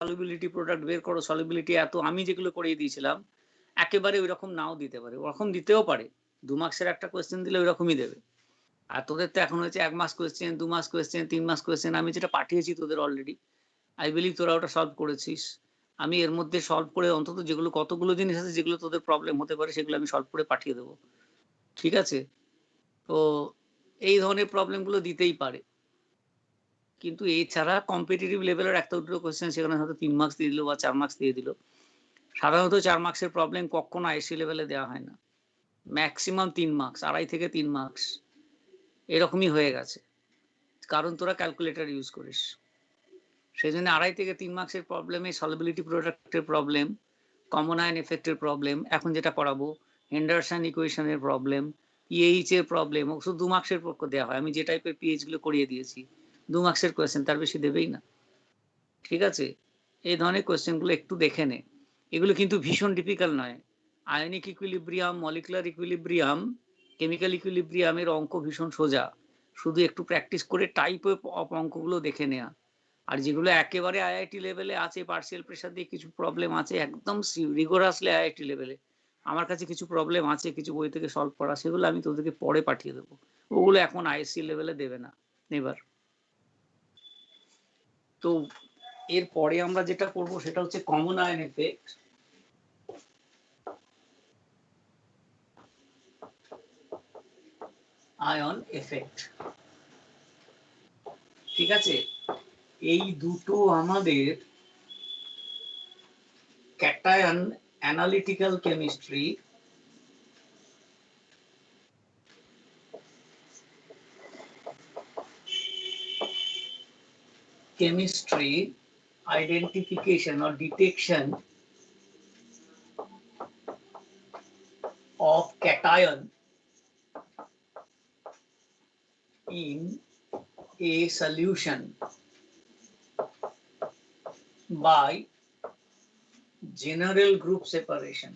Solubility product বের করো, solubility এত, আমি যেগুলো করিয়ে দিয়েছিলাম একেবারে ওই রকম নাও দিতে পারে, ওরকম দিতেও পারে। 2 মার্কসের একটা কোয়েশ্চেন দিলে ওই রকমই দেবে। আর তোদের তো এখন হয়েছে 1 মাস কোয়েশ্চেন, 2 মাস কোয়েশ্চেন, 3 মাস কোয়েশ্চেন। আমি যেটা পাঠিয়েছি তোদের অলরেডি, আই বিলিভ তোরা ওটা সলভ করেছিস। আমি এর মধ্যে সলভ করে অন্তত যেগুলো কতগুলো জিনিস আছে যেগুলো তোদের প্রবলেম হতে পারে সেগুলো আমি সলভ করে পাঠিয়ে দেবো। ঠিক আছে? তো এই ধরনের প্রবলেমগুলো দিতেই পারে। কিন্তু এছাড়া কম্পিটিটিভ লেভেলের একটা দুটো কোয়েশ্চেন সেখানে হয়তো 3 মার্কস দিয়ে দিল বা 4 মার্কস দিয়ে দিল। সাধারণত 4 মার্কসের প্রবলেম কখনো আইসি লেভেলে দেওয়া হয় না। ম্যাক্সিমাম 3 মার্কস, 2.5 থেকে 3 মার্কস এরকমই হয়ে গেছে। কারণ তোরা ক্যালকুলেটর ইউজ করিস। সেই জন্য 2.5 থেকে 3 মার্কসের প্রবলেমে সলিবিলিটি প্রোডাক্টের প্রবলেম, কমন আয়ন এফেক্টের প্রবলেম, এখন যেটা পড়াবো হেন্ডারসন ইকুয়েশনের প্রবলেম, পিএইচ এর প্রবলেম, শুধু 2 মার্কসের পক্ষ দেওয়া হয়। আমি যে টাইপের পিএইচ গুলো করিয়ে দিয়েছি 2 মার্কসের কোয়েশ্চেন, তার বেশি দেবেই না। ঠিক আছে? এই ধরনের কোয়েশ্চেনগুলো একটু দেখে নে। এগুলো কিন্তু ভীষণ ডিফিকাল্ট নয়। Ionic equilibrium, molecular equilibrium, chemical ইকুইলিব্রিয়ামের অঙ্ক ভীষণ সোজা। শুধু একটু প্র্যাকটিস করে টাইপ অফ অঙ্কগুলো দেখে নেওয়া। আর যেগুলো একেবারে আইআইটি লেভেলে আছে, পার্সিয়াল প্রেসার দিয়ে কিছু প্রবলেম আছে, একদম রিগোরাসলি আইআইটি লেভেলে আমার কাছে কিছু প্রবলেম আছে, কিছু বই থেকে সলভ করা, সেগুলো আমি তোদেরকে পরে পাঠিয়ে দেবো। ওগুলো এখন আইএসসি লেভেলে দেবে না এবার। তো এরপরে আমরা যেটা করবো সেটা হচ্ছে common ion effect. Ion effect, ঠিক আছে? এই দুটো আমাদের cation analytical chemistry identification or detection of cation in a solution by general group separation.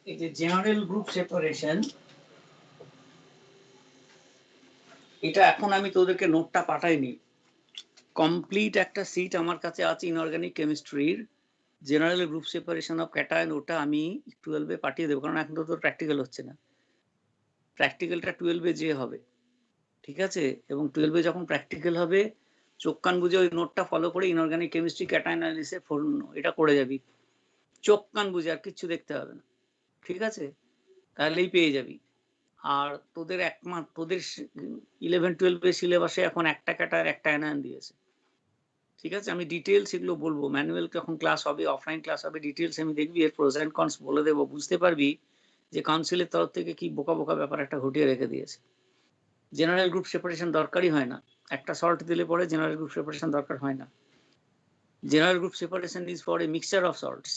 এই যে জেনারেল গ্রুপ সেপারেশন, এটা এখন আমি তোদেরকে নোটটা পাঠাইনি, কমপ্লিট একটা সিট আমার কাছে আছে ইনঅর্গানিক কেমিস্ট্রির general group separation of cation. ওটা আমি 12-এ পাঠিয়ে দেবো, কারণ এখন তো তোর প্র্যাকটিক্যাল হচ্ছে না। প্র্যাকটিক্যালটা 12-এ যে হবে, ঠিক আছে? এবং 12-এ যখন প্র্যাকটিক্যাল হবে চোখ কান বুঝে ওই নোটটা ফলো করে ইনঅর্গানিক কেমিস্ট্রি ক্যাটায়ন অ্যানালিসিস এটা করে যাবি, চোখ কান বুঝে, আর কিচ্ছু দেখতে হবে না। ঠিক আছে? তাহলেই পেয়ে যাবি। আর তোদের তোদের 11-12 সিলেবাসে এখন একটা ক্যাটার একটা অ্যানায়ন দিয়েছে। ঠিক আছে? আমি ডিটেলস এগুলো বলবো, ম্যানুয়াল যখন ক্লাস হবে, অফলাইন ক্লাস হবে, ডিটেলস আমি দেখবি, এর প্রোস এন্ড কনস বলে দেবো, বুঝতে পারবি যে কাউন্সিলের তরফ থেকে কি বোকা বোকা ব্যাপার একটা ঘটিয়ে রেখে দিয়েছে। জেনারেল গ্রুপ সেপারেশন দরকারই হয় না, একটা সল্ট দিলে পরে জেনারেল গ্রুপ সেপারেশন দরকার হয় না। General group separation is for a mixture of salts.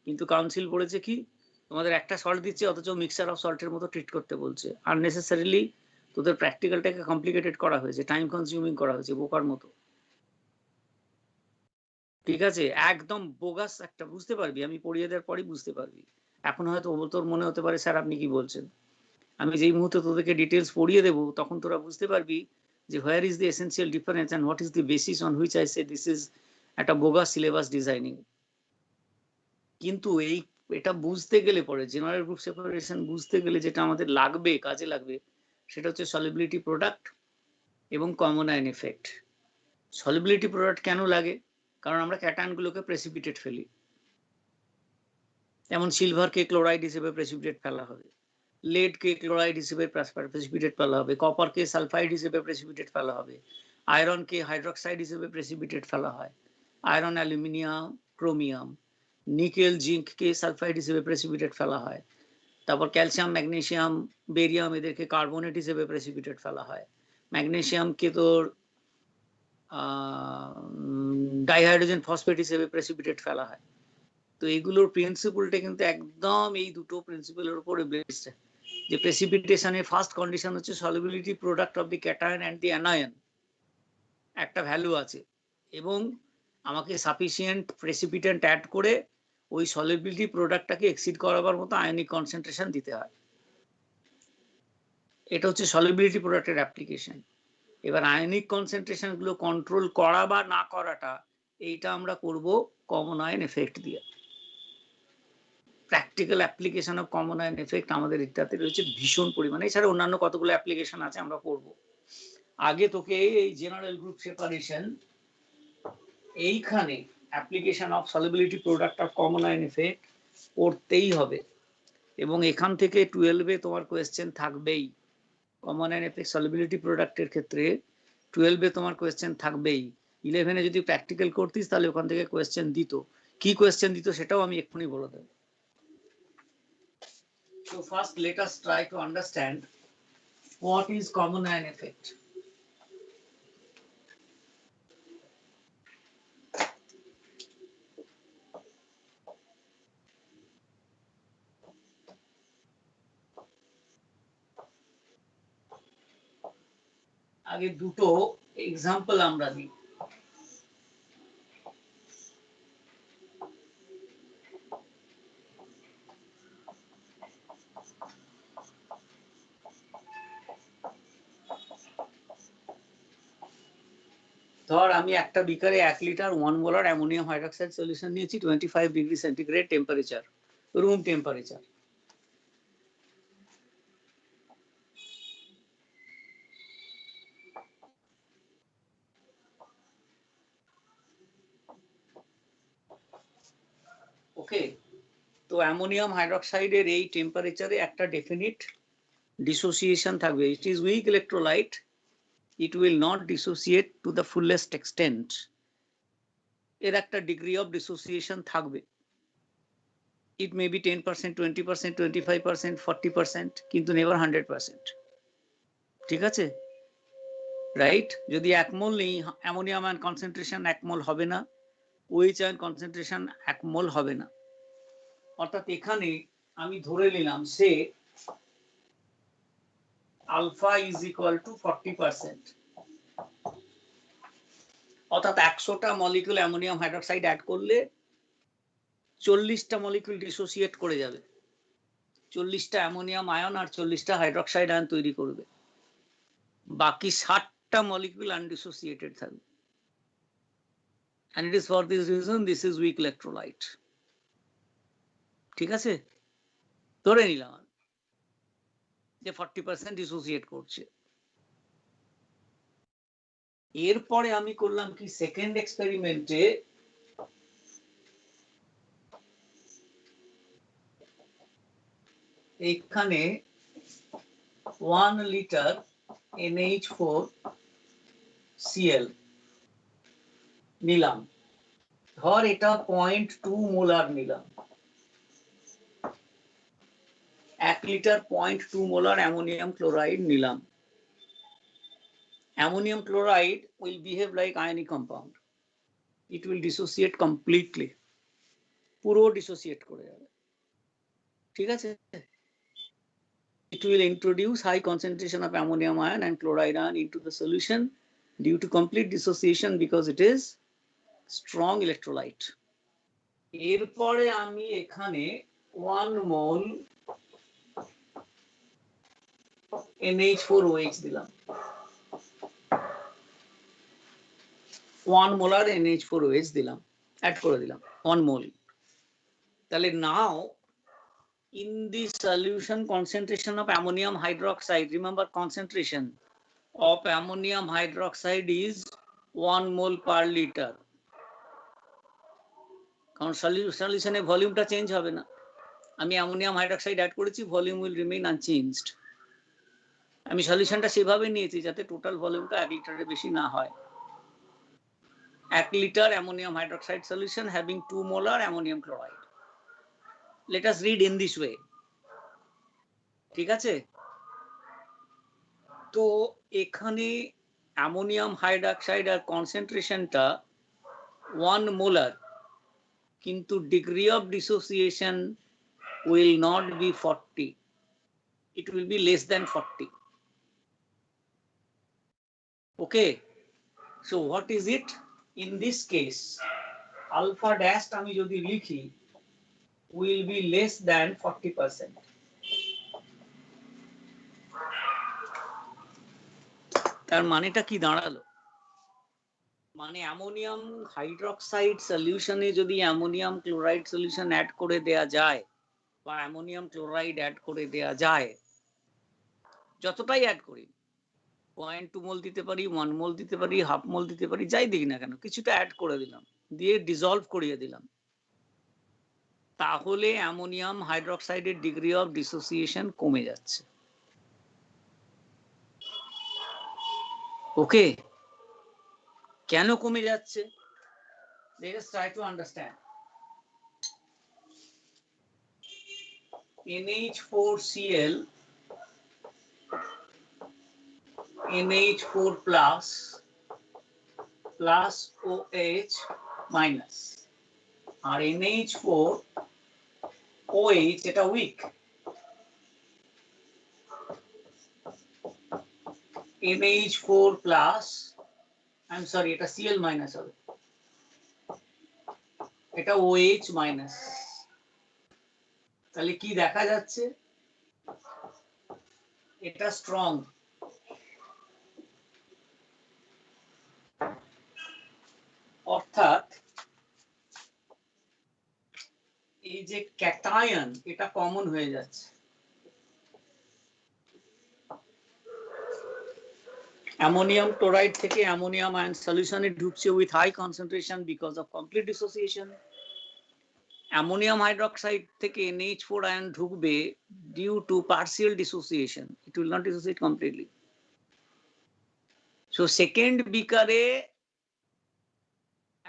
কিন্তু কাউন্সিল বলেছে কি, তোমাদের একটা সল্ট দিচ্ছে অথচ মিক্সচার অফ সল্টের মতো ট্রিট করতে বলছে। আননেসেসারিলি তোদের প্র্যাকটিক্যালটাকে কমপ্লিকেটেড করা হয়েছে, টাইম কনজিউমিং করা হয়েছে বোকার মতো। ঠিক আছে? একদম বোগাস একটা, বুঝতে পারবি, আমি পড়িয়ে দেওয়ার পরই বুঝতে পারবি। এখন হয়তো তোর মনে হতে পারে স্যার আপনি কি বলছেন। আমি যেই মুহূর্তে তোদেরকে ডিটেলস পড়িয়ে দেবো তখন তোরা বুঝতে পারবি যে where is the essential difference and what is the basis on which I say this is একটা বোগাস সিলেবাস ডিজাইনিং। কিন্তু এটা বুঝতে গেলে পরে জেনারেল গ্রুপ সেপারেশন বুঝতে গেলে যেটা আমাদের লাগবে, কাজে লাগবে, সেটা হচ্ছে সলিবিলিটি প্রোডাক্ট এবং common ion effect. Solubility product কেন লাগে? কারণ আমরা ক্যাটায়নগুলোকে প্রেসিপিটেট ফেলি। যেমন সিলভারকে ক্লোরাইড হিসেবে প্রেসিপিটেট ফেলা হবে, lead-কে ক্লোরাইড হিসেবে প্রেসিপিটেট ফেলা হবে, কপারকে সালফাইড হিসেবে প্রেসিপিটেট ফেলা হবে, আয়রনকে হাইড্রোক্সাইড হিসেবে প্রেসিপিটেট ফেলা হয়, আয়রন অ্যালুমিনিয়াম ক্রোমিয়াম, নিকেল জিঙ্ককে সালফাইড হিসেবে প্রেসিপিটেট ফেলা হয়, তারপর ক্যালসিয়াম ম্যাগনেসিয়াম বেরিয়াম এদেরকে কার্বনেট হিসেবে প্রেসিপিটেট ফেলা হয়, ম্যাগনেসিয়ামকে তোর ডাইহাইড্রোজেন ফসফেট হিসেবে প্রেসিপিটেট ফেলা হয়। তো এইগুলোর প্রিন্সিপলটা কিন্তু একদম এই দুটো প্রিন্সিপলের উপরে বেসড, যে প্রেসিপিটেশনের ফার্স্ট কন্ডিশন হচ্ছে solubility product of the cation and the anion একটা ভ্যালু আছে, এবং আমাকে সাফিসিয়েন্ট প্রেসিপিটেন্ট অ্যাড করে ওই সলিবিলিটি প্রোডাক্টটাকে এক্সিড করাবার মতো আয়নিক কনসেন্ট্রেশন দিতে হয়। এটা হচ্ছে সলিবিলিটি প্রোডাক্টের অ্যাপ্লিকেশন। এবার আয়নিক কনসেন্ট্রেশন গুলো কন্ট্রোল করা বা না করাটা এইটা আমরা করব কমন আয়ন এফেক্ট দিয়ে। Practical application of common ion effect আমাদের এটাতে রয়েছে ভীষণ পরিমাণে। এছাড়া অন্যান্য কতগুলো অ্যাপ্লিকেশন আছে আমরা করব। আগে তোকে এই জেনারেল গ্রুপ সেপারেশন এইখানে application of solubility product of common ion effect করতেই হবে, এবং এখান থেকে 12-এ তোমার কোয়েশ্চেন থাকবেই। কমন আয়ন এফেক্ট সলিবিলিটি প্রোডাক্টের ক্ষেত্রে 12-এ তোমার কোয়েশ্চেন থাকবেই। 11-এ যদি প্র্যাকটিক্যাল করতিস তাহলে ওখান থেকে কোয়েশ্চেন দিত। কি কোয়েশ্চেন দিত সেটাও আমি এক্ষুনি বলে দেব। So first let us try to understand what is common ion effect. আগে দুটো এক্সাম্পল আমরা দিই। ধর আমি একটা বিকারে 1 litre 1 molar ammonium hydroxide solution নিয়েছি 25 degree centigrade temperature, room temperature. Okay, তো অ্যামোনিয়াম হাইড্রোক্সাইডের এই টেম্পারেচারে একটা ডেফিনিট ডিসোসিয়েশন থাকবে। It is weak electrolyte, it will not dissociate to the fullest extent. এর একটা ডিগ্রি অফ ডিসোসিয়েশন থাকবে। It may be 10%, 20%, 25%, 40%, কিন্তু নেভার 100%। ঠিক আছে, রাইট? যদি 1 মোল নেই, অ্যামোনিয়াম আয়ন কনসেন্ট্রেশন 1 মোল হবে না, OH আয়ন কনসেন্ট্রেশন 1 মোল হবে না। অর্থাৎ এখানে আমি ধরে নিলাম সে আলফা ইজ ইকুয়াল টু 40%। অর্থাৎ 100টা মলিকিউল অ্যামোনিয়াম হাইড্রোক্সাইড অ্যাড করলে 40টা মলিকিউল ডিসোসিয়েট করে যাবে, 40টা অ্যামোনিয়াম আয়ন আর 40টা হাইড্রোক্সাইড আয়ন তৈরি করবে, বাকি 60টা মলিকিউল আনডিসোসিয়েটেড থাকবে। and it is for this reason this is weak electrolyte। ঠিক আছে, ধরে নিলাম যে 40% ডিসোসিয়েট করছে। এরপরে আমি করলাম কি, সেকেন্ড এক্সপেরিমেন্টে এখানে 1 লিটার NH4Cl নিলাম। ধর এটা 0.2 মোলার নিলাম। 1 লিটার 0.2 মোলার অ্যামোনিয়াম ক্লোরাইড নিলাম। Ammonium chloride will behave like ionic compound. It will dissociate completely, পুরো dissociate করে যাবে। ঠিক আছে, it will introduce high concentration of ammonium ion and chloride ion into the solution due to complete dissociation because it is strong electrolyte। এরপরে আমি এখানে 1 মোল NH4OH দিলাম, 1 molar NH4OH দিলাম, অ্যাড করে দিলাম 1 মোল। তাহলে নাও in the solution concentration of ammonium hydroxide, remember concentration of ammonium hydroxide is 1 mole per liter, কারণ সলিউশনে ভলিউমটা চেঞ্জ হবে না। আমি অ্যামোনিয়াম হাইড্রোক্সাইড অ্যাড করেছি, ভলিউম উইল রিমেইন আনচেঞ্জড। আমি সলিউশনটা সেভাবে নিয়েছি যাতে টোটাল ভলিউমটা 1 লিটারের বেশি না হয়। 1 litre ammonium hydroxide solution having 2 molar ammonium chloride. Let us read in this way। ঠিক আছে, তো এখানে অ্যামোনিয়াম হাইড্রোক্সাইড আর কনসেন্ট্রেশনটা 1 মোলার, কিন্তু degree of dissociation will not be 40, it will be less than 40। okay, so what is it in this case? alpha dash আমি যদি লিখি will be less than 40%. তার মানেটা কি দাঁড়ালো? মানে অ্যামোনিয়াম হাইড্রোক্সাইড সলিউশনে যদি অ্যামোনিয়াম ক্লোরাইড সলিউশন অ্যাড করে দেয়া যায় বা অ্যামোনিয়াম ক্লোরাইড অ্যাড করে দেয়া যায়, যতটাই অ্যাড করি, 0.2 মোল দিতে পারি, 1 মোল দিতে পারি, হাফ মোল দিতে পারি, যাই দিই না কেন, কিছুটা অ্যাড করে দিলাম, দিয়ে ডিসলভ করিয়ে দিলাম, তাহলে অ্যামোনিয়াম হাইড্রোক্সাইডের ডিগ্রি অফ ডিসোসিয়েশন কমে যাচ্ছে। ওকে, কেন কমে যাচ্ছে? Let us try to understand. NH4Cl, NH4 plus OH minus, R NH4 OH এটা week, NH4 plus, I'm sorry, এটা Cl minus হবে, এটা OH minus। তাহলে কি দেখা যাচ্ছে? এটা স্ট্রং, অর্থাৎ এই যে ক্যাটায়ন এটা কমন হয়ে যাচ্ছে। অ্যামোনিয়াম ক্লোরাইড থেকে অ্যামোনিয়াম আয়ন সলিউশনে ঢুকছে with high concentration because of complete dissociation. Ammonium hydroxide থেকে NH4 আয়ন ঢুকবে due to partial dissociation, it will not dissociate completely. So second বিকারে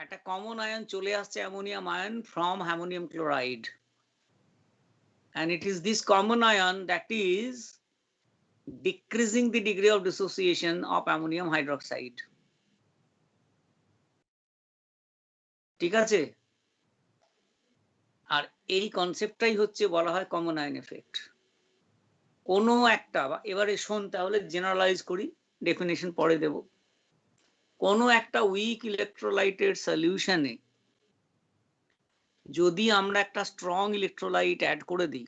একটা কমন আয়ন চলে আসছে ammonium ion from ammonium chloride, and it is this common ion that is decreasing the degree of dissociation of ammonium hydroxide. ঠিক আছে? আর এই কনসেপ্টটাই হচ্ছে বলা হয় কমন আয়ন এফেক্ট। কোনো একটা, এবারে শোন তাহলে জেনারেলাইজ করি, ডেফিনেশন পরে দেব। কোনো একটা উইক ইলেকট্রোলাইটের সলিউশনে যদি আমরা একটা স্ট্রং ইলেকট্রোলাইট অ্যাড করে দিই,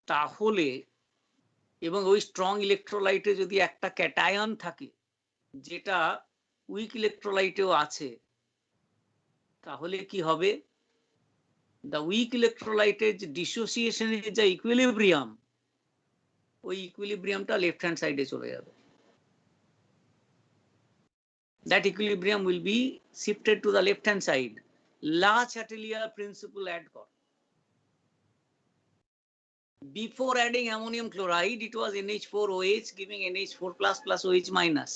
তাহলে এবং ওই স্ট্রং ইলেকট্রোলাইটে যদি একটা ক্যাটায়ন থাকে যেটা উইক ইলেকট্রোলাইটেও আছে, তাহলে কি হবে? দ্য উইক ইলেকট্রোলাইটের যে ডিসোসিয়েশনের যে ইকুইলিব্রিয়াম, ওই ইকুইলিব্রিয়ামটা লেফট হ্যান্ড সাইডে চলে যাবে। That equilibrium will be shifted to the left hand side. La Chatelier principle add kor. Before adding ammonium chloride, it was NH4OH giving NH4 plus OH minus.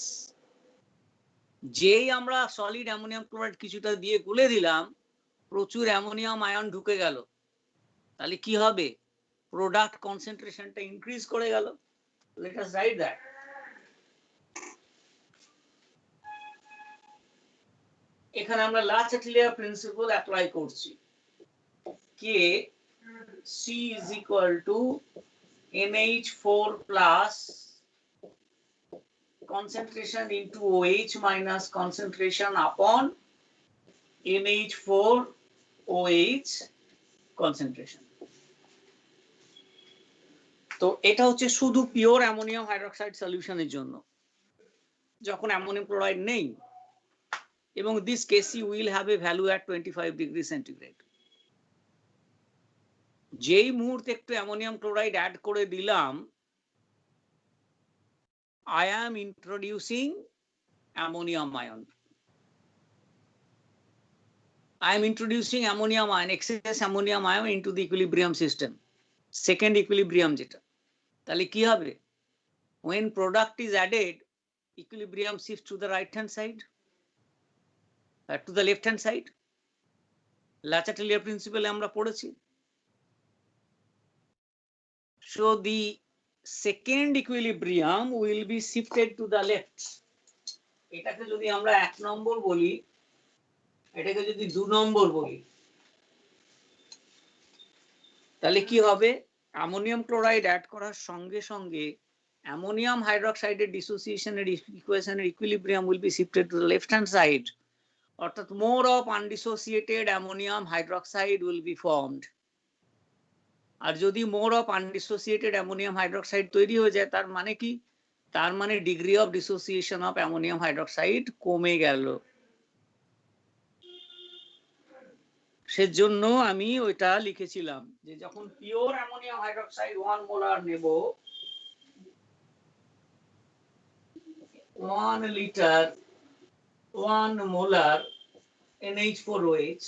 যেই আমরা solid ammonium chloride কিছুটা দিয়ে গুলে দিলাম, প্রচুর অ্যামোনিয়াম আয়ন ঢুকে গেল, তাহলে কি হবে? প্রোডাক্ট কনসেন্ট্রেশনটা ইনক্রিজ করে গেল। Let us write that. এখানে আমরা লা চাটলিয়ার প্রিন্সিপল অ্যাপ্লাই করছি। K c is equal to NH4 plus concentration into OH minus concentration upon NH4 OH concentration. তো এটা হচ্ছে শুধু পিওর অ্যামোনিয়াম হাইড্রোক্সাইড সলিউশনের জন্য, যখন অ্যামোনিয়াম ক্লোরাইড নেই, এবং this KC will have a value at 25 degree centigrade. যেই মুহূর্তে একটু অ্যামোনিয়াম ক্লোরাইড অ্যাড করে দিলাম, I am introducing ammonium ion. I am introducing ammonium ion, excess ammonium ion into the equilibrium system. Second equilibrium যেটা, তাহলে কি হবে? When product is added, equilibrium shifts to the right hand side, to the left hand side. La Chatelier principle আমরা পড়েছি। So the second equilibrium will be shifted to the left. এটাকে যদি আমরা 1 নম্বর বলি, এটাকে যদি 2 নম্বর বলি, তাহলে কি হবে? অ্যামোনিয়াম ক্লোরাইড অ্যাড করার সঙ্গে সঙ্গে অ্যামোনিয়াম হাইড্রোক্সাইডের ডিসোসিয়েশনের ইকুয়েশনের equilibrium will be shifted to the left hand side, অর্থাৎ more of undissociated ammonium hydroxide will be formed. আর যদি more of undissociated ammonium hydroxide তৈরি হয়ে যায় তার মানে কি? তার মানে degree of dissociation of ammonium hydroxide কমে গেল। সেজন্য আমি ওইটা লিখেছিলাম যে যখন পিওর অ্যামোনিয়াম হাইড্রোক্সাইড 1 মোলার নেব, 1 লিটার 1 মোলার NH4OH,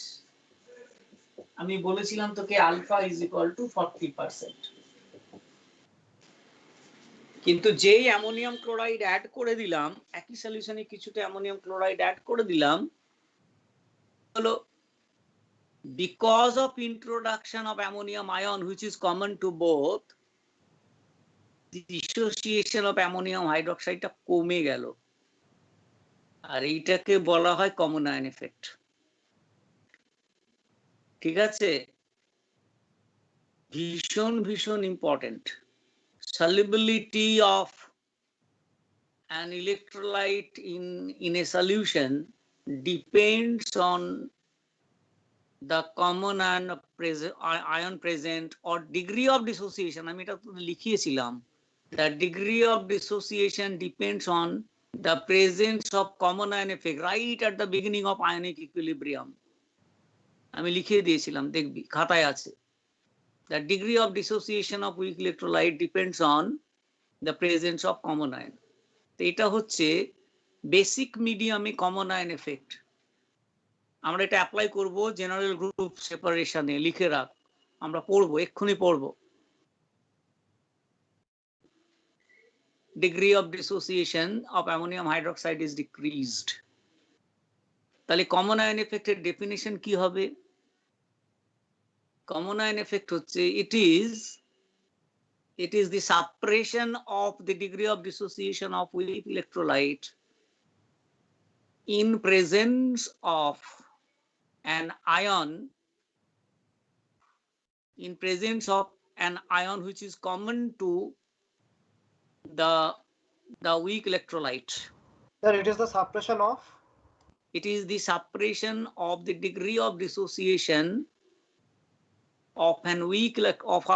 আমি বলেছিলাম তোকে আলফা ইজ ইকুয়াল টু 40%। কিন্তু যেই অ্যামোনিয়াম ক্লোরাইড অ্যাড করে দিলাম, একই সলিউশনে কিছুটা অ্যামোনিয়াম ক্লোরাইড অ্যাড করে দিলাম, হলো because of introduction of ammonium ion which is common to both, the dissociation of ammonium hydroxide টা কমে গেল। আর এইটাকে বলা হয় কমন আয়ন এফেক্ট। ঠিক আছে, ভীষণ ভীষণ important. solubility of an electrolyte in a solution depends on the common ion present or degree of dissociation. আমি এটা লিখিয়েছিলাম, the degree of dissociation depends on the presence of common ion effect right at the beginning of ionic equilibrium. আমি লিখিয়ে দিয়েছিলাম, দেখবি খাতায় আছে। The degree of dissociation of weak electrolyte depends on the presence of common ion. তো এটা হচ্ছে basic মিডিয়ামে কমন আয়ন এফেক্ট। আমরা এটা অ্যাপ্লাই করব জেনারেল গ্রুপ সেপারেশনে, লিখে রাখ, আমরা পড়বো, এক্ষুনি পড়বো। Degree of dissociation of ammonium hydroxide is decreased. তাহলে কমন আয়ন এফেক্টের ডেফিনিশন কি হবে? কমন আয়ন এফেক্ট হচ্ছে it is the suppression of the degree of dissociation of weak electrolyte in presence of an ion, in presence of an ion which is common to the weak electrolyte. Sir, it is the suppression of? It is the suppression of the degree of dissociation of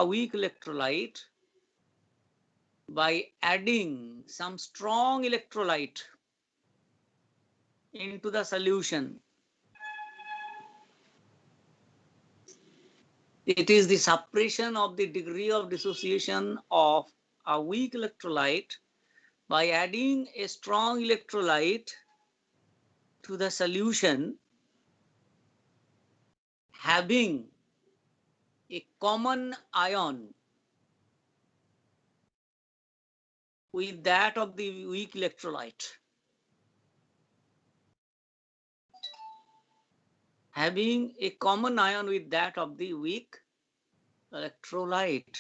a weak electrolyte by adding some strong electrolyte into the solution. It is the suppression of the degree of dissociation of a weak electrolyte by adding a strong electrolyte to the solution having a common ion with that of the weak electrolyte. Having a common ion with that of the weak electrolyte.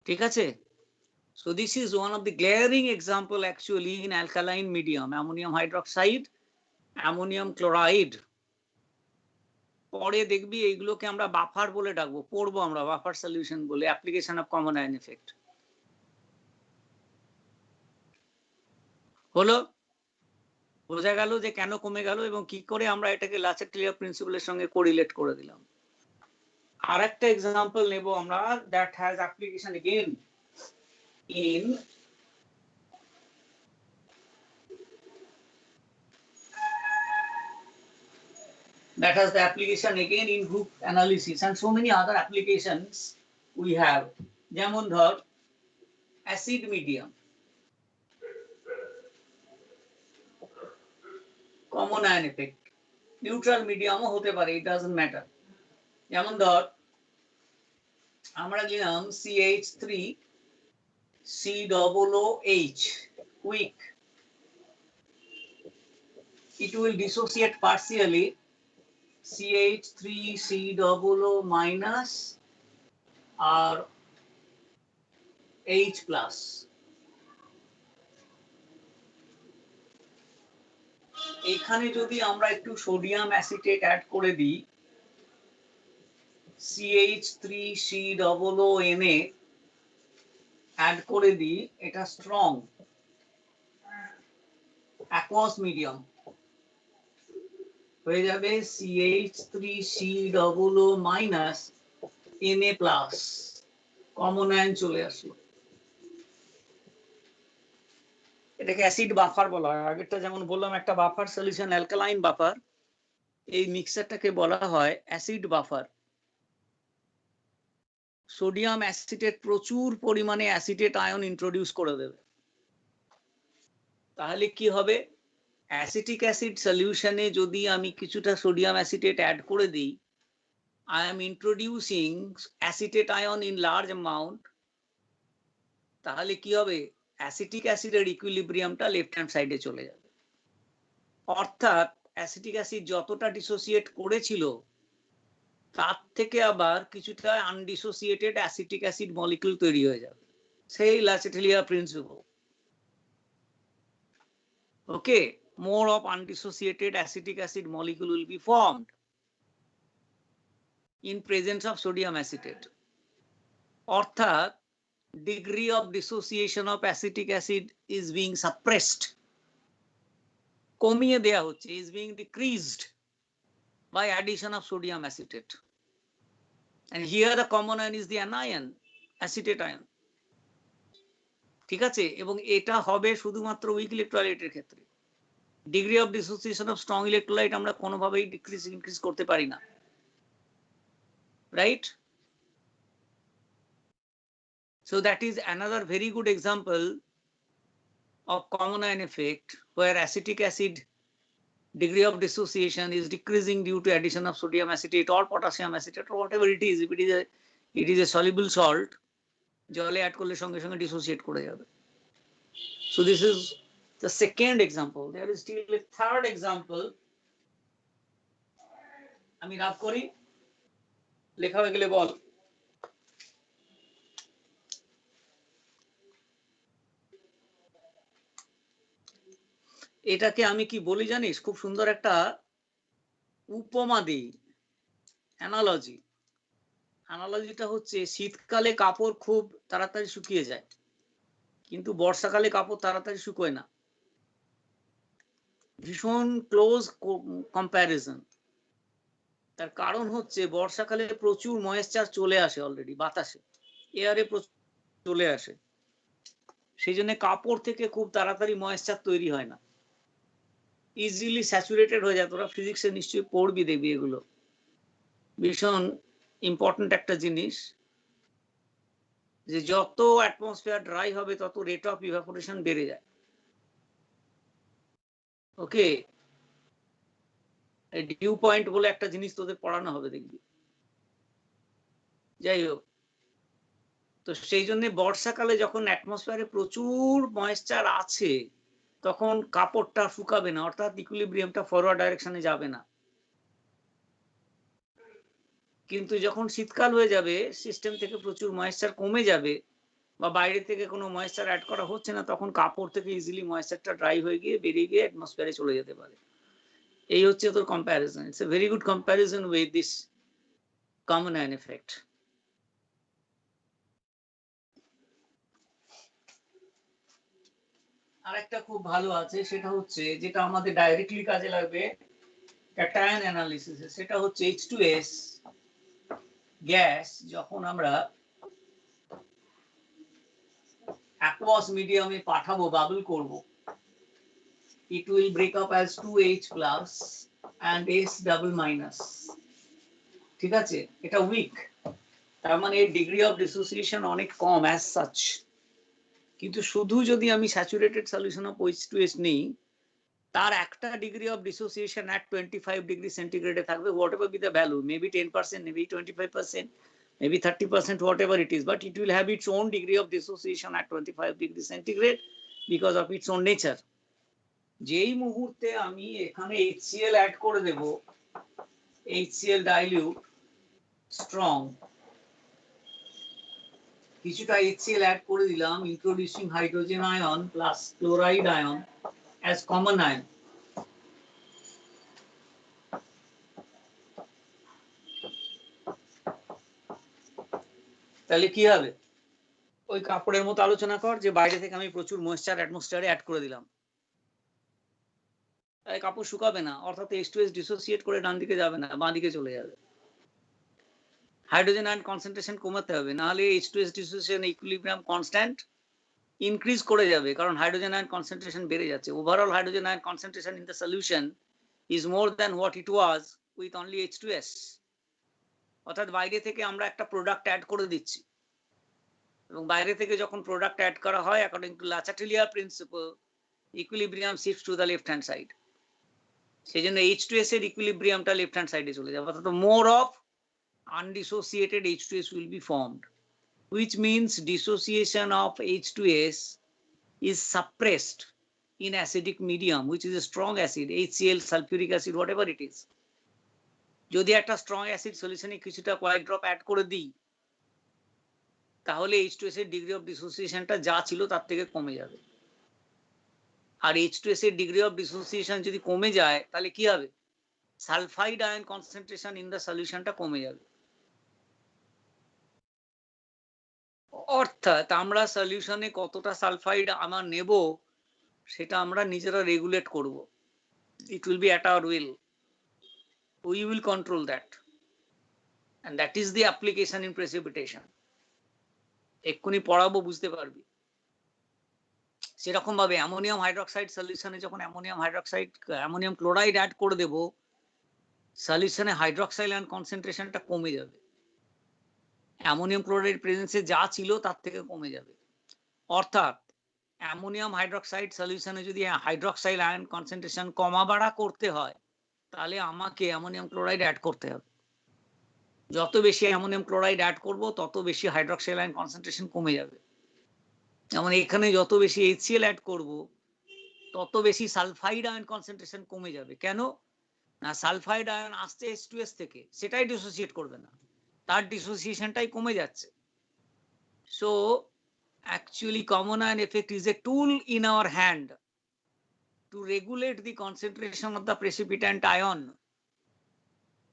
ঠিক আছে? So this is one of the glaring example actually in alkaline medium, ammonium hydroxide, ammonium chloride. পরে দেখবি এইগুলোকে আমরা buffer বলে ডাকবো, পড়বো আমরা বাফার সলিউশন বলে, application of common ion effect. হলো, বোঝা গেল যে কেন কমে গেল এবং কি করে আমরা এটাকে লাচেট-ক্লিয়ার প্রিন্সিপালের সঙ্গে কোরিলেট করে দিলাম। আর একটা এক্সাম্পল নেব আমরা, that has application again in that has the application again in group analysis and so many other applications we have. যেমন ধর acid medium, common ion effect, neutral মিডিয়ামও হতে পারে, ইট ডাজন্ট ম্যাটার। যেমন ধর আমরা নিলাম CH3COOH, weak. It will dissociate partially CH3COO minus or H plus. এখানে যদি আমরা একটু সোডিয়াম অ্যাসিটেট অ্যাড করে দিই CH3COO Na, অ্যাড করে দিই, এটা স্ট্রং অ্যাকুয়াস মিডিয়াম হয়ে যাবে CH3COO minus Na plus, common ion চলে আসলো। এটাকে অ্যাসিড বাফার বলা হয়। আগেরটা যেমন বললাম একটা বাফার সলিউশন অ্যালকালাইন বাফার, এই মিক্সারটাকে বলা হয় অ্যাসিড বাফার। সোডিয়াম অ্যাসিটেট প্রচুর পরিমাণে অ্যাসিটেট আয়ন ইন্ট্রোডিউস করে দেবে, তাহলে কি হবে, অ্যাসিটিক অ্যাসিড সলিউশনে যদি আমি কিছুটা সোডিয়াম অ্যাসিটেট অ্যাড করে দিই, I am introducing acetate ion in large amount, তাহলে কি হবে, অ্যাসিটিক অ্যাসিডের ইকুইলিব্রিয়ামটা লেফট হ্যান্ড সাইডে চলে যাবে। অর্থাৎ অ্যাসিটিক অ্যাসিড যতটা ডিসোসিয়েট করেছিল তার থেকে আবার কিছুটা আনডিসোসিয়েটেড অ্যাসিটিক অ্যাসিড মলিকিউল তৈরি হয়ে যাবে, সেই Le Chatelier principle. Okay, more of undissociated acetic acid molecule will be formed in presence of sodium acetate. অর্থাৎ degree of dissociation of acetic acid is being suppressed, কমিয়ে দেয়া হচ্ছে, is being decreased by addition of sodium acetate. And here the common ion is the anion, acetate ion. ঠিক আছে, এবং এটা হবে শুধুমাত্র উইক ইলেকট্রোলাইটের ক্ষেত্রে। Degree of dissociation of strong electrolyte আমরা কোনোভাবেই ইনক্রিজ করতে পারি না, right? So that is another very good example of common ion effect where acetic acid degree of dissociation is decreasing due to addition of sodium acetate or potassium acetate or whatever it is. If it is a soluble salt, জলে add করলে সঙ্গে সঙ্গে dissociate করে যাবে। So this is the second example. There is still a third example. আমি rough করি, লেখা হয়ে গেলে বল। এটাকে আমি কি বলি জানিস, খুব সুন্দর একটা উপমা দিই, অ্যানালজি। অ্যানালজিটা হচ্ছে শীতকালে কাপড় খুব তাড়াতাড়ি শুকিয়ে যায়, কিন্তু বর্ষাকালে কাপড় তাড়াতাড়ি শুকোয় না। ভীষণ ক্লোজ কম্প্যারিজন। তার কারণ হচ্ছে বর্ষাকালে প্রচুর ময়েশ্চার চলে আসে, অলরেডি বাতাসে এয়ারে চলে আসে, সেই জন্য কাপড় থেকে খুব তাড়াতাড়ি ময়েশ্চার তৈরি হয় না, ইজিলি স্যাচুরেটেড হয়ে যায়। তোরা ফিজিক্সে নিশ্চয়ই পড়বি, দেখবি এগুলো ভীষণ ইম্পর্টেন্ট একটা জিনিস, যে যত অ্যাটমসফিয়ার ড্রাই হবে তত রেট অফ ইভাপোরেশন বেড়ে যায়। ওকে, ডিউ পয়েন্ট বলে একটা জিনিস তোদের পড়ানো হবে, দেখবি। যাই হোক, তো সেই জন্য বর্ষাকালে যখন অ্যাটমসফিয়ারে প্রচুর ময়েশ্চার আছে তখন কাপড়টা শুকাবে না, অর্থাৎ ইকুইলিব্রিয়ামটা ফরওয়ার্ড ডাইরেকশনে যাবে না। কিন্তু যখন শীতকাল হয়ে যাবে, সিস্টেম থেকে প্রচুর ময়েশ্চার কমে যাবে বা বাইরে থেকে কোনো ময়েশ্চার অ্যাড করা হচ্ছে না, তখন কাপড় থেকে ইজিলি ময়েশ্চারটা ড্রাই হয়ে গিয়ে বেরিয়ে গিয়ে অ্যাটমসফিয়ারে চলে যেতে পারে। এই হচ্ছে তোর comparison. It's a very good comparison with this common ion effect. আরেকটা খুব ভালো আছে, সেটা হচ্ছে যেটা আমাদের ডাইরেক্টলি কাজে লাগবে ক্যাটায়ন অ্যানালিসিসে, সেটা হচ্ছে H2S গ্যাস যখন আমরা অ্যাকুয়াস মিডিয়ামে পাঠাবো, বাবল করব, it will break up as 2H plus and S double minus। ঠিক আছে, এটা উইক, তার মানে ডিগ্রি অফ ডিসোসিয়েশন অনেক কম অ্যাজ সাচ। কিন্তু শুধু যদি আমি স্যাচুরেটেড সলিউশন অফ H2S নিই, তার একটা degree of dissociation at 25 degree সেন্টিগ্রেডে থাকবে, whatever be the value, maybe 10%, maybe 25%, maybe 30%, whatever it is, but it will have its own degree of dissociation at 25 degree centigrade because of its own nature. যেই মুহূর্তে আমি এখানে HCl add করে দেব, HCl dilute strong, কিছুটা HCl add করে দিলাম, introducing hydrogen ion plus chloride ion as common ion, তাহলে কি হবে, ওই কাপড়ের মতো আলোচনা কর যে বাইরে থেকে আমি প্রচুর ময়েশ্চার অ্যাটমসফিয়ারে অ্যাড করে দিলাম, তাই কাপড় শুকাবে না, অর্থাৎ H2S ডিসোসিয়েট করে ডান দিকে যাবে না, বাঁ দিকে চলে যাবে। হাইড্রোজেন আয়ন কনসেন্ট্রেশন কমাতে হবে, নাহলে H2S dissociation equilibrium constant increase করে যাবে, কারণ হাইড্রোজেন আয়ন কনসেন্ট্রেশন বেড়ে যাচ্ছে। Overall hydrogen ion concentration in the solution is more than what it was with only H2S. অর্থাৎ বাইরে থেকে আমরা একটা প্রোডাক্ট অ্যাড করে দিচ্ছি, এবং বাইরে থেকে যখন প্রোডাক্ট অ্যাড করা হয় according to Le Chatelier principle, equilibrium shifts to the left hand side. সেই জন্য H2S এর ইকুইলিব্রিয়ামটা লেফট হ্যান্ড সাইডে চলে যাবে, অর্থাৎ more of undissociated H2S will be formed, which means dissociation of H2S is suppressed in acidic medium, which is a strong acid, HCl, sulfuric acid, whatever it is. যদি একটা strong acid সলিউশনে কিছুটা কয়েক drop add করে দিই, তাহলে H2S এর degree of ডিসোসিয়েশনটা যা ছিল তার থেকে কমে যাবে। আর H2S এর ডিগ্রি অফ ডিসোসিয়েশন যদি কমে যায় তাহলে কি হবে? Sulphide ion concentration in the সলিউশনটা কমে যাবে। অর্থাৎ আমরা সলিউশনে কতটা সালফাইড আমার নেব সেটা আমরা নিজেরা রেগুলেট করব। It will be at our will. We will control that. And that is the application in precipitation. এক্ষুনি পড়াবো, বুঝতে পারবি। সেরকম ভাবে অ্যামোনিয়াম হাইড্রোক্সাইড সলিউশনে যখন অ্যামোনিয়াম ক্লোরাইড অ্যাড করে দেব, সলিউশনে হাইড্রোক্সাইল আয়ন কনসেন্ট্রেশনটা কমে যাবে, অ্যামোনিয়াম ক্লোরাইড প্রেজেন্সে যা ছিল তার থেকে কমে যাবে। অর্থাৎ অ্যামোনিয়াম হাইড্রোক্সাইড সলিউশনে যদি হাইড্রোক্সাইল আয়ন কনসেন্ট্রেশন কমা বাড়া করতে হয়, তাহলে আমাকে অ্যামোনিয়াম ক্লোরাইড অ্যাড করতে হবে। যত বেশি অ্যামোনিয়াম ক্লোরাইড অ্যাড করব তত বেশি হাইড্রোক্সাইল আয়ন কনসেন্ট্রেশন কমে যাবে। যেমন এখানে যত বেশি HCl অ্যাড করব তত বেশি সালফাইড আয়ন কনসেন্ট্রেশন কমে যাবে। কেন না? সালফাইড আয়ন আসছে H2S থেকে, সেটাই ডিসোসিয়েট করবে না, তার ডিসোসিয়েশনটাই কমে যাচ্ছে। So actually common ion effect is a tool in our hand to regulate the concentration of the precipitant ion.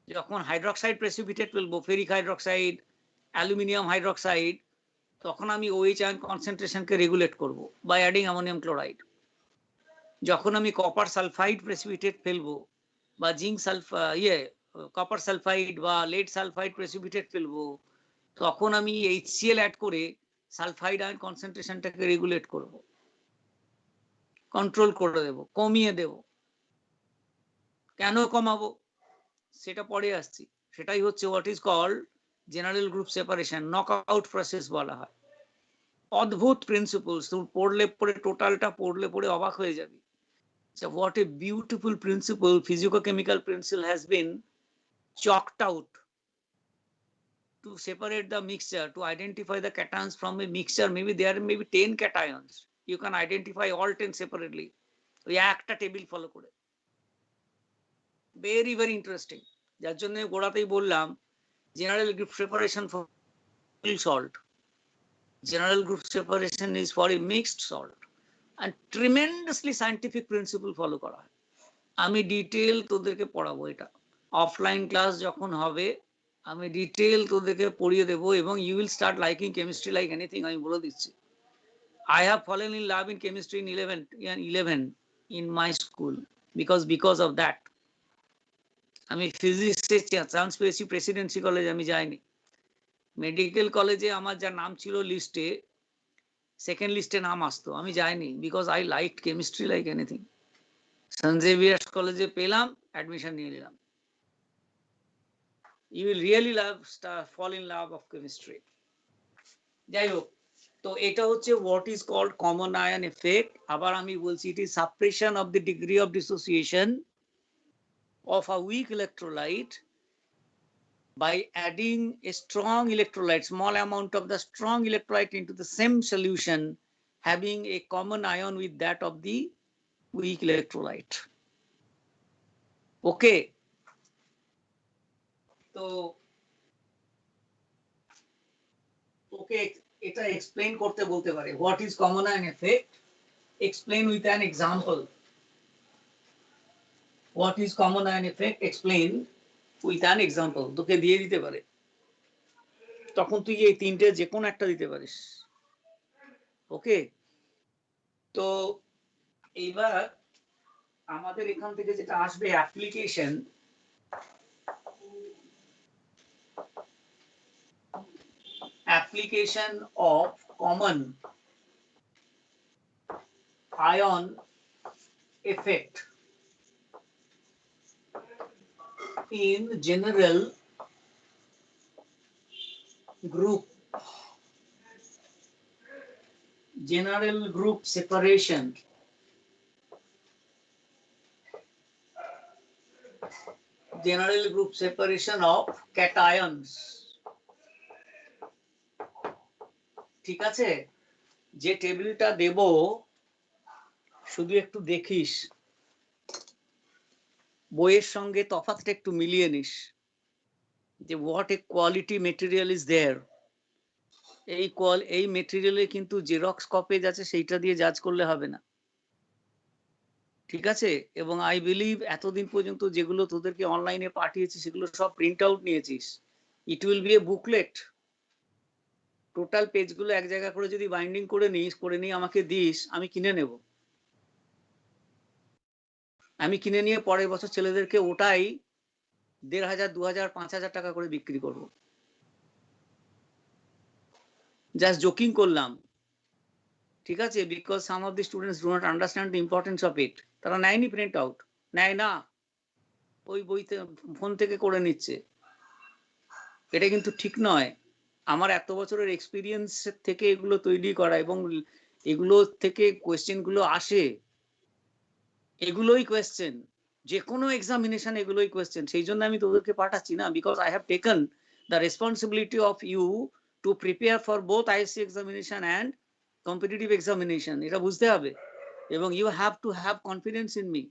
যখন হাইড্রোক্সাইড প্রেসিপিটেট ফেলবো, ফেরিক হাইড্রোক্সাইড, অ্যালুমিনিয়াম হাইড্রোক্সাইড, তখন আমি OH আয়ন কনসেন্ট্রেশনকে রেগুলেট করব বাই অ্যাডিং অ্যামোনিয়াম ক্লোরাইড। যখন আমি copper sulphide precipitate ফেলবো বা zinc copper sulphide বা লেড সালফাইড প্রেসিপিটেট ফেলবো, তখন আমি HCl অ্যাড করে সালফাইড আয়ন কনসেন্ট্রেশনটাকে রেগুলেট করব, কন্ট্রোল করে দেব, কমিয়ে দেব। কেন কমাবো সেটা পরে আসছি। সেটাই হচ্ছে what is called general group separation, knockout process বলা হয়। অদ্ভুত প্রিন্সিপলস, তুমি পড়লে টোটালটা পড়লে অবাক হয়ে যাবে। So what a beautiful principle, physicochemical principle has been chalked out to separate the mixture, to identify the cations from a mixture. Maybe there may be 10 cations. You can identify all 10 separately. ওই একটা table follow করে। Very very interesting. যার জন্য গোড়াতেই বললাম general group separation for salt, general group separation is for a mixed salt, and tremendously scientific principle follow করা হয়। আমি detail তোদেরকে পড়াবো, এটা অফলাইন ক্লাস যখন হবে আমি ডিটেল তোদেরকে পড়িয়ে দেবো, এবং you will start liking chemistry like anything, আমি বলে দিচ্ছি। I have fallen in love in chemistry in 11 in my school because of that. আমি ফিজিক্সে চান্স পেয়েছি, প্রেসিডেন্সি কলেজ আমি যাইনি। মেডিকেল কলেজে আমার যা নাম ছিল লিস্টে, সেকেন্ড লিস্টে নাম আসতো, আমি যাইনি because I like chemistry like anything. Saint Xavier's কলেজে পেলাম, অ্যাডমিশন নিয়ে নিলাম। You will really fall in love of chemistry. যাই হোক, তো এটা হচ্ছে what is called common ion effect. আবার আমি বলছি, it is suppression of the degree of dissociation of a weak electrolyte by adding a strong electrolyte, small amount of the strong electrolyte into the same solution, having a common ion with that of the weak electrolyte. Okay, so এটা explain করতে বলতে পারে, what is common ion effect, explain with an example. What is common ion effect, explain with an example. তোকে দিয়ে দিতে পারে, তখন তুই এই তিনটে যে কোনো একটা দিতে পারিস। ওকে, তো এইবার আমাদের এখান থেকে যেটা আসবে application, application of common ion effect in general group separation of cations। ঠিক আছে, যে টেবিলটা দেব শুধু একটু দেখিস, বইয়ের সঙ্গে তফাৎটা একটু মিলিয়ে নিস, যে what a quality material is there. এই মেটেরিয়ালে কিন্তু জেরক্স কপেজ আছে, সেইটা দিয়ে জাজ করলে হবে না, ঠিক আছে? এবং আই বিলিভ এতদিন পর্যন্ত যেগুলো তোদেরকে অনলাইনে পাঠিয়েছি সেগুলো সব প্রিন্ট আউট নিয়েছিস। It will B A booklet, total পেজগুলো এক জায়গা করে যদি বাইন্ডিং করে নিয়ে আমাকে দিস, আমি কিনে নেব। আমি কিনে নিয়ে পরের বছর ছেলেদেরকে ওটাই 1,500, 2,000, 5,000 টাকা করে বিক্রি করব। জাস্ট জোকিং করলাম, ঠিক আছে? Because some of the students do not understand the importance of it. তারা নেয়নি প্রিন্ট আউট, নেয় না, ওই বইতে ফোন থেকে করে নিচ্ছে। এটা কিন্তু ঠিক নয়। আমার এত বছরের এক্সপিরিয়েন্স থেকে এগুলো তৈরি করা, এবং এগুলো থেকে কোয়েশ্চেন গুলো আসে, এগুলোই কোয়েশ্চেন, যে কোনো এক্সামিনেশন এগুলোই কোয়েশ্চেন। সেই জন্য আমি তোদেরকে পাঠাচ্ছি না, because I have taken the responsibility of you to prepare for both ISC examination and competitive examination. এটা বুঝতে হবে, এবং you have to have confidence in me.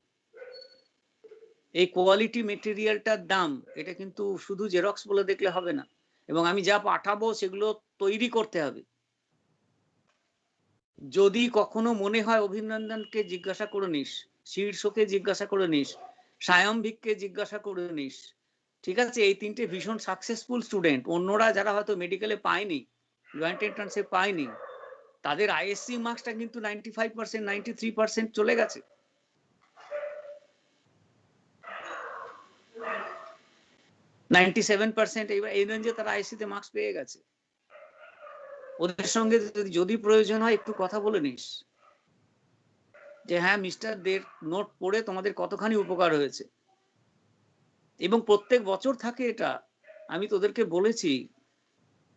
এই কোয়ালিটি মেটেরিয়ালটার দাম, এটা কিন্তু শুধু জেরক্স বলে দেখলে হবে না, এবং আমি যা পাঠাবো সেগুলো তৈরি করতে হবে। যদি কখনো মনে হয় অভিনন্দনকে জিজ্ঞাসা করে নিস, শীর্ষকে জিজ্ঞাসা করে নিস, সায়ম্ভিককে জিজ্ঞাসা করে নিস, ঠিক আছে? এই তিনটে ভীষণ সাকসেসফুল স্টুডেন্ট, অন্যরা যারা হয়তো মেডিকেলে পায়নি, জয়েন্ট এন্ট্রান্সে পায়নি, তাদের আইএসসি মার্কসটা কিন্তু 95%, 93% চলে গেছে। এই রেঞ্জে তারা আইএসসি মার্কস পেয়ে গেছে। ওদের সঙ্গে যদি প্রয়োজন হয় একটু কথা বলে নিস, যে হ্যাঁ মিস্টার দের নোট পড়ে তোমাদের কতখানি উপকার হয়েছে। এবং প্রত্যেক বছর থাকে এটা। আমি তোদেরকে বলেছি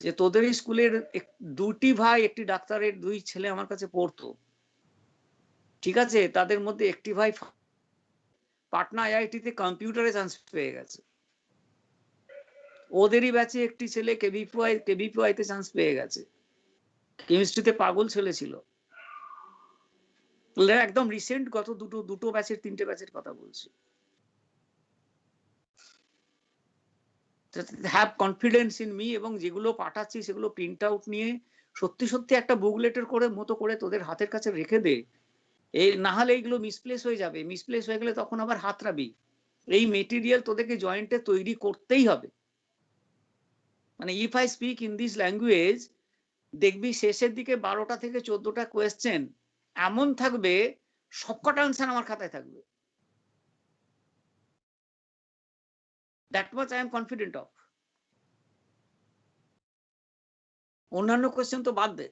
যে তোদের স্কুলের দুটি ভাই, একটি ডাক্তারের 2 ছেলে আমার কাছে পড়তো, ঠিক আছে? তাদের মধ্যে একটি ভাই পাটনা আইআইটিতে কম্পিউটারে চান্স পেয়ে গেছে। ওদেরই ব্যাচে একটি ছেলে কেবিপিওআইতে চান্স পেয়ে গেছে, কেমিস্ট্রিতে পাগল ছেলে ছিল। একদম রিসেন্ট, গত দুটো ব্যাচের, 3টে ব্যাচের কথা বলছি। হ্যাভ কনফিডেন্স ইন মি, এবং যেগুলো পাঠাচ্ছি সেগুলো প্রিন্ট আউট নিয়ে সত্যি সত্যি একটা বুকলেটের করে মতো করে তোদের হাতের কাছে রেখে দে। এই না হলে এইগুলো মিসপ্লেস হয়ে যাবে, মিসপ্লেস হয়ে গেলে তখন আবার হাতড়াবি। এই মেটেরিয়াল তোদেরকে জয়েন্টে তৈরি করতেই হবে। মানে if I speak in this language, দেখবি শেষের দিকে 12টা থেকে 14টা কোয়েশ্চেন এমন থাকবে, সবকটা আনসার আমার খাতায় থাকবে। That much I am confident of. অন্যান্য কোয়েশ্চেন তো বাদ দে,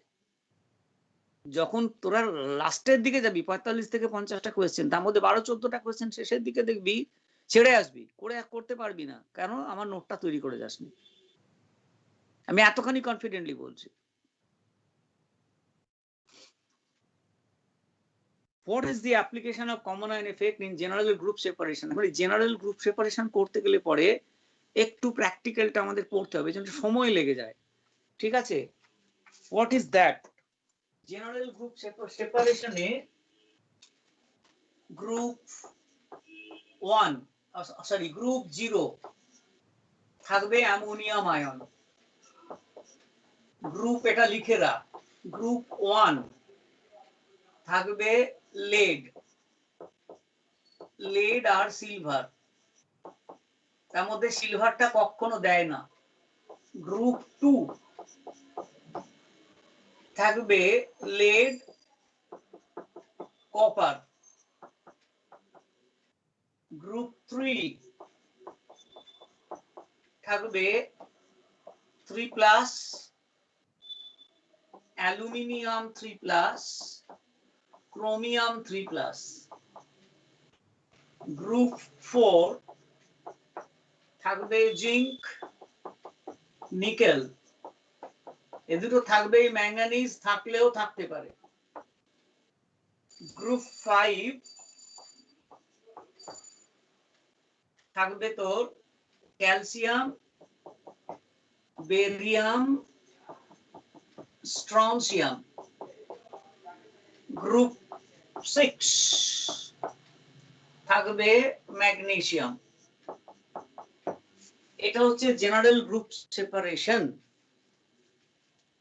যখন তোরা লাস্টের দিকে যাবি 45 থেকে 50টা কোয়েশ্চেন, তার মধ্যে 12-14টা কোয়েশ্চেন শেষের দিকে দেখবি ছেড়ে আসবি, করতে পারবি না, কেন? আমার নোটটা তৈরি করে যাসনি। আমি এতখানি কনফিডেন্টলি বলছি। What is the application of common ion effect in general group separation? মানে জেনারেল গ্রুপ সেপারেশন করতে গেলে পরে একটু প্র্যাকটিক্যালটা আমাদের পড়তে হবে, যেন সময় লেগে যায়, ঠিক আছে? What is that? General group সেপারেশনে গ্রুপ 1, সরি গ্রুপ 0 থাকবে অ্যামোনিয়াম আয়ন। গ্রুপ, এটা লিখে রাখ, গ্রুপ 1 থাকবে লেড আর সিলভার, তার মধ্যে সিলভারটা কখনো দেয় না। গ্রুপ 2 থাকবে lead copper গ্রুপ 3 থাকবে 3 plus aluminium 3 plus chromium 3 plus group 4 থাকবে জিঙ্ক নিকেল এ দুটো থাকবেই ম্যাঙ্গানিজ থাকলেও থাকতে পারে গ্রুপ 5 থাকবে তোর ক্যালসিয়াম বেরিয়াম স্ট্রনসিয়াম গ্রুপ 6 থাকবে ম্যাগনেসিয়াম এটা হচ্ছে জেনারেল গ্রুপ সেপারেশন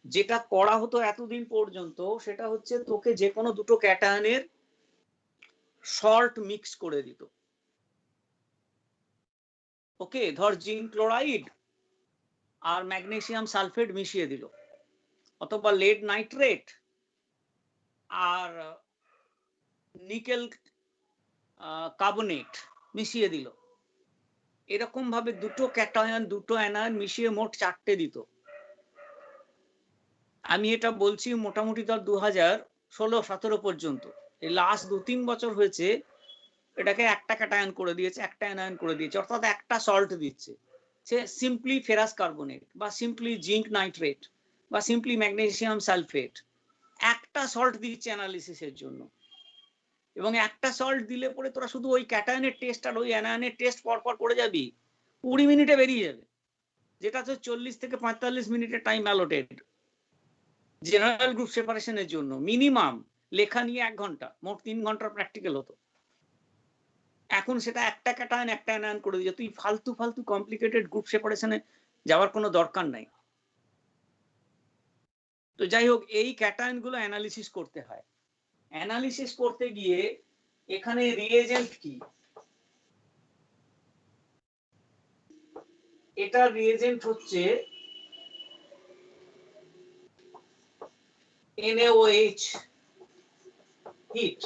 যেটা করা হতো এতদিন পর্যন্ত সেটা হচ্ছে তোকে যে কোনো দুটো ক্যাটায়নের সল্ট মিক্স করে দিত ওকে ধর জিঙ্ক ক্লোরাইড আর ম্যাগনেসিয়াম সালফেট মিশিয়ে দিল অথবা লেড নাইট্রেট আর নিকেল কার্বনেট মিশিয়ে দিল এরকম ভাবে দুটো ক্যাটায়ন দুটো অ্যানায়ন মিশিয়ে মোট 4টে দিত আমি এটা বলছি মোটামুটি ধর 2016-17 পর্যন্ত এই লাস্ট 2-3 বছর হয়েছে এটাকে একটা ক্যাটায়ন করে দিয়েছে একটা অ্যানায়ন করে দিয়েছে অর্থাৎ একটা সল্ট দিচ্ছে সে সিম্পলি ফেরাস কার্বনেট বা সিম্পলি জিঙ্ক নাইট্রেট বা সিম্পলি ম্যাগনেসিয়াম সালফেট একটা সল্ট দিচ্ছে অ্যানালিসিসের জন্য এবং একটা সল্ট দিলে পরে তোরা শুধু ওই ক্যাটায়নের টেস্ট আর ওই অ্যানায়নের টেস্ট পরপর করে যাবি 20 মিনিটে বেরিয়ে যাবে যেটা হচ্ছে 40 থেকে 45 মিনিটের টাইম অ্যালোটেড জেনারেল গ্রুপ সেপারেশনের জন্য মিনিমাম লেখা নিয়ে 1 ঘন্টা মোট 3 ঘন্টার প্র্যাকটিক্যাল হতো এখন সেটা একটা ক্যাটায়ন একটা অ্যানায়ন করে দিয়েছে তুই ফালতু ফালতু কমপ্লিকেটেড গ্রুপ সেপারেশনে যাওয়ার কোনো দরকার নাই তো যাই হোক এই ক্যাটায়ন গুলো অ্যানালিসিস করতে হয় অ্যানালিসিস করতে গিয়ে এখানে রিএজেন্ট কি এটা রিএজেন্ট হচ্ছে NaOH হিট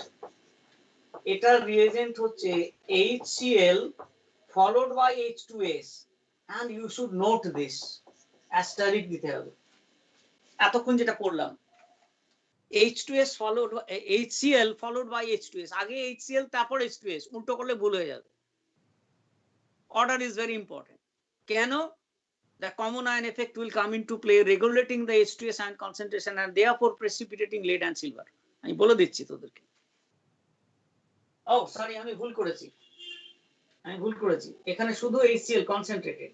এটা রিএজেন্ট হচ্ছে HCl followed by H2S and you should note this asterisk দিতে হবে এতক্ষণ যেটা করলাম H2S followed by HCl followed by H2S আগে HCl তারপর H2S উল্টো করলে ভুল হয়ে যাবে order is very important কেন the common ion effect will come into play regulating the H2S ion concentration and therefore precipitating lead and silver আমি বলে দিচ্ছি তোদেরকে ও সরি আমি ভুল করেছি এখানে শুধু HCl concentrated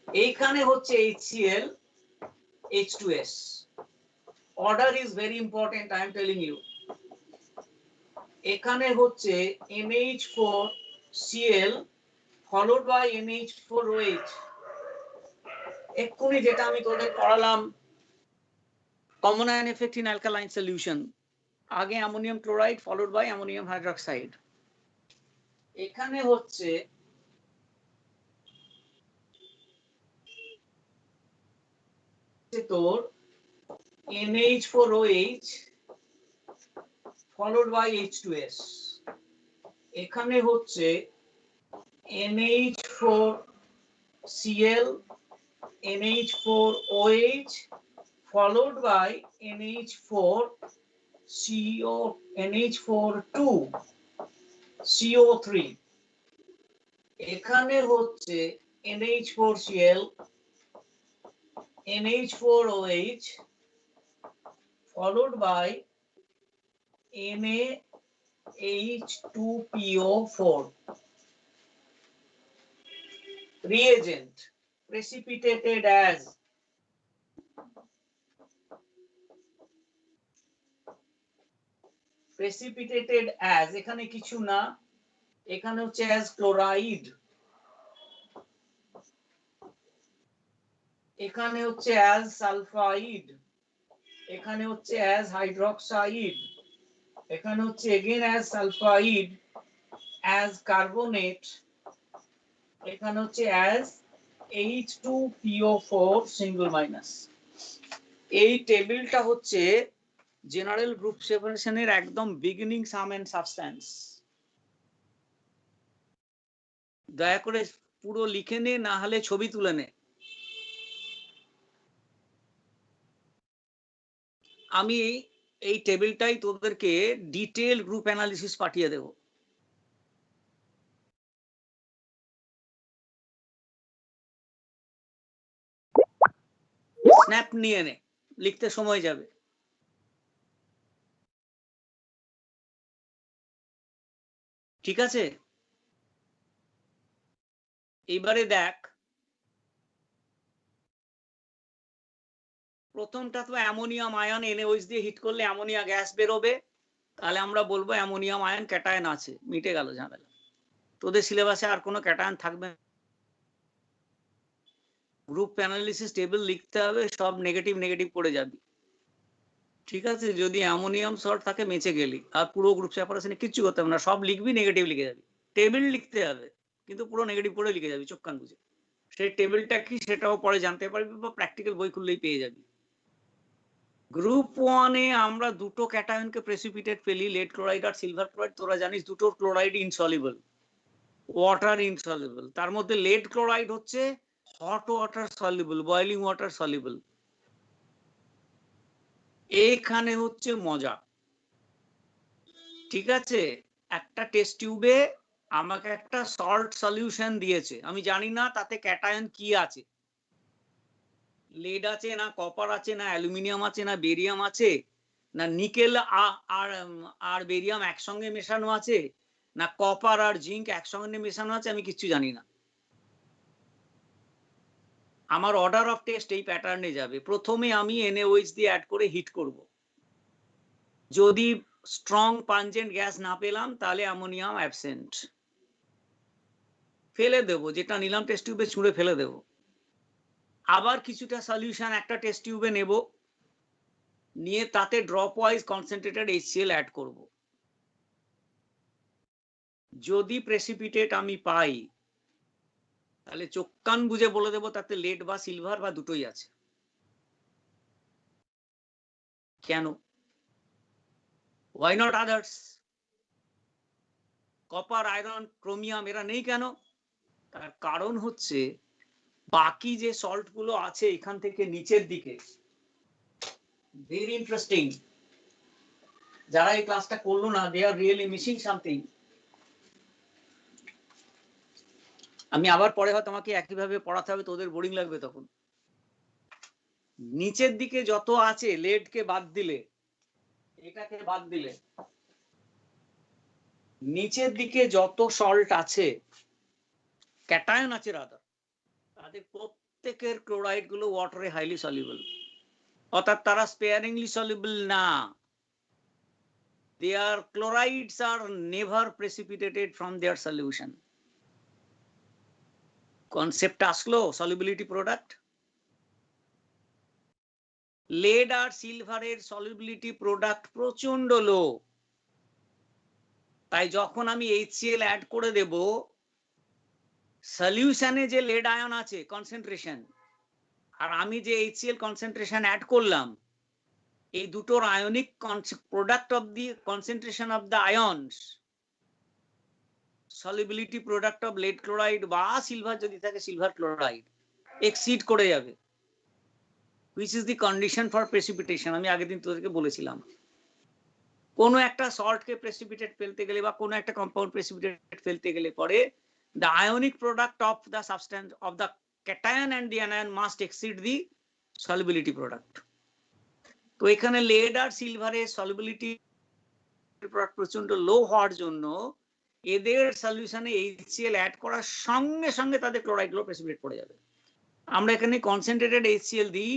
এইখানে হচ্ছে HCl H2S order is very important I am telling you এখানে হচ্ছে NH4Cl followed by NH4OH এক্ষুনি যেটা আমি তোদের পড়ালাম common ion effect in alkaline solution আগে ammonium chloride followed by ammonium hydroxide এখানে হচ্ছে তোর NH4OH followed by H2S এখানে হচ্ছে NH4Cl NH4OH followed by NH4 CO2 CO3 এখানে হচ্ছে NH4Cl NH4OH followed by NaH2PO4 reagent precipitated as এখানে কিছু না এখানে হচ্ছে as ক্লোরাইড এখানে হচ্ছে as সালফাইড এখানে হচ্ছে as হাইড্রোক্সাইড এখানে হচ্ছে again as sulphide as carbonate এখানে হচ্ছে as H2PO4 single minus এই টেবিলটা হচ্ছে জেনারেল গ্রুপ সেপারেশনের একদম বিগিনিং সাম এন্ড সাবস্ট্যান্স। দয়া করে পুরো লিখে নে, না হলে ছবি তুলে নে। আমি এই টেবিলটাই তোদেরকে ডিটেল গ্রুপ অ্যানালিসিস পাঠিয়ে দেব। স্ন্যাপ নিয়ে নে, লিখতে সময় যাবে। ঠিক আছে, এবারে দেখ, প্রথমটা তো অ্যামোনিয়াম আয়ন NaOH দিয়ে হিট করলে অ্যামোনিয়া গ্যাস বেরোবে, তাহলে আমরা বলবো অ্যামোনিয়াম আয়ন ক্যাটায়ন আছে, মিটে গেল ঝামেলা। তোদের সিলেবাসে আর কোনো ক্যাটায়ন থাকবে না। গ্রুপ অ্যানালিসিস টেবিল লিখতে হবে, সব নেগেটিভ নেগেটিভ পড়ে যাবি। ঠিক আছে, যদি অ্যামোনিয়াম সল্ট থাকে বেঁচে গেলি, আর পুরো গ্রুপ সেপারেশনে কিচ্ছু করতে হবে না, সব লিখবি, নেগেটিভ লিখে যাবি। টেবিল লিখতে হবে কিন্তু পুরো নেগেটিভ পড়ে লিখে যাবি চোখ কান বুঝে। সেই টেবিলটা কি সেটাও পরে জানতে পারবি, বা প্র্যাকটিক্যাল বই খুললেই পেয়ে যাবি। গ্রুপ 1 এ আমরা দুটো ক্যাটায়নকে প্রেসিপিটেট পেলি, লেড ক্লোরাইড আর সিলভার ক্লোরাইড। তোরা জানিস দুটোর ক্লোরাইড ইনসলিবল, ওয়াটার ইনসলিবল। তার মধ্যে লেড ক্লোরাইড হচ্ছে hot water soluble, boiling water soluble. এখানে হচ্ছে মজা। ঠিক আছে, একটা টেস্ট টিউবে আমাকে একটা সল্ট সলিউশন দিয়েছে, আমি জানি না তাতে ক্যাটায়ন কি আছে, লেড আছে না কপার আছে না অ্যালুমিনিয়াম আছে না বেরিয়াম আছে না নিকেল আর বেরিয়াম একসঙ্গে মেশানো আছে না কপার আর জিঙ্ক একসঙ্গে মেশানো আছে, আমি কিচ্ছু জানি না। আমার অর্ডার অফ টেস্ট এই প্যাটার্নে যাবে। প্রথমে আমি NaOH দিয়ে অ্যাড করে হিট করব, যদি স্ট্রং পাঞ্জেন্ট গ্যাস না পেলাম তাহলে অ্যামোনিয়াম অ্যাবসেন্ট, ফেলে দেব, যেটা নিলাম টেস্ট টিউবে ছুঁড়ে ফেলে দেব। আবার কিছুটা সলিউশন একটা টেস্ট টিউবে নেব, নিয়ে তাতে dropwise concentrated HCl add করব। যদি প্রেসিপিটেট আমি পাই তাহলে চোখ কান বুঝে বলে দেবো তাতে লেড বা সিলভার বা দুটোই আছে। কেন? Why not others? Copper, iron, chromium এরা নেই কেন? তার কারণ হচ্ছে বাকি যে সল্ট গুলো আছে এখান থেকে নিচের দিকে, ভেরি ইন্টারেস্টিং, যারা এই ক্লাসটা করলো না দে আর রিয়েলি মিসিং সামথিং। আমি আবার পরে হয়তো তোমাকে একইভাবে পড়াতে হবে, তোদের বোরিং লাগবে তখন। নিচের দিকে যত আছে, লেডকে বাদ দিলে, এটাকে বাদ দিলে, নিচের দিকে যত সল্ট আছে, ক্যাটায়ন আছে রাদার, তাদের প্রত্যেকের ক্লোরাইড গুলো ওয়াটারে হাইলি সলিউবল, অর্থাৎ তারা স্পেয়ারিংলি সলিউবল না। Their chlorides are never precipitated from their solution. Concept আসলো? Solubility product. লেড আর সিলভারের সলিবিলিটি প্রোডাক্ট প্রচন্ড লো, তাই যখন আমি HCl অ্যাড করে দেব, সলিউশনে যে লেড আয়ন আছে কনসেন্ট্রেশন, আর আমি যে HCl কনসেন্ট্রেশন অ্যাড করলাম, এই দুটোর ionic product of the concentration of the ions, solubility product of lead chloride বা সিলভার যদি থাকে সিলভার ক্লোরাইড এক্সিড করে যাবে, which is the condition for precipitation। আমি আগের দিন তোদেরকে বলেছিলাম, কোন একটা সল্টকে প্রেসিপিটেট ফেলতে গেলে বা কোন একটা কম্পাউন্ড প্রেসিপিটেট ফেলতে গেলে পরে the ionic product of the substance of the cation and the anion must exceed the solubility product। তো এখানে লেড আর সিলভারের সলিবিলিটি প্রোডাক্ট প্রচন্ড লো হওয়ার জন্য এদের সলিউশনে HCl অ্যাড করার সঙ্গে সঙ্গে তাদের ক্লোরাইড গুলো প্রেসিপিটেট পড়ে যাবে। আমরা এখানে কনসেন্ট্রেটেড HCl দিই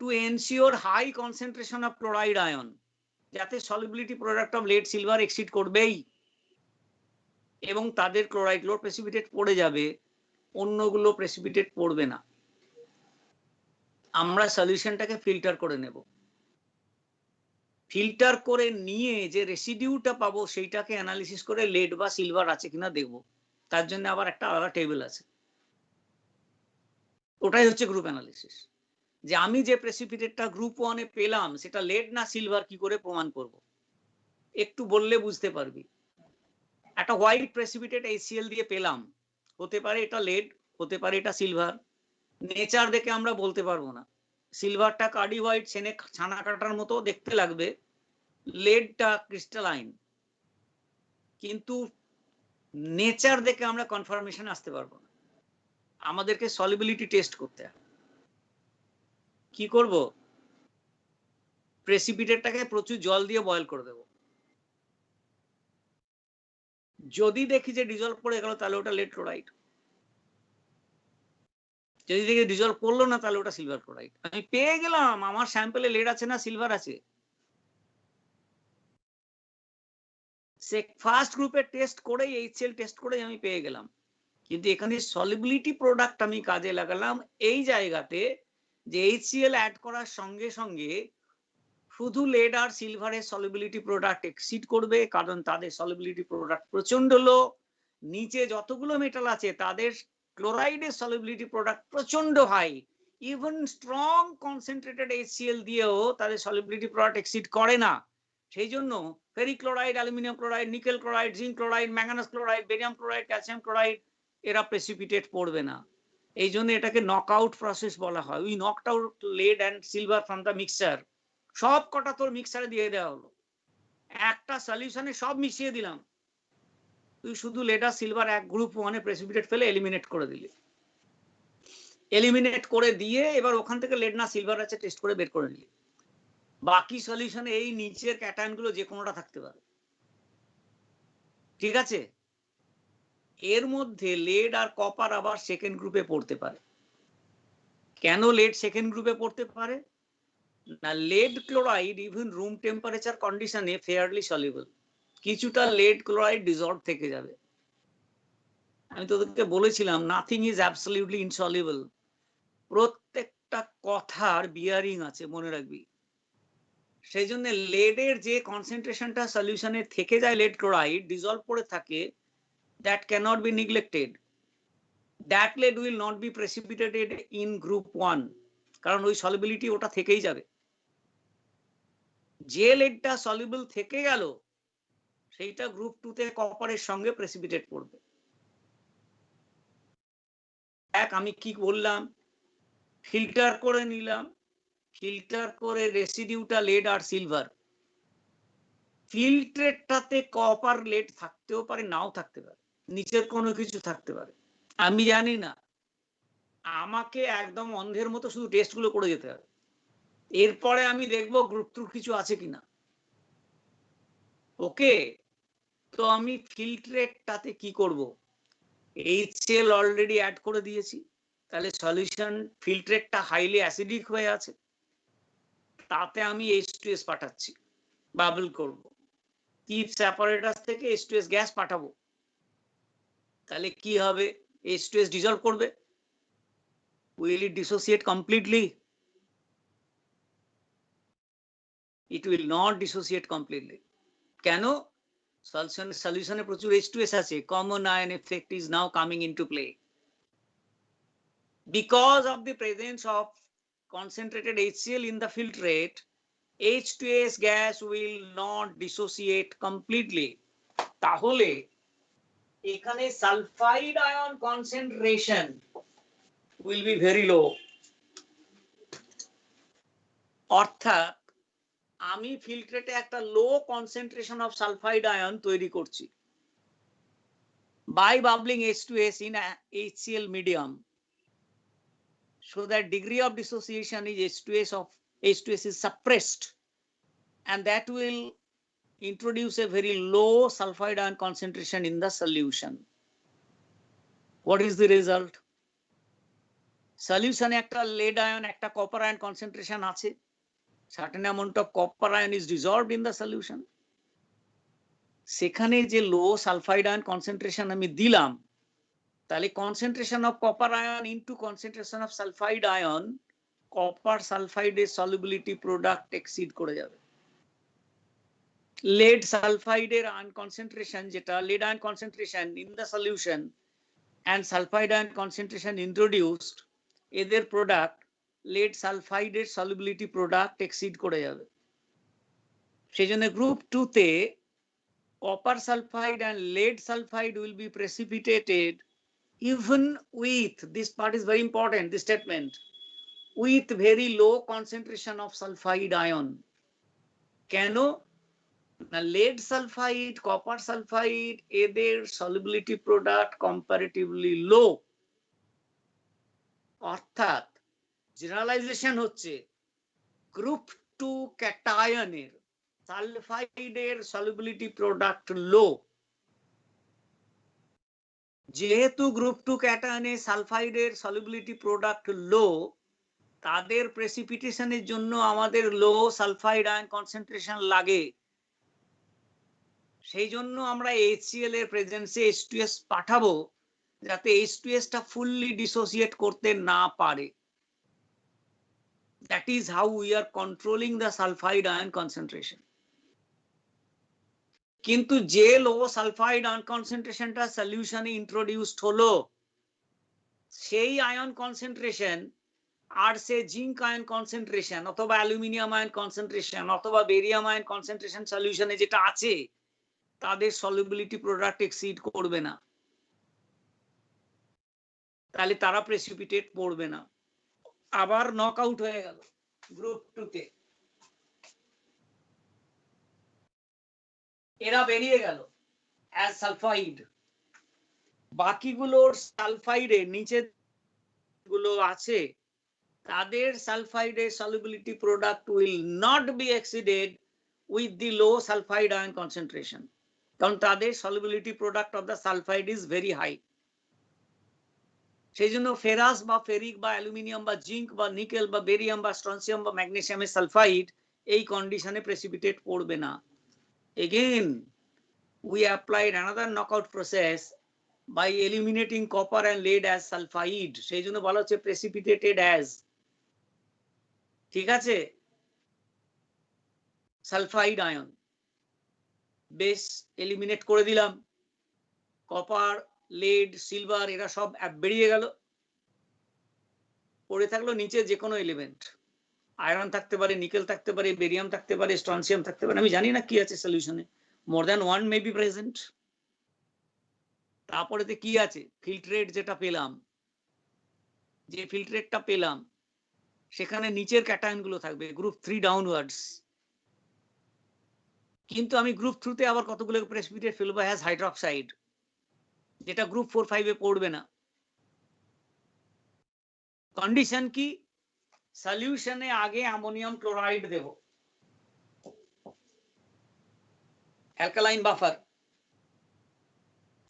to ensure high concentration of chloride ion, যাতে solubility product of lead silver exceed করবেই এবং তাদের ক্লোরাইড গুলো প্রেসিপিটেট পড়ে যাবে, অন্যগুলো প্রেসিপিটেট পড়বে না। আমরা সলিউশনটাকে ফিল্টার করে নেব, ফিল্টার করে নিয়ে যে রেসিডিউটা পাবো সেইটাকে অ্যানালিসিস করে লেড বা সিলভার আছে কিনা দেখবো। তার জন্য আবার একটা আলাদা টেবিল আছে, ওটাই হচ্ছে গ্রুপ অ্যানালিসিস। যে আমি যে প্রেসিপিটেটটা গ্রুপ 1 এ পেলাম সেটা লেড না সিলভার কি করে প্রমাণ করব? একটু বললে বুঝতে পারবি। একটা হোয়াইট প্রেসিপিটেট HCl দিয়ে পেলাম, হতে পারে এটা লেড, হতে পারে এটা সিলভার। নেচার দেখে আমরা বলতে পারবো না। সিলভারটা কার্ডি হোয়াইট ছানা কাটার মতো দেখতে লাগবে, লেডটা ক্রিস্টালাইন, কিন্তু নেচার দেখে আমরা কনফার্মেশন আসতে পারবো না। আমাদেরকে সলিবিলিটি টেস্ট করতে হবে। কি করব? প্রেসিপিটেটটাকে প্রচুর জল দিয়ে বয়েল করে দেব। যদি দেখি যে ডিজলভ করে গেল তাহলে ওটা লেড ক্লোরাইড, যদি দেখি ডিজলভ করলো না তাহলে ওটা সিলভার ক্লোরাইড। আমি পেয়ে গেলাম আমার স্যাম্পলে লেড আছে না সিলভার আছে। সে ফার্স্ট গ্রুপের টেস্ট করেই HCl টেস্ট করেই আমি পেয়ে গেলাম, কিন্তু এখানে সলিবিলিটি প্রোডাক্ট আমি কাজে লাগালাম এই জায়গাতে যে HCl অ্যাড করার সঙ্গে সঙ্গে শুধু লেড আর সিলভারের সলিবিলিটি প্রোডাক্ট এক্সিড করবে, কারণ তাদের সলিবিলিটি প্রোডাক্ট প্রচন্ড লো। নিচে যতগুলো মেটাল আছে তাদের ক্লোরাইডের সলিবিলিটি প্রোডাক্ট প্রচন্ড high. Even strong concentrated HCl দিয়েও তাদের সলিবিলিটি প্রোডাক্ট এক্সিড করে না। সেই জন্য ferric chloride, aluminium chloride, nickel chloride, zinc chloride, manganous chloride, barium chloride, calcium chloride এরা প্রেসিপিটেট পড়বে না। এই জন্য এটাকে নকআউট প্রসেস বলা হয়। We knocked out lead and silver from the mixture. সব কটা তোর মিক্সারে দিয়ে দেওয়া হলো, একটা সলিউশনে সব মিশিয়ে দিলাম, তুই শুধু লেড আর সিলভার এক গ্রুপ 1 এ প্রেসিপিটেট ফেলে এলিমিনেট করে দিলি। এলিমিনেট করে দিয়ে এবার ওখান থেকে লেড না সিলভার আছে টেস্ট করে বের করে নিলি। বাকি সলিউশনে এই নিচের ক্যাটায়নগুলো যে কোনোটা থাকতে পারে, ঠিক আছে? এর মধ্যে লেড আর কপার আবার সেকেন্ড গ্রুপে পড়তে পারে। কেন লেড সেকেন্ড গ্রুপে পড়তে পারে না? Lead chloride even room temperature কন্ডিশনে ফেয়ারলি সলিউবল, কিছুটা লেড ক্লোরাইড ডিসলভ থেকে যাবে। আমি তোদেরকে বলেছিলাম নাথিং ইজ অ্যাবসলিউটলি ইনসলিউবল। প্রত্যেকটা কথার বিয়ারিং আছে, মনে রাখবি। সেই জন্য লেডের যে কনসেন্ট্রেশনটা সলিউশনে থেকে যায় লেড ক্লোরাইড ডিসলভ করে থাকে, that cannot be neglected. That lead will not be precipitated in group 1, কারণ ওই সলিবিলিটি ওটা থেকেই যাবে। যে লেডটা সলিউবল থেকে গেল সেইটা গ্রুপ 2 তে কপারের সঙ্গে প্রেসিপিটেট করবে। এক আমি কি বললাম, ফিল্টার করে নিলাম, ফিল্টার করে রেসিডিউটা লেড আর সিলভার। ফিল্ট্রেটটাতে কপার লেড থাকতেও পারে, নাও থাকতে পারে, নিচের কোনো কিছু থাকতে পারে, আমি জানি না। আমাকে একদম অন্ধের মতো শুধু টেস্টগুলো করে যেতে হবে, এরপরে আমি দেখবো গ্রুপ 2 কিছু আছে কিনা। ওকে, তো আমি ফিল্ট্রেটটাতে কি করব? HCl অলরেডি অ্যাড করে দিয়েছি, তাহলে সলিউশন ফিল্ট্রেটটা হাইলি অ্যাসিডিক হয়ে আছে, তাতে আমি H2S পাঠাচ্ছি, বাবল করব, কিপস অ্যাপারেটাস থেকে H2S গ্যাস পাঠাবো। তাহলে কি হবে? H2S ডিসলভ করবে। Will it dissociate completely? It will not dissociate completely. কেন? সলিউশনে প্রচুর H2S আছে, common ion effect is now coming into play. Because of the presence of concentrated HCl in the filtrate, H2S gas will not dissociate completely. তাহলে এখানে sulphide ion concentration will be very low. অর্থাৎ আমি ফিল্ট্রেটে একটা লো concentration of sulphide ion তৈরি করছি by bubbling H2S in a HCl medium, so that degree of dissociation is H2S is suppressed, and that will introduce a very low sulfide ion concentration in the solution. What is the result? Solution একটা lead ion একটা copper ion concentration আছে, certain amount of copper ion is dissolved in the solution. সেখানে যে লো sulphide ion concentration আমি দিলাম, তাহলে concentration of copper ion into concentration of sulphide ion, copper সালফাইডের solubility product exceed করে যাবে। lead সালফাইডের আয়ন কনসেন্ট্রেশন যেটা lead ion concentration in the solution and sulfide ion concentration introduced, এদের product lead সালফাইডের solubility product exceed করে যাবে। সেই জন্য গ্রুপ 2 তে copper sulfide and lead sulfide will be precipitated even with, this part is very important, this statement, with very low concentration of sulfide ion. কেন? না, lead sulfide, copper sulfide এদের solubility product comparatively low, অর্থাৎ generalisation হচ্ছে group 2 ক্যাটায়নের সালফাইডের solubility product low। যেহেতু group 2 ক্যাটায়নে সালফাইডের solubility product low, তাদের প্রেসিপিটেশনের জন্য আমাদের লো sulphide ion concentration লাগে। সেই জন্য আমরা HCl এর প্রেজেন্সে H2S পাঠাবো যাতে H2S টা ফুললি ডিসোসিয়েট করতে না পারে। That is how we are controlling the sulfide ion concentration. কিন্তু যে লো সালফাইড আয়ন কনসেন্ট্রেশনটা সলিউশনে ইন্ট্রোডিউসড হলো, সেই আয়ন কনসেন্ট্রেশন আর সে জিঙ্ক আয়ন কনসেন্ট্রেশন অথবা অ্যালুমিনিয়াম আয়ন কনসেন্ট্রেশন অথবা বেরিয়াম আয়ন কনসেন্ট্রেশন সলিউশনে যেটা আছে, তাদের সলিবিলিটি প্রোডাক্ট এক্সিড করবে না, তাহলে তারা প্রেসিপিটেট পড়বে না। আবার নক আউট হয়ে গেল গ্রুপ 2 তে, এরা বেরিয়ে গেল অ্যাজ সালফাইড। বাকিগুলোর সালফাইডের নিচে গুলো আছে, তাদের সালফাইডের solubility product will not be exceeded with the low sulfide ion concentration, কারণ তাদের solubility product of the sulfide is very high। সেই জন্য ফেরাস বা ফেরিক বা অ্যালুমিনিয়াম বা জিঙ্ক বা নিকেল বা বেরিয়াম বা স্ট্রনসিয়াম বা ম্যাগনেসিয়ামের সালফাইড এই কন্ডিশনে প্রেসিপিটেট পড়বে না। Again, we applied another knockout process by eliminating copper and lead as sulfide, সেই জন্য বলা হচ্ছে precipitated as, ঠিক আছে, সালফাইড আয়ন। বেশ, এলিমিনেট করে দিলাম, কপার, লেড, সিলভার এরা সব বেরিয়ে গেল। পড়ে থাকলো নিচে যে কোনো এলিমেন্ট, আয়রন থাকতে পারে, নিকেল থাকতে পারে, বেরিয়াম থাকতে পারে, স্ট্রনসিয়াম থাকতে পারে, আমি জানি না কি আছে সলিউশনে, more than one may be present. তারপরেতে কি আছে, ফিল্ট্রেট যেটা পেলাম, যে ফিল্ট্রেটটা পেলাম সেখানে নিচের ক্যাটায়ন গুলো থাকবে গ্রুপ 3 ডাউনওয়ার্ডস। কিন্তু আমি গ্রুপ 2 তে আবার কতগুলো প্রেসিপিটেট ফেলবো হ্যাজ হাইড্রোক্সাইড, যেটা গ্রুপ 4-5 এ পড়বে না। কন্ডিশন কি, সলিউশনে আগে অ্যামোনিয়াম ক্লোরাইড দেব, alkaline buffer,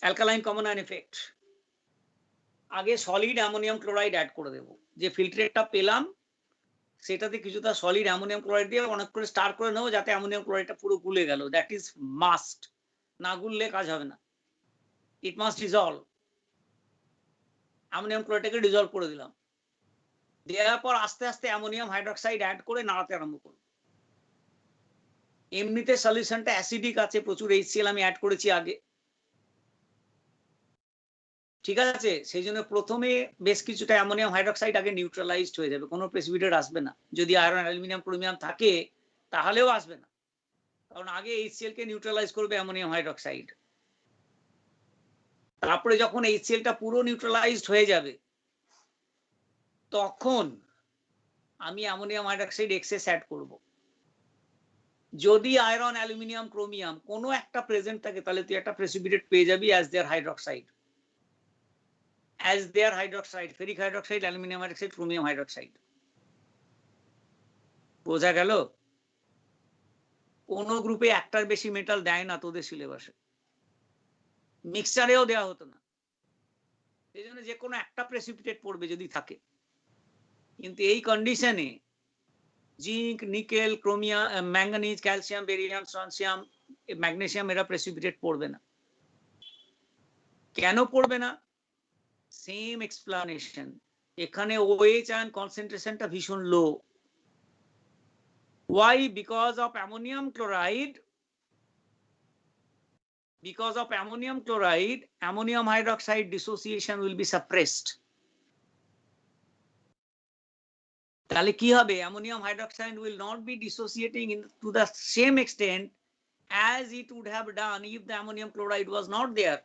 alkaline common ion effect, আগে সলিড অ্যামোনিয়াম ক্লোরাইড অ্যাড করে দেব। যে ফিল্ট্রেটটা পেলাম সেটাতে কিছুটা সলিড অ্যামোনিয়াম ক্লোরাইড দিয়ে অনেক করে স্টার করে নেবো যাতে অ্যামোনিয়াম ক্লোরাইডটা পুরো গুলে গেল। দ্যাট ইজ মাস্ট, না গুললে কাজ হবে না, ইট মাস্ট ডিজলভ। অ্যামোনিয়াম ক্লোরাইডটাকে ডিজলভ করে দিলাম, দেওয়ার পর আস্তে আস্তে অ্যামোনিয়াম হাইড্রোক্সাইড অ্যাড করে নাড়াতে আরম্ভ করব। এমনিতে সলিউশনটা অ্যাসিডিক আছে, প্রচুর HCl আমি অ্যাড করেছি আগে, ঠিক আছে। সেই জন্য প্রথমে বেশ কিছুটা অ্যামোনিয়াম হাইড্রোক্সাইড আগে নিউট্রালাইজড হয়ে যাবে, কোনো প্রেসিপিটেট আসবে না। যদি আয়রন, অ্যালুমিনিয়াম, ক্রোমিয়াম থাকে তাহলেও আসবে না, কারণ আগে HCl কে নিউট্রালাইজ করবে অ্যামোনিয়াম হাইড্রোক্সাইড। তারপরে যখন HCl টা পুরো নিউট্রালাইজড হয়ে যাবে তখন আমি অ্যামোনিয়াম হাইড্রোক্সাইড এক্সেস অ্যাড করব। যদি আয়রন, অ্যালুমিনিয়াম, ক্রোমিয়াম কোনো একটা প্রেজেন্ট থাকে তাহলে তুই একটা প্রেসিপিটেট পেয়ে যাবি as their hydroxide, as their hydroxide, ferric hydroxide, aluminium hydroxide, chromium hydroxide। বোঝা গেল? কোন গ্রুপে একটার বেশি মেটাল দেয় না তোদের সিলেবাসে, মিক্সচারেও দেওয়া হতো না। এই জন্য যে কোনো একটা প্রেসিপিটেট পড়বে যদি থাকে, কিন্তু এই কন্ডিশনে zinc, nickel, chromium, manganese, calcium, barium, strontium, magnesium এরা প্রেসিপিটেট পড়বে না। কেন পড়বে না? সেম এক্সপ্লানেশন, এখানে OH আয়ন কনসেন্ট্রেশনটা ভীষণ লো। Why? Because of ammonium chloride. Because of ammonium chloride, ammonium hydroxide dissociation will be suppressed. তাহলে কি হবে, ammonium hydroxide will not be dissociating to the same extent as it would have done if the ammonium chloride was not there.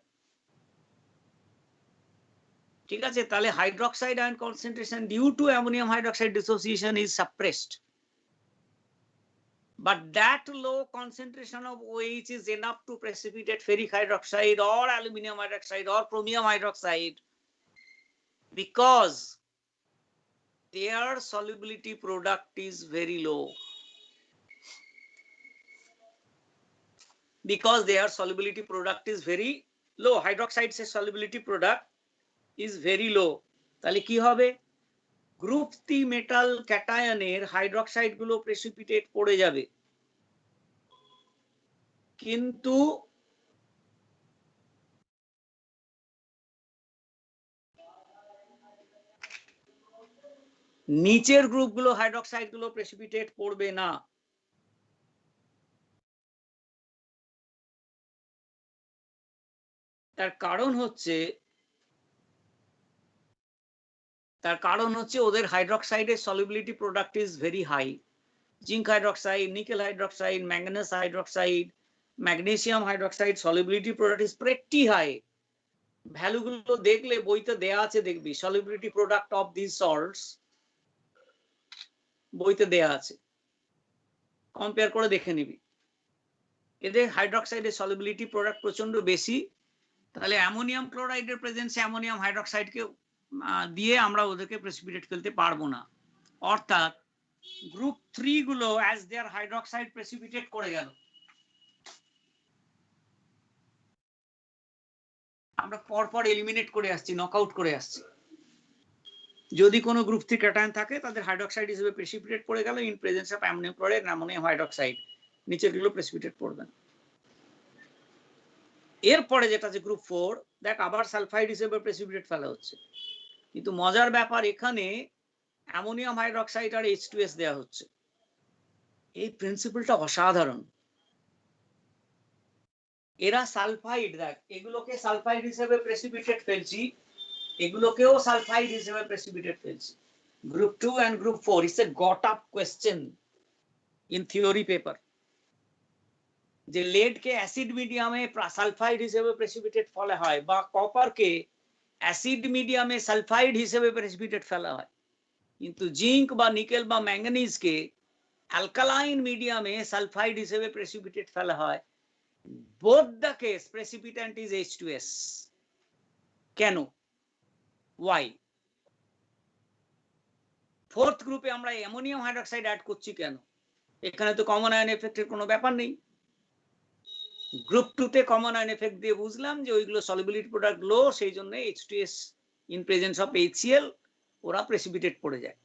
ঠিক আছে, তাহলে hydroxide ion concentration due to ammonium hydroxide dissociation is suppressed, but that low concentration of OH is enough to precipitate ferric hydroxide or aluminum hydroxide or chromium hydroxide because their solubility product is very low. Because their solubility product is very low, hydroxide se solubility product is very low. তাহলে কি হবে, group 3 metal ক্যাটায়নের hydroxide গুলো precipitate পড়ে যাবে, কিন্তু নিচের গ্রুপগুলো hydroxide গুলো precipitate পড়বে না। তার কারণ হচ্ছে ওদের হাইড্রোক্সাইডের solubility product is very high. Zinc hydroxide, nickel hydroxide, manganese hydroxide, magnesium hydroxide solubility product is pretty high. ভ্যালুগুলো দেখলে বইতে দেয়া আছে, দেখবি solubility product of this salts বইতে দেয়া আছে, কম্পেয়ার করে দেখে নিবি। এদের হাইড্রোক্সাইডের সলিবিলিটি প্রোডাক্ট প্রচন্ড বেশি। তাহলে অ্যামোনিয়াম ক্লোরাইডের প্রেজেন্সে অ্যামোনিয়াম হাইড্রোক্সাইডকে দিয়ে আমরা ওদেরকে প্রেসিপিটেট ফেলতে পারবো না। অর্থাৎ গ্রুপ 3 গুলো অ্যাজ দেয়ার হাইড্রোক্সাইড প্রেসিপিটেট করে গেল। আমরা পরপর এলিমিনেট করে আসছি, নকআউট করে আসছি। যদি কোনো গ্রুপ 3 ক্যাটায়ন থাকে তাদের হাইড্রোক্সাইড হিসেবে প্রেসিপিটেট পড়ে গেল in presence of ammonium chloride, ammonium hydroxide, নিচের গুলো প্রেসিপিটেট পড়বে না। এরপরে যেটা আছে গ্রুপ 4, দেখ আবার সালফাইড হিসেবে প্রেসিপিটেট ফেলা হচ্ছে, কিন্তু মজার ব্যাপার এখানে অ্যামোনিয়াম হাইড্রোক্সাইড আর H2S দেওয়া হচ্ছে। এই প্রিন্সিপালটা অসাধারণ। এরা সালফাইড, দেখ এগুলোকে সালফাইড হিসেবে প্রেসিপিটেট ফেলছি, এগুলোকেও সালফাইড হিসেবে প্রেসিপিটেট ফেলছি। Group 2 and group 4 is a got up question in theory paper, যে lead কে অ্যাসিড মিডিয়ামে সালফাইড হিসেবে প্রেসিপিটেট ফেলা হয় বা কপার কে অ্যাসিড মিডিয়ামে সালফাইড হিসেবে প্রেসিপিটেট ফেলা হয়, কিন্তু জিঙ্ক বা নিকেল বা ম্যাঙ্গানিজ কে অ্যালকালাইন মিডিয়ামে সালফাইড হিসেবে প্রেসিপিটেট ফেলা হয়। both the case precipitant is H2S. কেন, why? ফোর্থ গ্রুপে আমরা অ্যামোনিয়াম হাইড্রোক্সাইড অ্যাড করছি কেন? এখানে তো কমন আয়ন এফেক্টের কোনো ব্যাপার নেই। গ্রুপ 2 তে কমন আয়ন এফেক্ট দিয়ে বুঝলাম যে ওইগুলো সলিবিলিটি প্রোডাক্ট লো, সেই জন্য H2S in presence of HCl ওরা প্রেসিপিটেট পড়ে যায়।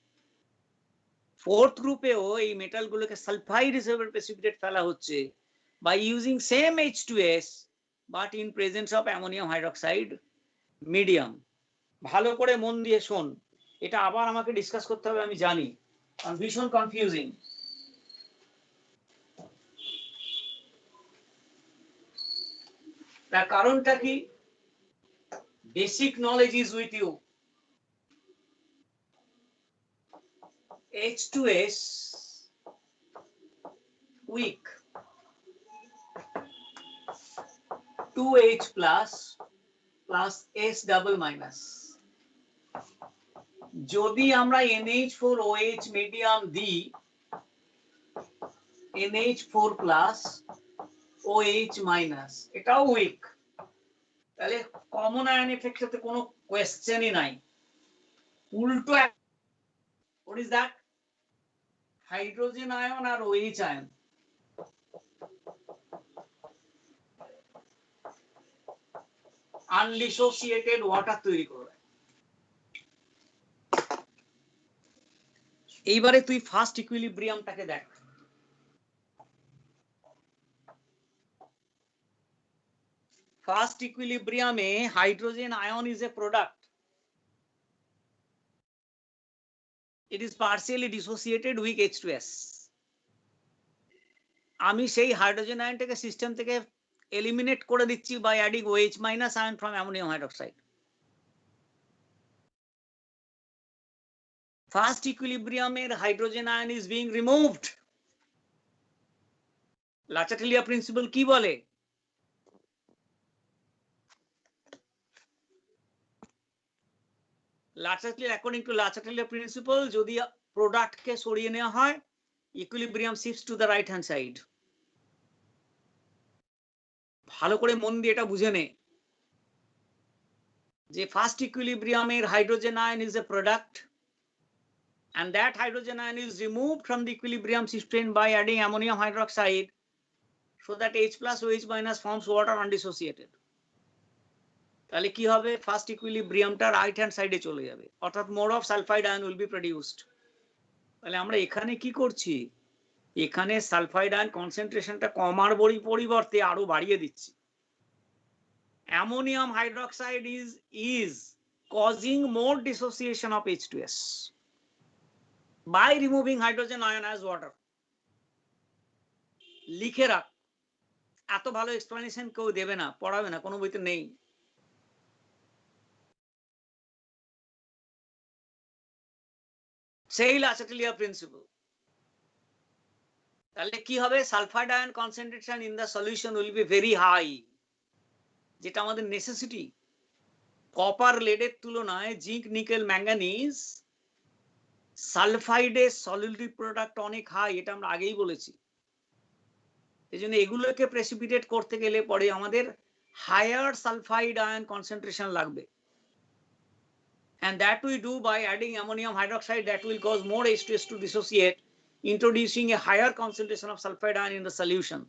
ফোর্থ গ্রুপেও এই মেটালগুলোকে সালফাইড হিসেবে প্রেসিপিটেট ফেলা হচ্ছে by using same H2S but in presence of ammonium hydroxide medium. ভালো করে মন দিয়ে শোন, এটা আবার আমাকে ডিসকাস করতে হবে আমি জানি, কারণ ভীষণ কনফিউজিং। তার কারণটা কি? Basic knowledge is with you. H2S weak, 2H plus S double minus। যদি আমরা NH4OH মিডিয়াম দিই, NH4 plus OH minus, এটাও উইক। তাহলে কমন আয়ন এফেক্টের তো কোনো কোয়েশ্চেনই নাই। উল্টো what is that? Hydrogen ion আর OH আয়ন, আনডিসোসিয়েটেড ওয়াটার তৈরি করবে। এইবারে তুই ফার্স্ট ইকুইলিব্রিয়ামটাকে দেখ। ফার্স্ট ইকুইলিব্রিয়ামে hydrogen ion is a product, it is partially dissociated with H2S. আমি সেই হাইড্রোজেন আয়নটাকে সিস্টেম থেকে এলিমিনেট করে দিচ্ছি by adding OH minus ion from ammonium hydroxide. First ইকুইলিব্রিয়ামের hydrogen ion is being removed. Le Chatelier principal কি বলে? অ্যাকর্ডিং টু লাচাটেলিয়া প্রিন্সিপাল, যদি প্রোডাক্টকে সরিয়ে নেওয়া হয়, equilibrium shifts to the right hand side. ভালো করে মন দিয়ে এটা বুঝে নে যে ফার্স্ট ইকুইলিব্রিয়ামের hydrogen ion is a product, and that hydrogen ion is removed from the equilibrium system by adding ammonium hydroxide, so that H plus OH minus forms water undissociated. তাহলে কি হবে? ফার্স্ট ইকুইলিব্রিয়ামটা রাইট হ্যান্ড সাইডে চলে যাবে, অর্থাৎ mode of sulphide ion will B produced. তাহলে আমরা এখানে কি করছি? এখানে সালফাইড আয়ন কনসেন্ট্রেশনটা কমার পরিবর্তে আরো বাড়িয়ে দিচ্ছি। Ammonium hydroxide is causing more dissociation of H2S by removing hydrogen ion as water. লিখে রাখ, এত ভালো এক্সপ্লেনেশন কেউ দেবে না, পড়াবে না, কোনো বইতে নেই। সেই লাচাটেলিয়া প্রিন্সিপাল। তাহলে কি হবে? Sulphide ion concentration in the solution will be very high, যেটা আমাদের নেসেসিটি। কপার লেডের তুলনায় জিঙ্ক নিকেল ম্যাঙ্গানিজ সালফাইডের সলিউটিভ প্রোডাক্ট অনেক হাই, এটা আমরা আগেই বলেছি। এই জন্য এগুলোকে প্রেসিপিটেট করতে গেলে পরে আমাদের হায়ার সালফাইড আয়ন কনসেন্ট্রেশন লাগবে, and that we do by adding ammonium hydroxide that will cause more H2S to dissociate, introducing a higher concentration of sulfide ion in the solution,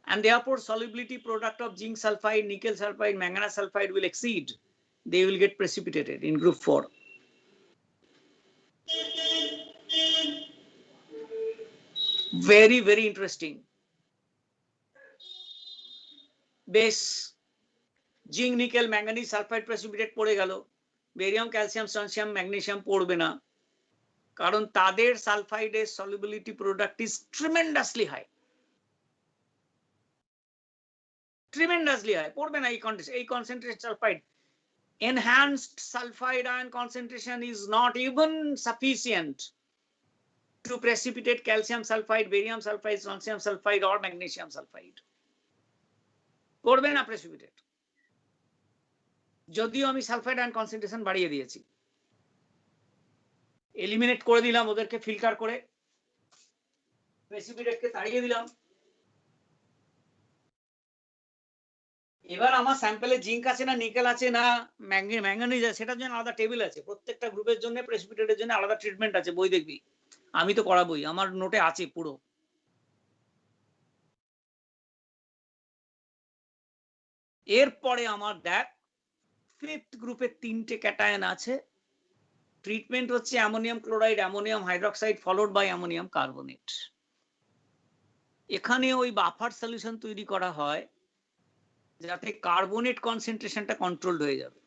and therefore solubility product of zinc sulfide, nickel sulfide, manganese sulfide will exceed. They will get precipitated in group 4. Very, very interesting. বেশ, zinc nickel manganese sulphide precipitate পড়ে গেল, barium calcium strontium magnesium পড়বে না, কারণ তাদের সালফাইডের solubility product is tremendously high. Tremendously high পড়বে না এই concentration sulphide. Enhanced sulphide ion concentration is not even sufficient to precipitate calcium sulphide, barium sulphide, strontium sulphide or magnesium sulphide. করবে না প্রেসিপিটেট। যদিও আমি সালফাইড আয়ন কনসেন্ট্রেশন বাড়িয়ে দিয়েছি, eliminate করে দিলাম, ওদেরকে ফিল্টার করে প্রেসিপিটেটকে তাড়িয়ে দিলাম। এবার আমার স্যাম্পলে জিঙ্ক আছে না নিকেল আছে না ম্যাঙ্গানিজ আছে, সেটার জন্য আলাদা টেবিল আছে। প্রত্যেকটা গ্রুপের জন্য প্রেসিপিটেটের জন্য আলাদা ট্রিটমেন্ট আছে, বই দেখবি, আমি তো করাবই, আমার নোটে আছে পুরো। এরপরে আমার দেখ ফিফথ গ্রুপে 3টে ক্যাটায়ন আছে। ট্রিটমেন্ট হচ্ছে ammonium chloride, ammonium hydroxide followed by ammonium carbonate. এখানে ওই বাফার সলিউশন তৈরি করা হয় যাতে কার্বনেট কনসেন্ট্রেশনটা কন্ট্রোলড হয়ে যাবে।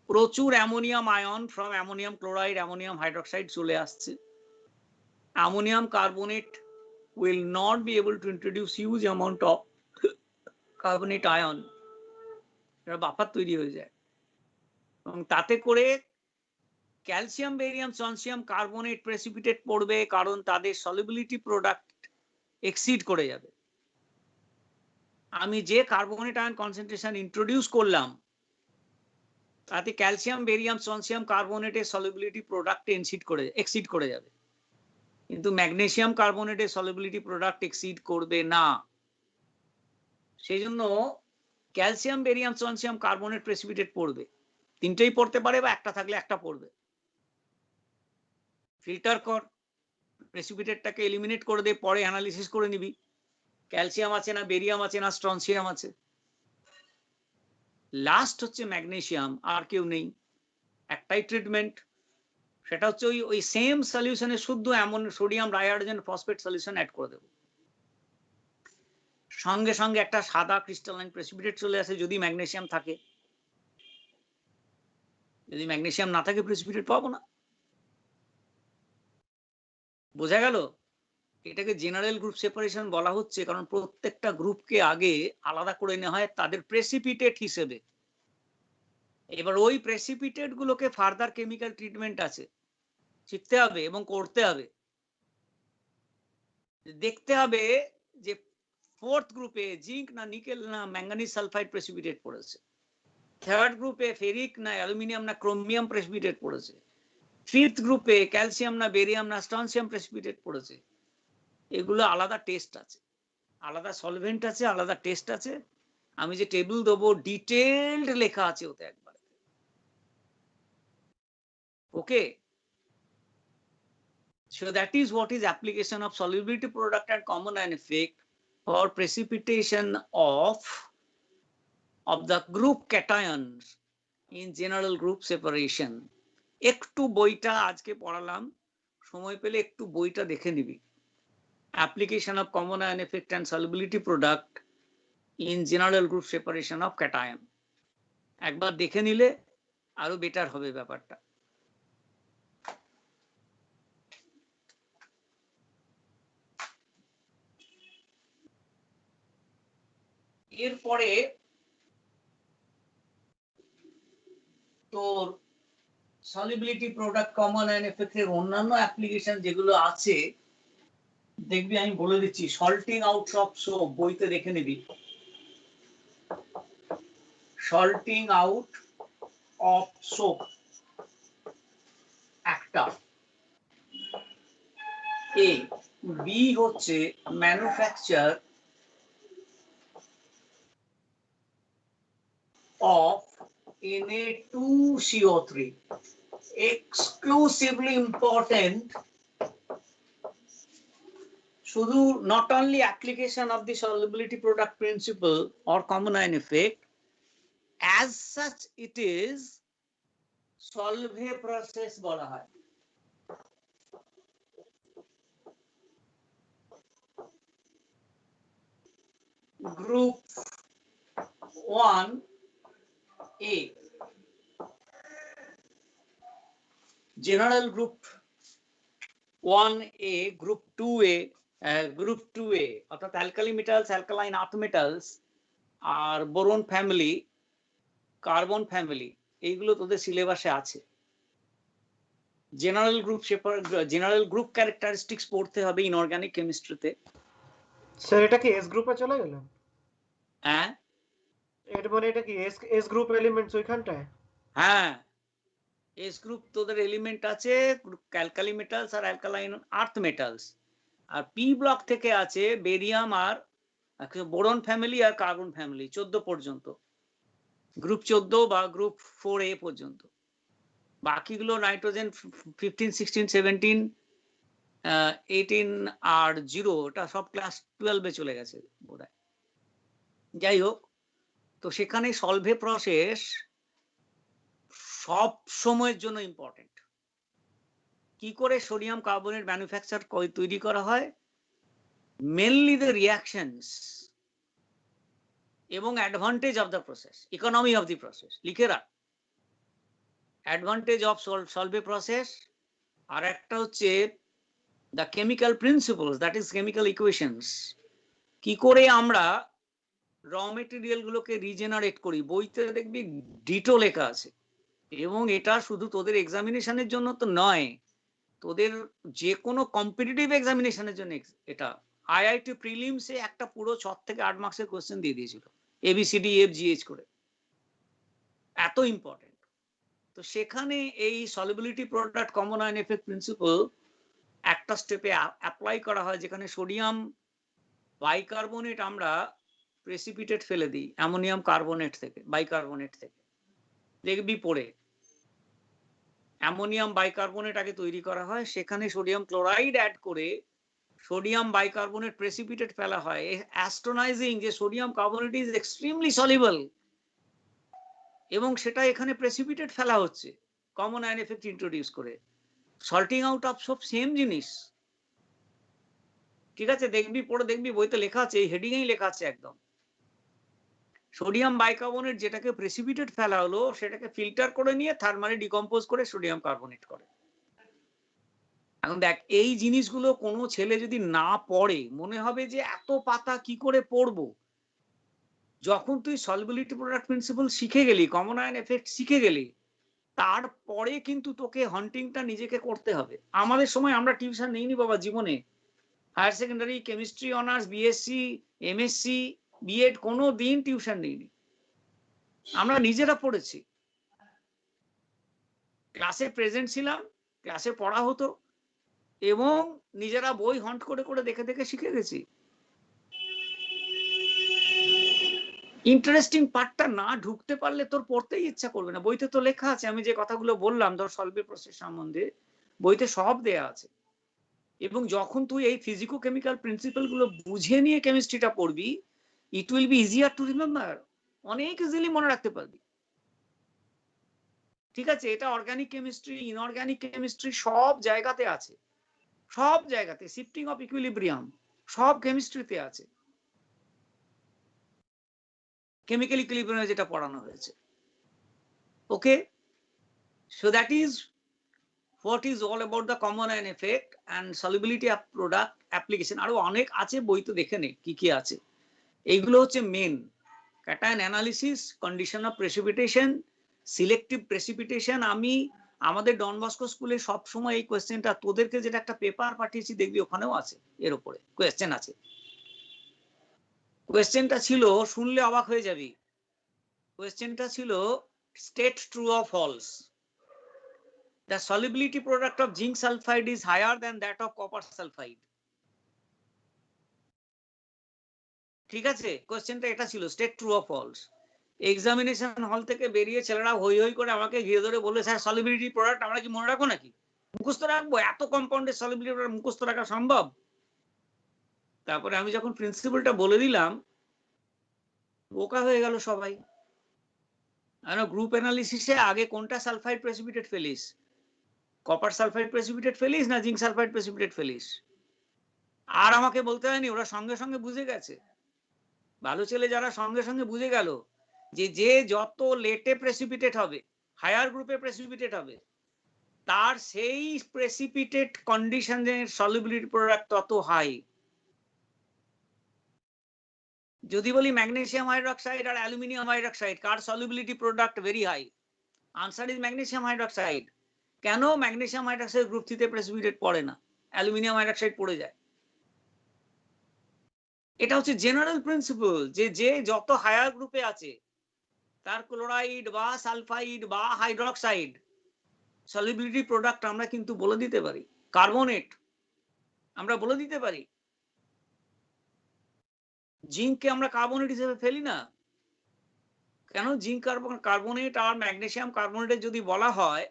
প্রচুর ammonium ion from ammonium chloride, ammonium hydroxide চলে আসছে। Ammonium carbonate will not be able to introduce huge amount of carbonate ion, buffer তৈরি হয়ে যায়, এবং তাতে করে calcium, barium, strontium carbonate precipitate পড়বে, কারণ তাদের সলিবিলিটি প্রোডাক্ট এক্সিড করে যাবে। আমি যে কার্বনেট আয়ন কনসেন্ট্রেশন ইন্ট্রোডিউস করলাম তাতে ক্যালসিয়াম, বেরিয়াম, স্ট্রনসিয়াম কার্বনেটের সলিবিলিটি প্রোডাক্ট এক্সিড করে যাবে, কিন্তু ম্যাগনেসিয়াম কার্বনেটের সলিবিলিটি প্রোডাক্ট এক্সিড করবে না। সেই জন্য calcium, barium, strontium carbonate precipitate পড়বে, তিনটেই পড়তে পারে বা একটা থাকলে একটা পড়বে। ফিল্টার কর, প্রেসিপিটেটটাকে এলিমিনেট করে দে, পরে অ্যানালিসিস করে নিবি ক্যালসিয়াম আছে না, বেরিয়াম আছে না, স্ট্রনসিয়াম আছে। লাস্ট হচ্ছে ম্যাগনেসিয়াম, আর কেউ নেই, একটাই ট্রিটমেন্ট, সেটা হচ্ছে ওই সেম সলিউশনে শুদ্ধ এমন sodium dihydrogen phosphate solution add করে দেবো, সঙ্গে সঙ্গে একটা সাদা ক্রিস্টালাইন প্রেসিপিটেট চলে আসে যদি ম্যাগনেসিয়াম থাকে। যদি ম্যাগনেসিয়াম না থাকে প্রেসিপিটেট পাবো না। বোঝা গেল? এটাকে জেনারেল গ্রুপ সেপারেশন বলা হচ্ছে, কারণ প্রত্যেকটা গ্রুপকে আগে আলাদা করে নেওয়া হয় তাদের প্রেসিপিটেট হিসেবে, এবার ওই প্রেসিপিটেট গুলোকে ফার্দার কেমিক্যাল ট্রিটমেন্ট আছে, শিখতে হবে এবং করতে হবে। দেখতে হবে যে ফোর্থ গ্রুপে জিঙ্ক না নিকেল না ম্যাঙ্গানিজ সালফাইড প্রেসিপিটেট পড়েছে, থার্ড গ্রুপে ফেরিক না অ্যালুমিনিয়াম না ক্রোমিয়াম প্রেসিপিটেট পড়েছে, ফিফথ গ্রুপে ক্যালসিয়াম না বেরিয়াম না স্ট্রনসিয়াম প্রেসিপিটেট পড়েছে। এগুলো আলাদা টেস্ট আছে, আলাদা সলভেন্ট আছে, আলাদা টেস্ট আছে। আমি যে টেবিল দেবো ডিটেইলড লেখা আছে ওতে একবার। ওকে, so that is what is application of solubility product and common ion effect for precipitation of the group cations in general group separation. একটু বইটা আজকে পড়ালাম, সময় পেলে একটু বইটা দেখে নিবি। Application of common ion effect and solubility product in general group separation of cation, একবার দেখে নিলে আরো বেটার হবে ব্যাপারটা। এরপরে তোর সলিবিলিটি প্রোডাক্ট কমন আয়ন এফেক্টের অন্যান্য অ্যাপ্লিকেশন যেগুলো আছে দেখবি, আমি বলে দিচ্ছি। সল্টিং আউট অফ সোপ বইতে দেখে নিবি, সল্টিং আউট অফ সোপ একটা। এ বি হচ্ছে manufacture of Na2CO3, exclusively important, শুধু not only application of the solubility product principle or common ion effect, as such it is solve process বলা হয়। Group 1A, general group 1A, group 2A, group 2A অর্থাৎ alkali metals, alkaline earth metals আর boron family, carbon family, এইগুলো তোদের সিলেবাসে আছে। General group general group characteristics পড়তে হবে inorganic কেমিস্ট্রিতে। Sir এটা কি এস গ্রুপে চলে গেল? হ্যাঁ, এর মানে এটা কি এস গ্রুপ এলিমেন্টস ওইখানটায়? হ্যাঁ, এস গ্রুপ তোদের এলিমেন্ট আছে অ্যালকালি মেটালস আর অ্যালকালাইন আর্থ মেটালস, আর পি ব্লক থেকে আছে বেরিয়াম আর বোরন ফ্যামিলি আর কার্বন ফ্যামিলি 14 পর্যন্ত, গ্রুপ 14 বা গ্রুপ 4A পর্যন্ত। বাকিগুলো নাইট্রোজেন 15, 16, 17, 18 আর 0, এটা সব ক্লাস 12-এ চলে গেছে বোধহয়। যাই হোক, তো সেখানে সলভে প্রসেস সব সময়ের জন্য ইম্পর্টেন্ট। কি করে সোডিয়াম কার্বনেট ম্যানুফ্যাকচার তৈরি করা হয়, মেনলি দ্য রিয়াকশনস এবং advantage of the process, economy of the process লিখে রাখ। অ্যাডভান্টেজ অফ সলভে প্রসেস, আর একটা হচ্ছে the chemical principles, that is chemical equations. কি করে আমরা র মেটেরিয়াল গুলোকে রিজেনারেট করি, বইতে দেখবি ডিটো লেখা আছে। এবং এটা শুধু তোদের এক্সামিনেশনের জন্য তো নয়, তোদের যে কোনো কম্পিটিটিভ এক্সামিনেশনের জন্য এটা। আইআইটি প্রিলিমসে একটা পুরো 6 থেকে 8 মার্কসের কোশ্চেন দিয়ে দিয়েছিল ABCD FGH করে, এত ইম্পর্টেন্ট। তো সেখানে এই solubility product common ion effect principle একটা স্টেপে অ্যাপ্লাই করা হয়, যেখানে সোডিয়াম বাইকার্বনেট আমরা প্রেসিপিটেট ফেলে দিই অ্যামোনিয়াম কার্বনেট থেকে, বাইকার্বনেট থেকে, দেখবি পড়ে। অ্যামোনিয়াম বাইকার্বনেট আগে তৈরি করা হয়, সেখানে সোডিয়াম ক্লোরাইড অ্যাড করে সোডিয়াম বাইকার্বনেট প্রেসিপিটেট ফেলা হয়। অ্যাস্ট্রোনাইজিং যে sodium carbonate is extremely soluble, এবং সেটা এখানে প্রেসিপিটেট ফেলা হচ্ছে কমন আয়ন এফেক্ট ইন্ট্রোডিউস করে। সল্টিং আউট অফ সব সেম জিনিস, ঠিক আছে? দেখবি, পড়ে দেখবি, বইতে লেখা আছে, এই হেডিং এই লেখা আছে একদম। সোডিয়াম বাইকার্বনেট যেটাকে প্রেসিপিটেট ফেলা হলো, সেটাকে ফিল্টার করে নিয়ে থার্মালি ডিকম্পোজ করে সোডিয়াম কার্বনেট করে। এখন দেখ, এই জিনিসগুলো কোনো ছেলে যদি না পড়ে, মনে হবে যে এত পাতা কি করে পড়বো। যখন তুই সলিবিলিটি প্রোডাক্ট প্রিন্সিপাল শিখে গেলি, কমন আয়ন এফেক্ট শিখে গেলি, তারপরে কিন্তু তোকে হান্টিংটা নিজেকে করতে হবে। আমাদের সময় আমরা টিউশন নিইনি বাবা জীবনে। Higher secondary, chemistry honours, BSc, MSc, BEd কোনো দিন টিউশন নিইনি, আমরা নিজেরা পড়েছি। ক্লাসে প্রেজেন্ট ছিলাম, ক্লাসে পড়া হতো এবং নিজেরা বই হন্ট করে করে দেখে দেখে শিখে গেছি। ইন্টারেস্টিং পার্টটা না ঢুকতে পারলে তোর পড়তেই ইচ্ছা করবে না। বইতে তো লেখা আছে, আমি যে কথাগুলো বললাম ধর সলভের প্রসেস সম্বন্ধে, বইতে সব দেয়া আছে। এবং যখন তুই এই ফিজিকো কেমিক্যাল প্রিন্সিপাল গুলো বুঝে নিয়ে কেমিস্ট্রিটা পড়বি, it will be easier to remember, অনেক ইজিলি মনে রাখতে পারবি। ঠিক আছে, এটা অর্গানিক কেমিস্ট্রি, ইনঅর্গানিক কেমিস্ট্রি সব জায়গাতে আছে, সব জায়গাতে। শিফটিং অফ ইকুইলিব্রিয়াম সব কেমিস্ট্রিতে আছে, কেমিক্যাল ইকুইলিব্রিয়ামে যেটা পড়ানো হয়েছে। Okay, so that is what is all about the common ion effect and solubility of product application। আরো অনেক আছে, বই তো দেখে নে কি কি আছে। এইগুলো হচ্ছে main: cation analysis, condition of precipitation, selective precipitation। আমি আমাদের ডন বস্কো স্কুলে সব সময় এই কোয়েশ্চেনটা, তোদেরকে যেটা একটা পেপার পাঠিয়েছি দেখবি ওখানেও আছে, এর উপরে কোয়েশ্চেন আছে। কোয়েশ্চেনটা ছিল, শুনলে অবাক হয়ে যাবি, কোয়েশ্চেনটা ছিল state true or false. The solubility product of zinc sulfide is higher than that of copper sulfide। ঠিক আছে, কোশ্চেনটা এটা ছিল, state true or false. Examination hall থেকে বেরিয়ে ছেলেরা হই হই করে আমাকে ঘিরে ধরে বলে, স্যার সলিবিলিটি প্রোডাক্ট আমরা কি মনে রাখবো নাকি, মুখস্থ রাখবো? এত কম্পাউন্ডের সলিবিলিটি প্রোডাক্ট মুখস্থ রাখা সম্ভব? তারপরে আমি যখন প্রিন্সিপালটা বলে দিলাম, বোকা হয়ে গেল সবাই। গ্রুপ অ্যানালিসিসে আগে কোনটা সালফাইড প্রেসিপিটেট ফেলিস, কপার সালফাইড প্রেসিপিটেট ফেলিস না জিঙ্ক সালফাইড প্রেসিপিটেট ফেলিস? আর আমাকে বলতে হয়নি, ওরা সঙ্গে সঙ্গে বুঝে গেছে। ভালো ছেলে যারা সঙ্গে সঙ্গে বুঝে গেল যে যে যত লেটে প্রেসিপিটেট হবে, হায়ার গ্রুপে প্রেসিপিটেট হবে, তার সেই প্রেসিপিটেট কন্ডিশনের সলিবিলিটি প্রোডাক্ট তত হাই। যদি বলি ম্যাগনেসিয়াম হাইড্রোক্সাইড আর অ্যালুমিনিয়াম হাইড্রোক্সাইড কার solubility product very high, answer is magnesium hydroxide. কেন? ম্যাগনেসিয়াম হাইড্রোক্সাইড গ্রুপ 3 তে প্রেসিপিটেট পড়ে না, অ্যালুমিনিয়াম হাইড্রোক্সাইড পড়ে যায়। এটা হচ্ছে জেনারেল প্রিন্সিপল, যে যে যত হায়ার গ্রুপে আছে তার ক্লোরাইড বা সালফাইড বা হাইড্রোক্সাইড সলিবিলিটি প্রোডাক্ট আমরা কিন্তু বলে দিতে পারি। কার্বনেট আমরা বলে দিতে পারি, জিঙ্ককে আমরা কার্বনেট হিসেবে ফেলি না। কেন? জিঙ্ক কার্বনেট আর ম্যাগনেসিয়াম কার্বনেটের যদি বলা হয়,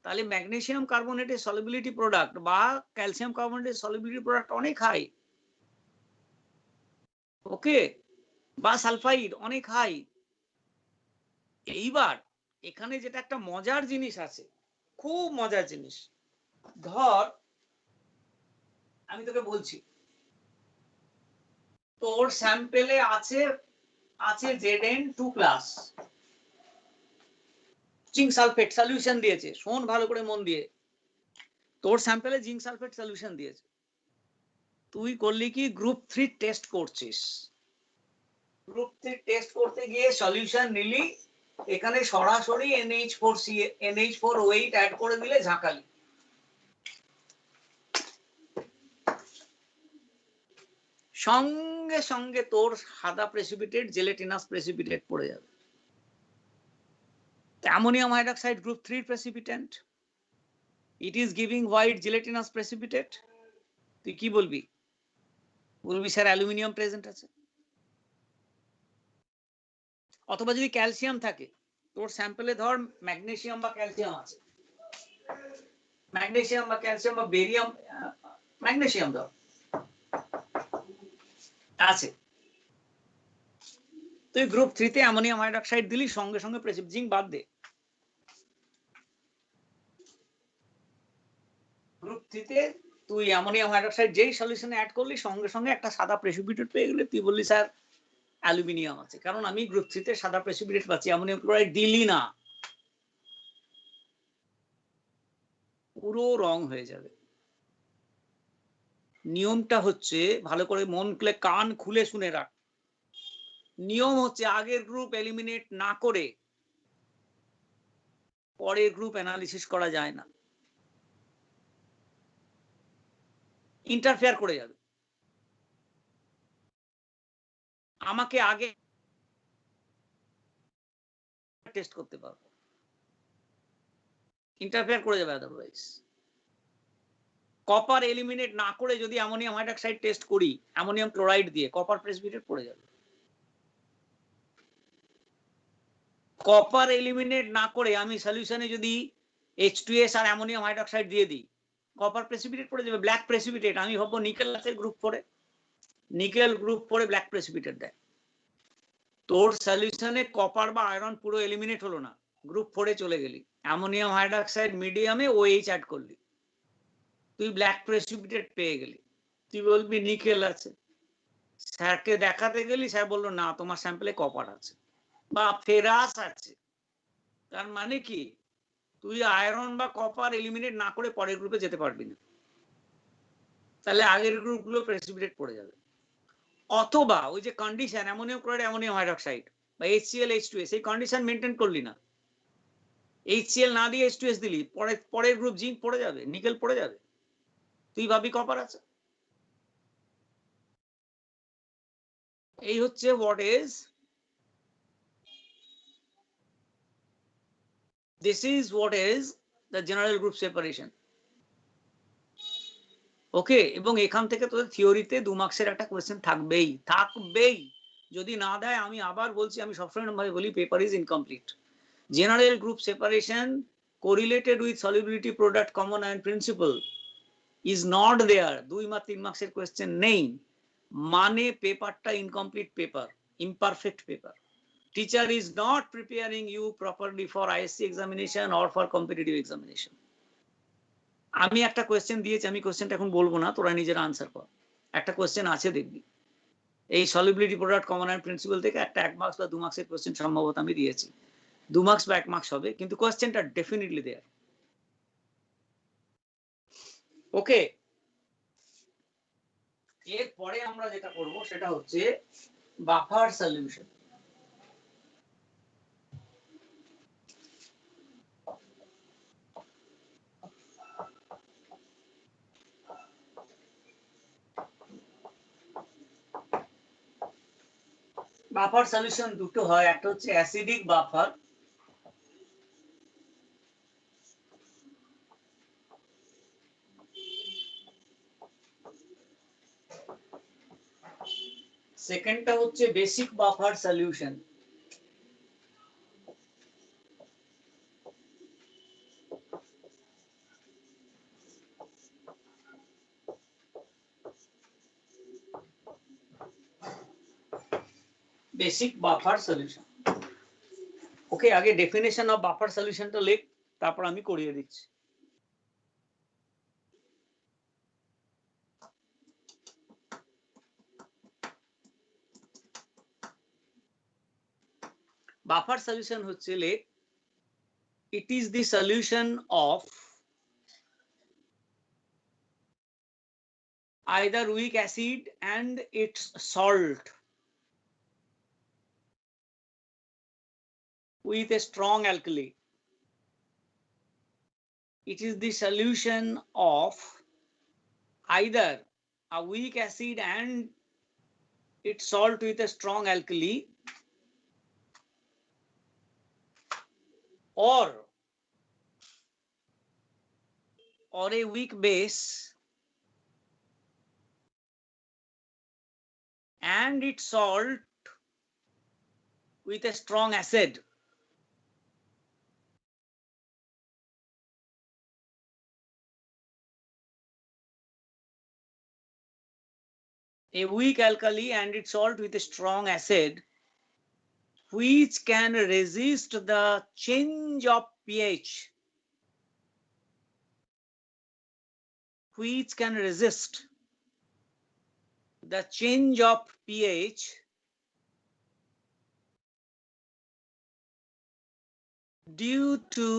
তাহলে ম্যাগনেসিয়াম কার্বনেটের সলিবিলিটি প্রোডাক্ট বা ক্যালসিয়াম কার্বনেটের সলিবিলিটি প্রোডাক্ট অনেক হাই। ওকে, বা সালফাইড অনেক হাই। এইবার এখানে যেটা একটা মজার জিনিস আছে, খুব মজার জিনিস, ধর আমি তোকে বলছি তোর স্যাম্পেলে আছে Zn2 plus zinc sulphate solution দিয়েছে। শোন ভালো করে মন দিয়ে, তোর স্যাম্পেলে জিঙ্ক সালফেট সলিউশন দিয়েছে, তুই করলি কি গ্রুপ 3 টেস্ট করছিস। গ্রুপ 3 টেস্ট করতে গিয়ে সলিউশন নিলি, এখানে সরাসরি NH4 অ্যাড করে দিলে ঝাঁকালি, সঙ্গে সঙ্গে তোর সাদা প্রেসিপিটেট জেলেটিনাস প্রেসিপিটেট পড়ে যাবে। Ammonium hydroxide group 3 precipitant, it is giving white gelatinous precipitate. তুই কি বলবি? বলবি স্যার অ্যালুমিনিয়াম প্রেজেন্ট আছে। অথবা যদি ক্যালসিয়াম থাকে, তোর স্যাম্পলে ধর ম্যাগনেসিয়াম বা ক্যালসিয়াম আছে, ম্যাগনেসিয়াম বা ক্যালসিয়াম বা বেরিয়াম, ম্যাগনেসিয়াম ধর আছে, তুই গ্রুপ 3 তে অ্যামোনিয়াম হাইড্রোক্সাইড দিলি, সঙ্গে সঙ্গে প্রেসিপিটেট, জিঙ্ক বাদ দে, গ্রুপ 3 তে তুই অ্যামোনিয়াম হাইড্রোক্সাইড যেই সলিউশনে অ্যাড করলি, সঙ্গে সঙ্গে একটা সাদা প্রেসিপিটেট পেয়ে গেলে তুই বললি স্যার অ্যালুমিনিয়াম আছে, কারণ আমি গ্রুপ 3 তে সাদা প্রেসিপিটেট পাচ্ছি, অ্যামোনিয়াম ক্লোরাইড দিলি না, পুরো রং হয়ে যাবে। নিয়মটা হচ্ছে, ভালো করে মন খুলে কান খুলে শুনে রাখ, নিয়ম হচ্ছে আগের গ্রুপ এলিমিনেট না করে পরের গ্রুপ অ্যানালিসিস করা যায় না, ইন্টারফেয়ার করে যাবে। আমাকে আগে টেস্ট করতে পারবো, ইন্টারফেয়ার করে যাবে আদারওয়াইজ। কপার এলিমিনেট না করে যদি অ্যামোনিয়াম হাইড্রক্সাইড টেস্ট করি অ্যামোনিয়াম ক্লোরাইড দিয়ে, কপার প্রেসিপিটেট পড়ে যাবে। কপার এলিমিনেট না করে আমি সলিউশনে যদি H2S আর অ্যামোনিয়াম হাইড্রক্সাইড দিয়ে দিই, কপার প্রেসিপিটেট পড়ে যাবে, ব্ল্যাক প্রেসিপিটেট। আমি ভাববো নিকেল আছে গ্রুপ 4 এ, নিকেল গ্রুপ 4 এ ব্ল্যাক প্রেসিপিটেট দেয়। তোর সলিউশনে কপার বা আয়রন পুরো এলিমিনেট হলো না, গ্রুপ 4 এ চলে গেলি, অ্যামোনিয়াম হাইড্রক্সাইড মিডিয়ামে OH অ্যাড করলি, তুই ব্ল্যাক প্রেসিপিটেট পেয়ে গেলি। তুই বলবি নিকেল আছে, স্যারকে দেখাতে গেলি, স্যার বললো না তোমার স্যাম্পলে কপার আছে বা ফেরাস আছে। তার মানে কি তুই আয়রন বা কপার এলিমিনেট না করে পরের গ্রুপে যেতে পারবি না, তাহলে আগের গ্রুপগুলো প্রেসিপিটেট পড়ে যাবে। অথবা ওই যে condition ammonium chloride ammonium hydroxide বা HCl H2S, এই কন্ডিশন মেনটেন করলি না, HCl না দিয়ে H2S দিলি, পরের গ্রুপ জিঙ্ক পড়ে যাবে, নিকেল পড়ে যাবে, তুই ভাবি কপার আছে। এই হচ্ছে what is, this is what is the general group separation. ওকে, এবং এখান থেকে তোদের থিওরিতে 2 মার্কসের একটা কোয়েশ্চেন থাকবেই। যদি না দেয় আমি আবার বলছি, আমি সবসময় ভাবে বলি paper is incomplete. General group separation correlated with solubility product common ion principle is not there. 2 বা 3 মার্কসের কোয়েশ্চেন নেই, মানে পেপারটা incomplete paper, imperfect paper. Teacher is not preparing you properly for ISC examination or for competitive examination. আমি একটা question দিয়েছি, আমি কোয়েশ্চেনটা এখন বলবো না, তোরা নিজের আনসার কর। একটা কোয়েশ্চেন আছে দেখবি, এই solubility product common ion principal থেকে একটা 1 মার্কস বা 2 মার্কসের কোয়েশ্চেন সম্ভবত আমি দিয়েছি। 2 মার্কস বা 1 মার্কস হবে, কিন্তু কোয়েশ্চেনটা ডেফিনেটলি দেয়ার। ওকে, এরপরে আমরা যেটা করব সেটা হচ্ছে বাফার সলিউশন। বাফার সলিউশন দুটো হয়, একটা হচ্ছে অ্যাসিডিক বাফার, সেকেন্ডটা হচ্ছে basic buffer solution. Basic buffer solution. Okay, আগে ডেফিনেশন অফ বাফার সলিউশনটা লেখ, তারপর আমি করিয়ে দিচ্ছি। বাফার সলিউশন হচ্ছে লেখ, it is the solution of either weak acid and its salt with a strong alkali. It is the solution of either a weak acid and its salt with a strong alkali, or a weak base and its salt with a strong acid. A weak alkali and its salt with a strong acid which can resist the change of pH, which can resist the change of pH due to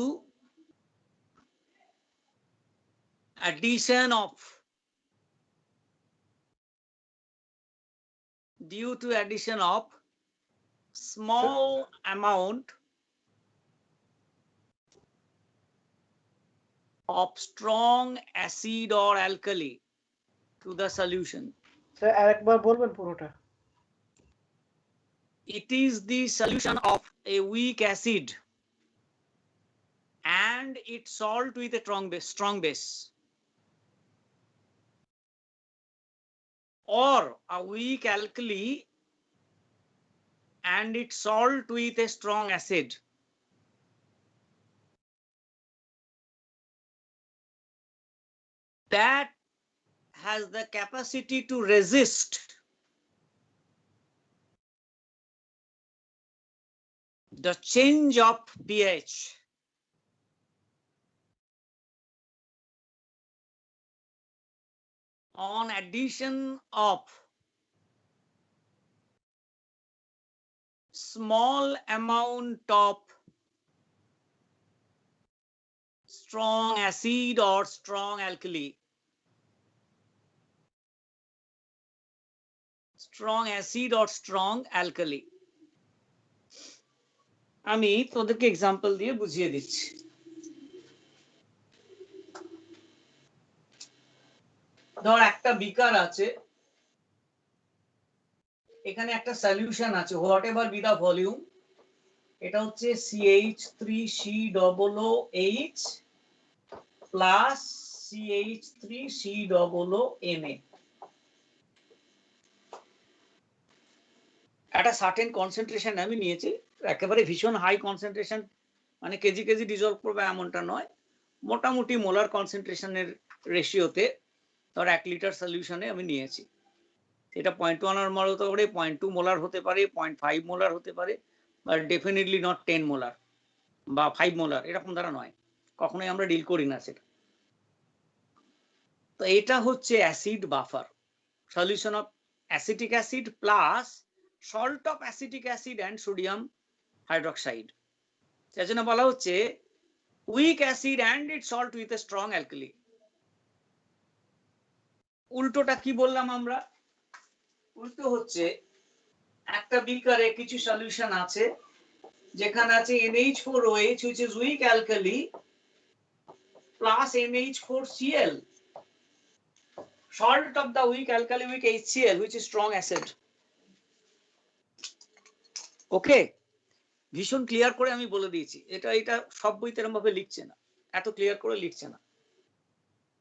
addition of small amount of strong acid or alkali to the solution. Sir আরেকবার বলবেন পুরোটা। It is the solution of a weak acid and its salt with a strong base, or a weak alkali and its salt with a strong acid. That has the capacity to resist the change of pH on addition of small amount of strong acid or strong alkali. Strong acid or strong alkali. আমি তোদেরকে example দিয়ে বুঝিয়ে দিচ্ছি। ধর একটা বিকার আছে, এখানে একটা সলিউশন আছে, whatever be the volume, এটা হচ্ছে CH3COOH প্লাস CH3COONA। একটা সার্টেন কনসেন্ট্রেশন আমি নিয়েছি, একেবারে ভীষণ হাই কনসেন্ট্রেশন মানে কেজি কেজি ডিজলভ করবে এমনটা নয়, মোটামুটি মোলার কনসেন্ট্রেশনের রেশিওতে ধর 1 লিটার সলিউশনে আমি নিয়েছি। এটা 0.1 মোলার হতে পারে, 0.2 মোলার হতে পারে, 0.5 মোলার হতে পারে, বাট ডেফিনেটলি নট 10 মোলার বা 5 মোলার, এরকম দ্বারা নয়, কখনোই আমরা ডিল করি না সেটা। তো এটা হচ্ছে acid buffer, solution of acetic acid plus salt of acetic acid and sodium hydroxide. যার জন্য বলা হচ্ছে week acid and it salt with a strong alkali. উল্টোটা কি বললাম আমরা? উল্টো হচ্ছে একটা বিকারে কিছু সলিউশন আছে, যেখানে আছে NH4OH which is weak alkali plus NH4Cl, salt of the weak alkali with HCl which is strong acid. ওকে, ভীষণ ক্লিয়ার করে আমি বলে দিয়েছি। এটা সব বইতে এরকম ভাবে লিখছে না, এত ক্লিয়ার করে লিখছে না,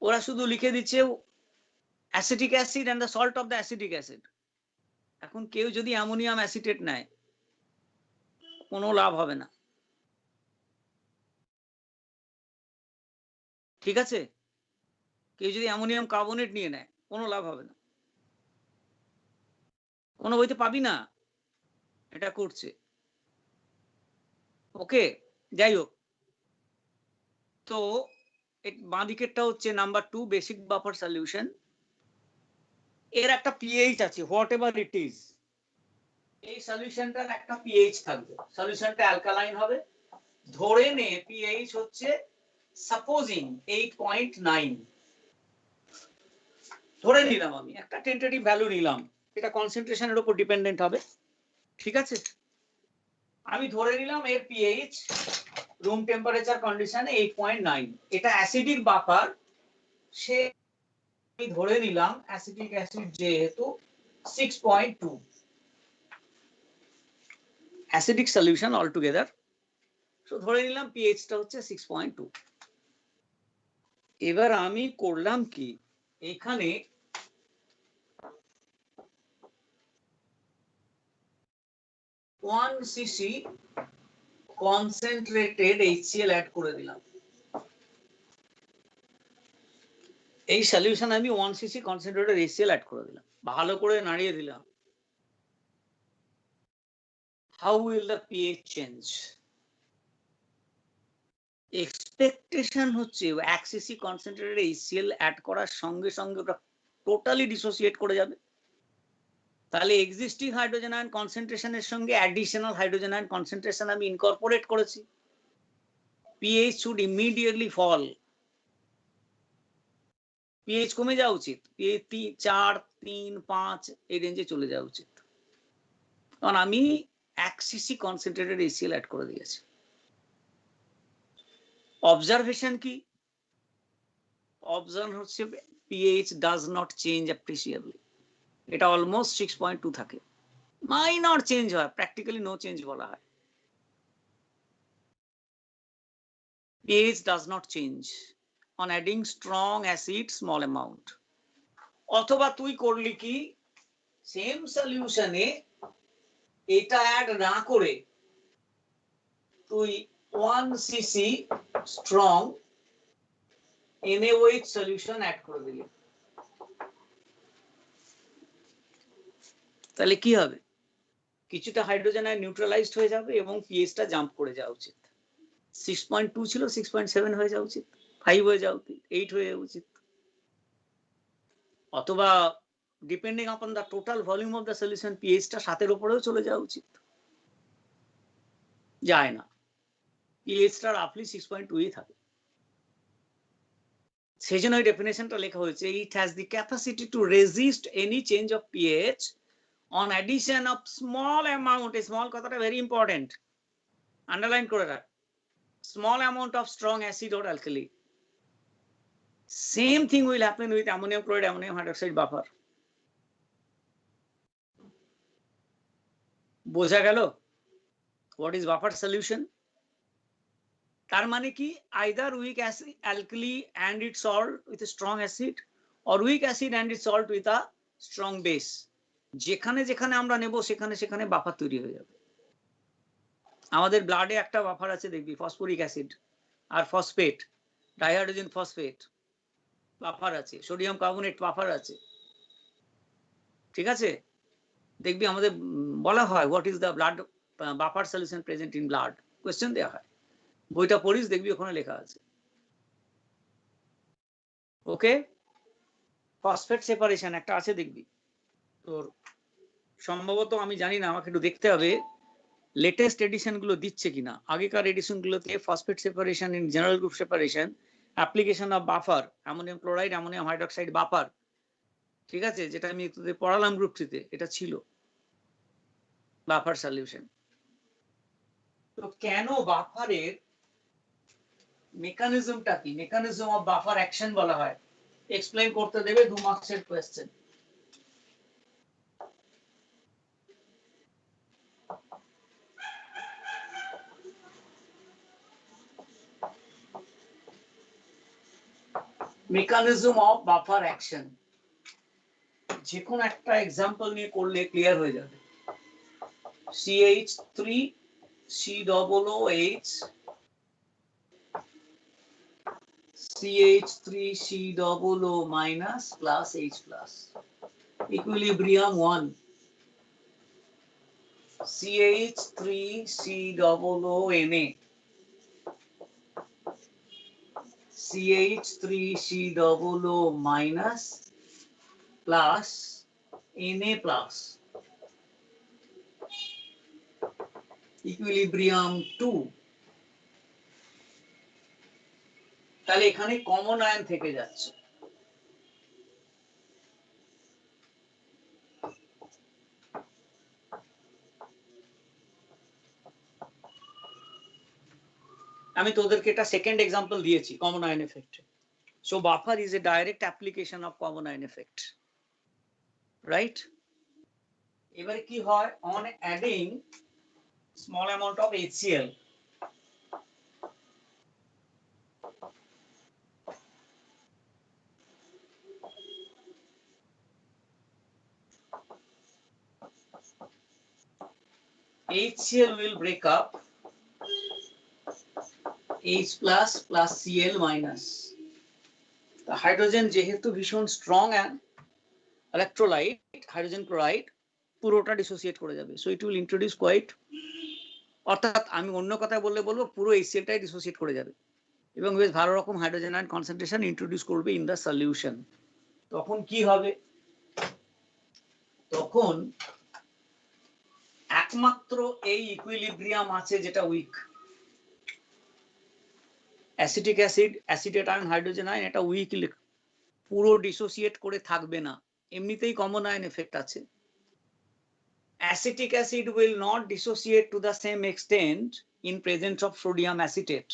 ওরা শুধু লিখে দিচ্ছে acetic acid and the salt of the acetic acid. এখন কেউ যদি অ্যামোনিয়াম অ্যাসিটেট নেয় কোনো লাভ হবে না, ঠিক আছে? কেউ যদি অ্যামোনিয়াম কার্বনেট নিয়ে নেয় কোনো লাভ হবে না, কোনো বইতে পাবি না এটা করছে। ওকে, যাই হোক, তো বাঁ দিকেরটা হচ্ছে নাম্বার 2 বেসিক বাফার সলিউশন। এর একটা পিএইচ আছে, হোয়াট এভার ইট ইজ, এই সলিউশনটার একটা পিএইচ থাকবে, সলিউশনটা অ্যালকালাইন হবে। ধরে নে পিএইচ হচ্ছে সাপোজিং 8.9, ধরে নিলাম, আমি একটা টেন্টেটিভ ভ্যালু নিলাম, এটা কনসেন্ট্রেশনের উপর ডিপেন্ডেন্ট হবে, ঠিক আছে? আমি ধরে নিলাম এর পিএইচ রুম টেম্পারেচার কন্ডিশনে 8.9, এটা অ্যাসিডিক বাফার, সে আমি ধরে নিলাম অ্যাসিটিক অ্যাসিড যেহেতু 6.2, acidic solution all together, so ধরে নিলাম পিএইচটা হচ্ছে 6.2। এবার আমি করলাম কি, এখানে one cc concentrated HCl add করে দিলাম। এই সলিউশন আমি 1 সিসি কনসেন্ট্রেটেড HCl অ্যাড করে দিলাম, ভালো করে নাড়িয়ে দিলাম। How will the pH change? Expectation হচ্ছে 1 সিসি কনসেন্ট্রেটেড HCl অ্যাড করার সঙ্গে সঙ্গে ওটা টোটালি ডিসোসিয়েট করে যাবে, তাহলে এক্সিস্টিং হাইড্রোজেন আয়ন কনসেন্ট্রেশনের সঙ্গে অ্যাডিশনাল হাইড্রোজেন আয়ন কনসেন্ট্রেশন আমি ইনকর্পোরেট করেছি, pH should immediately fall, pH কমে যাওয়া উচিত, pH 4, 3, 5 এই রেঞ্জে চলে যাওয়া উচিত। কারণ আমি 1 cc কনসেন্ট্রেটেড HCl অ্যাড করে দিয়েছে। অবজারভেশন কি? অবজার্ভ হচ্ছে pH ডাজ নট চেঞ্জ অ্যাপ্রিসিয়েবলি। এটা অলমোস্ট 6.2 থাকে। মাইনর চেঞ্জ হয়, প্র্যাকটিক্যালি নো চেঞ্জ বলা হয়। pH does not change on adding strong acid small amount. অথবা তুই করলি কি, সেম সলিউশনে এটা অ্যাড না করে তুই 1 cc strong NaOH solution add করে দিলি, তাহলে কি হবে? কিছুটা হাইড্রোজেন আয়ন নিউট্রালাইজড হয়ে যাবে এবং পিএইচটা জাম্প করে যাওয়া উচিত। 6.2 ছিল 6.7 হয়ে যাওয়া উচিত, 5 হয়ে যাওয়া উচিত, 8 হয়ে যাওয়া উচিত। অথবা depending upon the total volume of the solution পিএইচটা 7 এর উপরেও চলে যাওয়া উচিত। যায় না, পিএইচটা রাফলি 6.2 থাকে। সেই জন্য এই ডেফিনেশনটা লেখা হয়েছে, it has the capacity two resist any change of pH on addition of small amount, a small কথাটা very important, underline করে রাখ, small amount of strong acid or alkali. Same thing will happen with ammonium chloride, ammonium hydroxide buffer. বোঝা গেল what is buffer solution? তার মানে কি, either weak acid alkali and its salt with a strong acid or weak acid and its salt with a strong base. যেখানে যেখানে আমরা নেব সেখানে সেখানে বাফার তৈরি হয়ে যাবে। আমাদের ব্লাডে একটা বাফার আছে দেখবি, ফসফরিক অ্যাসিড আর ফসফেট, ডাইহাইড্রোজেন ফসফেট বাফার আছে, সোডিয়াম কার্বনেট বাফার আছে, ঠিক আছে? দেখবি আমাদের বলা হয় what is the blood buffer solution present in blood, question দেওয়া হয়, বইটা পড়িস দেখবি ওখানে লেখা আছে। ওকে, ফসফেট সেপারেশন একটা আছে দেখবি তোর, সম্ভবত আমি জানি না, আমাকে একটু দেখতে হবে লেটেস্ট এডিশন গুলো দিচ্ছে কিনা। আগেকার এডিশন গুলোতে phosphate separation in general group separation, application of buffer, ammonium chloride ammonium hydroxide buffer, ঠিক আছে, যেটা আমি তোদের পড়ালাম গ্রুপ 3 তে, এটা ছিল বাফার সলিউশন। তো কেন বাফারের মেকানিজমটা কি, মেকানিজম অফ বাফার অ্যাকশন বলা হয়, এক্সপ্লেইন করতে দেবে 2 মার্কসের question. Mechanism of buffer action যে কোনো একটা এক্সাম্পল নিয়ে করলে ক্লিয়ার হয়ে যাবে। CH3COOH CH3COO minus plus H plus, equilibrium 1, CH3COO Na, CH3COO minus plus Na plus, equilibrium 2। তাহলে এখানে কমন আয়ন থেকে যাচ্ছে। আমি তোদেরকে একটা সেকেন্ড এক্সাম্পল দিয়েছি common ion effect. So buffer is a direct application of common ion effect, right? এবারে কি হয়, on adding small amount of HCl, HCl will break up H plus plus Cl minus. The hydrogen যেহেতু ভীষণ strong electrolyte, hydrogen chloride পুরোটা dissociate করে যাবে, so it will introduce quite, অর্থাৎ আমি অন্য কথায় বলবো পুরো HClটাই ডিসোসিয়েট করে যাবে এবং বেশ ভালো রকম হাইড্রোজেন আয়ন কনসেন্ট্রেশন ইন্ট্রোডিউস করবে ইন দ্য সলিউশন। তখন কি হবে, তখন একমাত্র এই ইকুইলিব্রিয়াম আছে যেটা weak, acetic acid, acetate ion, hydrogen ion, এটা উইক, পুরো ডিসোসিয়েট করে থাকবে না, এমনিতেই কমন আয়ন এফেক্ট আছে। acetic acid will not dissociate to the same extent in presence of sodium acetate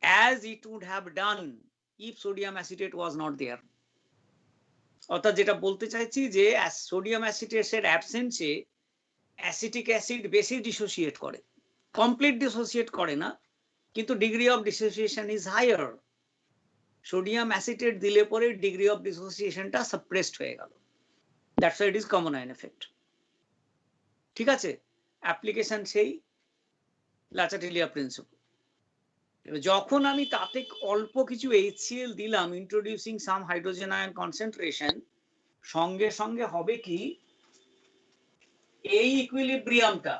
as it would have done if sodium acetate was not there. অর্থাৎ যেটা বলতে চাইছি যে সোডিয়াম অ্যাসিটেটের অ্যাবসেন্সে অ্যাসিটিক অ্যাসিড বেশি dissociate করে, কমপ্লিট ডিসোসিয়েট করে না, কিন্তু degree of dissociation is higher. Sodium acetate দিলে পরে ডিগ্রি অফ ডিসোসিয়েশনটা সাপ্রেসড হয়ে গেল, that's why it is common ion effect. ঠিক আছে, অ্যাপ্লিকেশন সেই লাচাটেলিয়া প্রিন্সিপল। যখন আমি তাতে অল্প কিছু HCl দিলাম, ইন্ট্রোডিউসিং সাম হাইড্রোজেন আয়ন কনসেন্ট্রেশন, সঙ্গে সঙ্গে হবে কি, এই ইকুইলিব্রিয়ামটা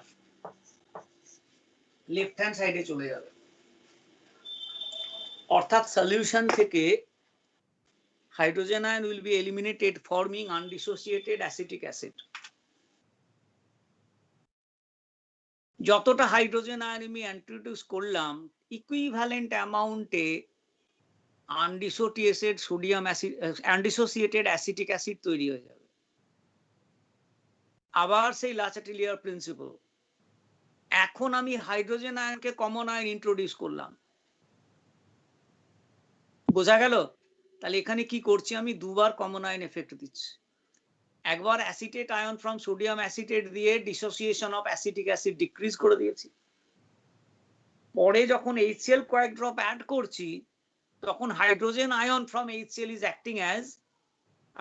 লেফট হ্যান্ড সাইডে চলে যাবে, অর্থাৎ সলিউশন থেকে hydrogen ion will be eliminated forming undissociated acetic acid. যতটা হাইড্রোজেন আয়ন আমি ইন্ট্রোডিউস করলাম, ইকুইভ্যালেন্ট অ্যামাউন্টে undissociated sodium acid, undissociated acetic acid তৈরি হয়ে যাবে। আবার সেই লাচাটেলিয়ার প্রিন্সিপল, এখন আমি হাইড্রোজেন আয়নকে কমন আয়ন ইন্ট্রোডিউস করলাম, বোঝা গেল? তাহলে এখানে কি করছি, আমি দুবার কমন আয়ন এফেক্ট দিচ্ছি। একবার acetate ion from sodium acetate দিয়ে dissociation of acetic acid decrease করে দিয়েছি, পরে যখন HCl কয়েক ড্রপ অ্যাড করছি, তখন hydrogen ion from HCl is acting as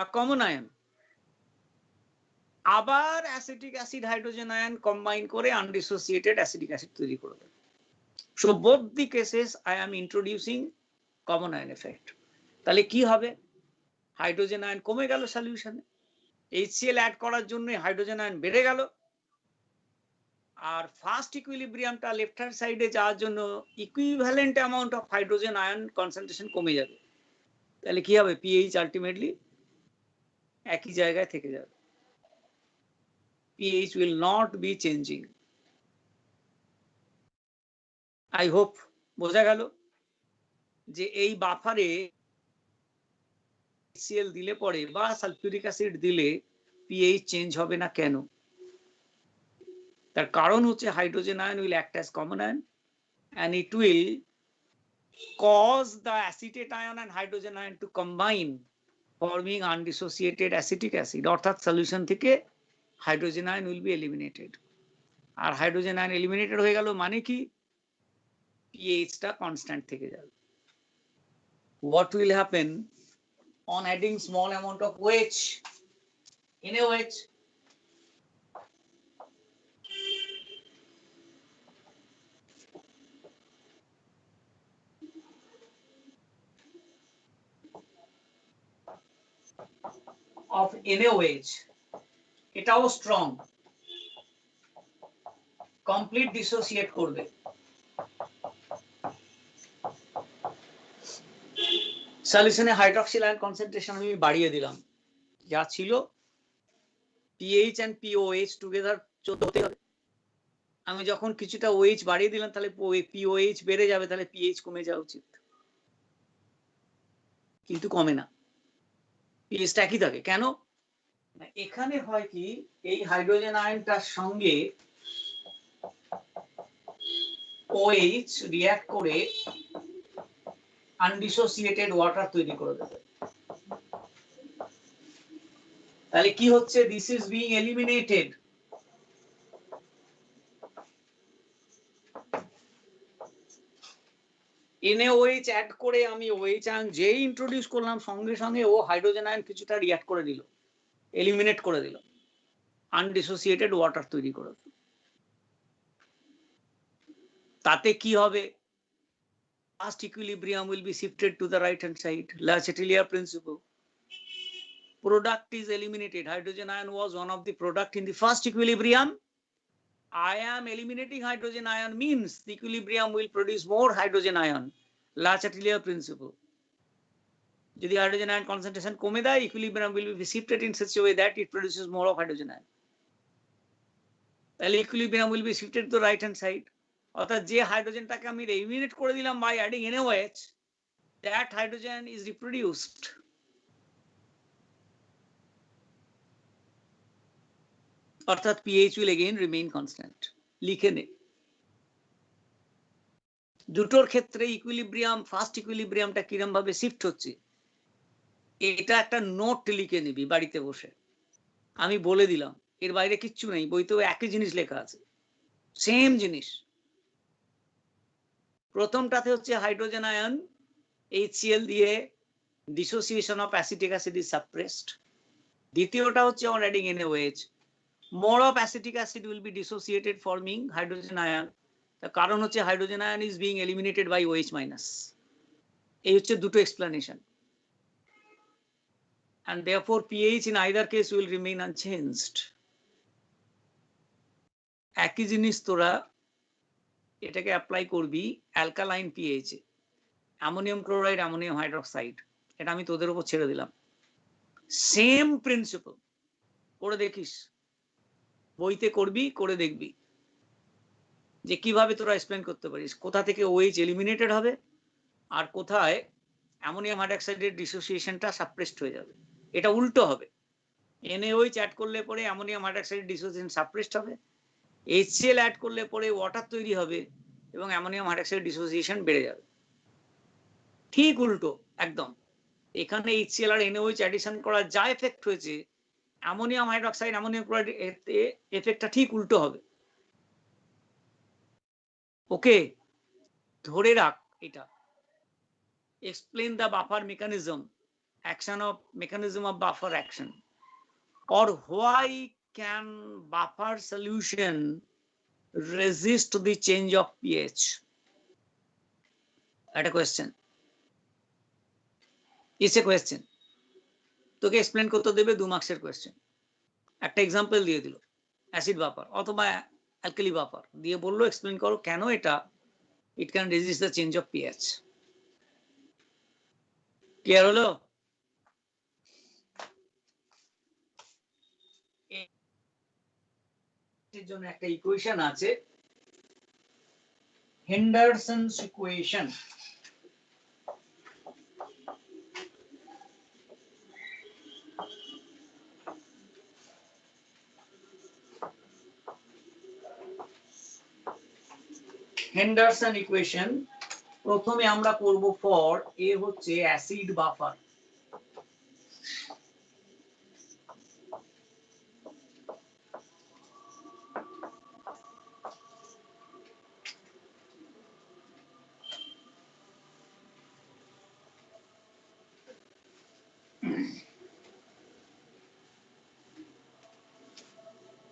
a common ion. আবার acetic acid hydrogen ion combine করে আনডিসোসিয়েটেড অ্যাসিটিক অ্যাসিড তৈরি করে দেবে। So both the cases I am introducing common ion effect. তাহলে কি হবে, হাইড্রোজেন আয়ন কমে গেল সলিউশনে, HCl অ্যাড করার জন্য হাইড্রোজেন আয়ন বেড়ে গেল, আর ফার্স্ট ইকুইলিব্রিয়ামটা লেফট হ্যান্ড সাইডে যাওয়ার জন্য equivalent amount of hydrogen ion concentration কমে যাবে। তাহলে কি হবে, পিএইচ আলটিমেটলি একই জায়গায় থেকে যাবে, pH will not be changing. I hope বোঝা গেল যে এই বাফারে HCl দিলে পরে বা সালফিউরিক অ্যাসিড দিলে pH চেঞ্জ হবে না কেন? তার কারণ হচ্ছে hydrogen ion will act as common ion and it will cause the acetate ion and hydrogen ion to combine forming undissociated acetic acid, অর্থাৎ সলিউশন থেকে hydrogen ion will be eliminated। আর hydrogen ion eliminated হয়ে গেল মানে কি, pH টা constant থেকে যাবে। What will happen on adding small amount of OH, NaOH? Of NaOH, এটাও স্ট্রং, কমপ্লিট ডিসোসিয়েট করবে। সলিউশনে হাইড্রক্সিল আয়ন কনসেন্ট্রেশন আমি বাড়িয়ে দিলাম, যা ছিল pH and POH টুগেদার 14 হতে হবে। আমি যখন কিছুটা OH বাড়িয়ে দিলাম, তাহলে POH বেড়ে যাবে, তাহলে pH কমে যাওয়া উচিত, কিন্তু কমে না, pH টা একই থাকে। কেন? এখানে হয় কি, এই হাইড্রোজেন আয়নটার সঙ্গে OH রিঅ্যাক্ট করে আনডিসোসিয়েটেড ওয়াটার তৈরি করে দেবে। তাহলে কি হচ্ছে, this is being eliminated. NaOH add করে আমি OH আয়ন যেই ইন্ট্রোডিউস করলাম, সঙ্গে সঙ্গে ও হাইড্রোজেন আয়ন কিছুটা রিঅ্যাক্ট করে দিল, এলিমিনেট করে দিল, আনডিসোসিয়েটেড ওয়াটার তৈরি করে দিল। তাতে কি হবে, first equilibrium will be shifted to the right hand side, Le Chatelier principle. Product is eliminated. Hydrogen ion was one of the product in the first equilibrium. I am eliminating hydrogen ion means the equilibrium will produce more hydrogen ion. Le Chatelier principle. যদি hydrogen ion concentration কমে দেয়, equilibrium will be shifted in such a way that it produces more of hydrogen ion. তাহলে equilibrium will be shifted to the right hand side. অর্থাৎ যে হাইড্রোজেনটাকে আমি eliminate করে দিলাম by adding NaOH, that hydrogen is reproduced. অর্থাৎ pH will again remain constant. লিখে নে। দুটোর ক্ষেত্রে ইকুইলিব্রিয়াম, ফার্স্ট ইকুইলিব্রিয়ামটা কিরম ভাবে শিফট হচ্ছে এটা একটা নোট লিখে নিবি বাড়িতে বসে। আমি বলে দিলাম, এর বাইরে কিচ্ছু নেই, বইতেও একই জিনিস লেখা আছে, সেম জিনিস। প্রথমটাতে হচ্ছে হাইড্রোজেন আয়ন HCl দিয়ে dissociation of acetic acid is suppressed. দ্বিতীয়টা হচ্ছে on adding NaOH, more of acetic acid will be dissociated forming hydrogen ion. তার কারণ হচ্ছে hydrogen ion is being eliminated by OH minus. এই হচ্ছে দুটো explanation. And therefore pH in either case will remain unchanged. একই জিনিস তোরা এটাকে অ্যাপ্লাই করবি অ্যালকালাইন pH এ, অ্যামোনিয়াম ক্লোরাইড, অ্যামোনিয়াম হাইড্রোক্সাইড, এটা আমি তোদের উপর ছেড়ে দিলাম। সেম প্রিন্সিপল, করে দেখিস, বইতে করবি, করে দেখবি যে কিভাবে তোরা এক্সপ্লেন করতে পারিস কোথা থেকে OH এলিমিনেটেড হবে আর কোথায় অ্যামোনিয়াম হাইড্রোক্সাইডের ডিসোসিয়েশনটা সাপ্রেসড হয়ে যাবে। এটা উল্টো হবে, NaOH অ্যাড করলে পরে অ্যামোনিয়াম হাইড্রোক্সাইডের ডিসোসিয়েশন সাপ্রেসড হবে, HCl অ্যাড করলে পরে ওয়াটার তৈরি হবে এবং অ্যামোনিয়াম হাইড্রোক্সাইডের ডিসোসিয়েশন বেড়ে যাবে। ঠিক উল্টো একদম। এখানে HCl আর NaOH অ্যাডিশন করা যা এফেক্ট হয়েছে, অ্যামোনিয়াম হাইড্রোক্সাইড, অ্যামোনিয়াম ক্লোরাইড এফেক্টটা ঠিক উল্টো হবে। ওকে, ধরে রাখ এটা। Explain the buffer mechanism, action of mechanism of buffer action, or why can buffer solution resist the change of pH? That a question. It's a question. তোকে explain করতে দেবে 2 মার্কসের কোয়েশ্চেন। একটা এক্সাম্পল দিয়ে দিল অ্যাসিড বাফার অথবা alkali buffer দিয়ে বললো এক্সপ্লেন করো কেন এটা it can resist the change of pH। Clear হলো? এর জন্য একটা ইকুয়েশন আছে, হেন্ডারসনস ইকুয়েশন। হেন্ডারসন ইকুয়েশন প্রথমে আমরা করব ফর এ হচ্ছে acid buffer.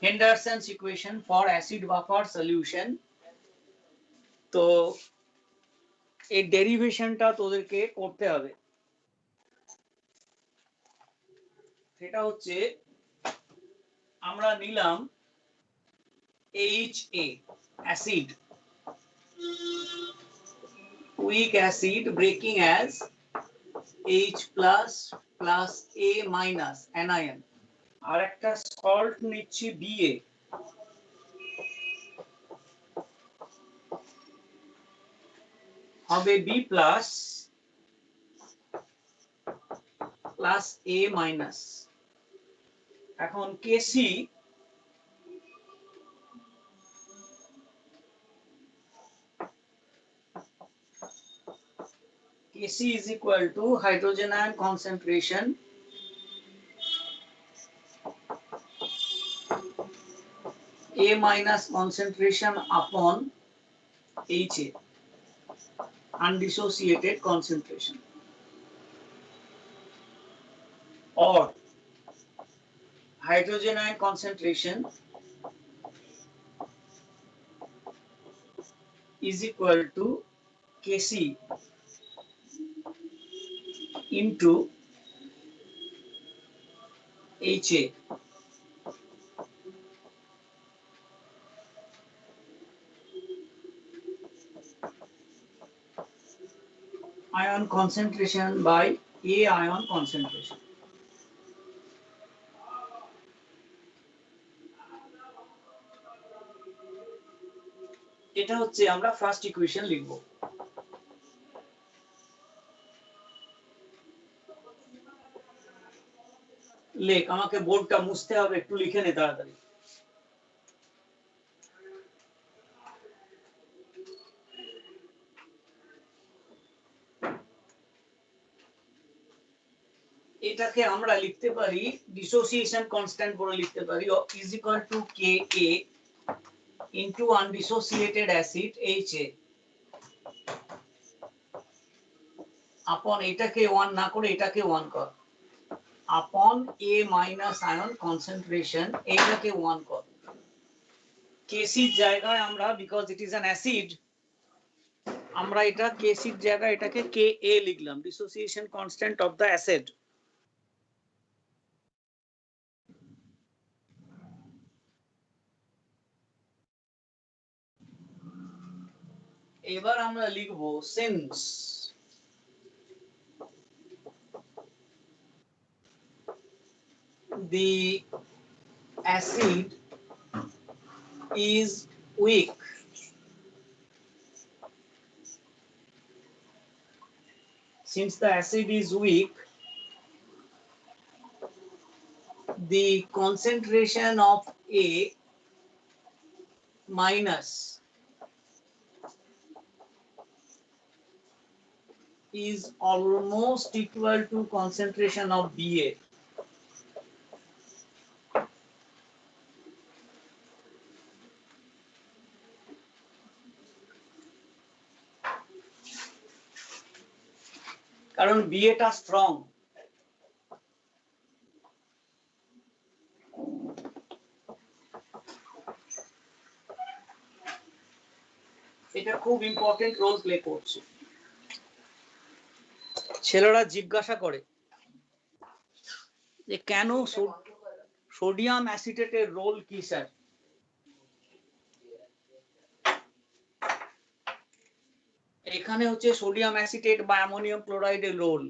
Henderson's equation for acid buffer solution। তো এই ডেরিভেশনটা তোদেরকে করতে হবে। সেটা হচ্ছে আমরা নিলাম HA acid, weak acid breaking as H plus plus A minus anion, আর একটা সল্ট নিচ্ছি BA, হবে B plus plus A minus। এখন KC is equal to hydrogen ion concentration A minus concentration upon HA, undissociated concentration, or hydrogen ion concentration is equal to Kc into HA, ion concentration by A ion concentration। এটা হচ্ছে আমরা first equation লিখব। লেখ, আমাকে বোর্ডটা মুছতে হবে, একটু লিখে নে তাড়াতাড়ি। এটাকে আমরা লিখতে পারি ডিসোসিয়েশন কনস্ট্যান্ট বলে লিখতে পারি is equal to K a into undissociated acid HA upon এটাকে 1 না করে এটাকে 1 কর আপন A মাইনাস আয়ন কনসেন্ট্রেশন এইটাকে 1 কর কেসির জায়গায় আমরা because it is an acid আমরা এটা কেসির জায়গায় এটাকে কে এ লিখলাম dissociation constant of the acid এবার আমরা লিখব since the acid is weak since the acid is weak the concentration of A minus is almost equal to concentration of BA কারণ বিএটা strong এটা খুব ইম্পর্টেন্ট রোল প্লে করছে ছেলেরা জিজ্ঞাসা করে যে কেন সোডিয়াম অ্যাসিটেটের রোল কি স্যার এখানে হচ্ছে সোডিয়াম অ্যাসিটেট বা অ্যামোনিয়াম ক্লোরাইডের রোল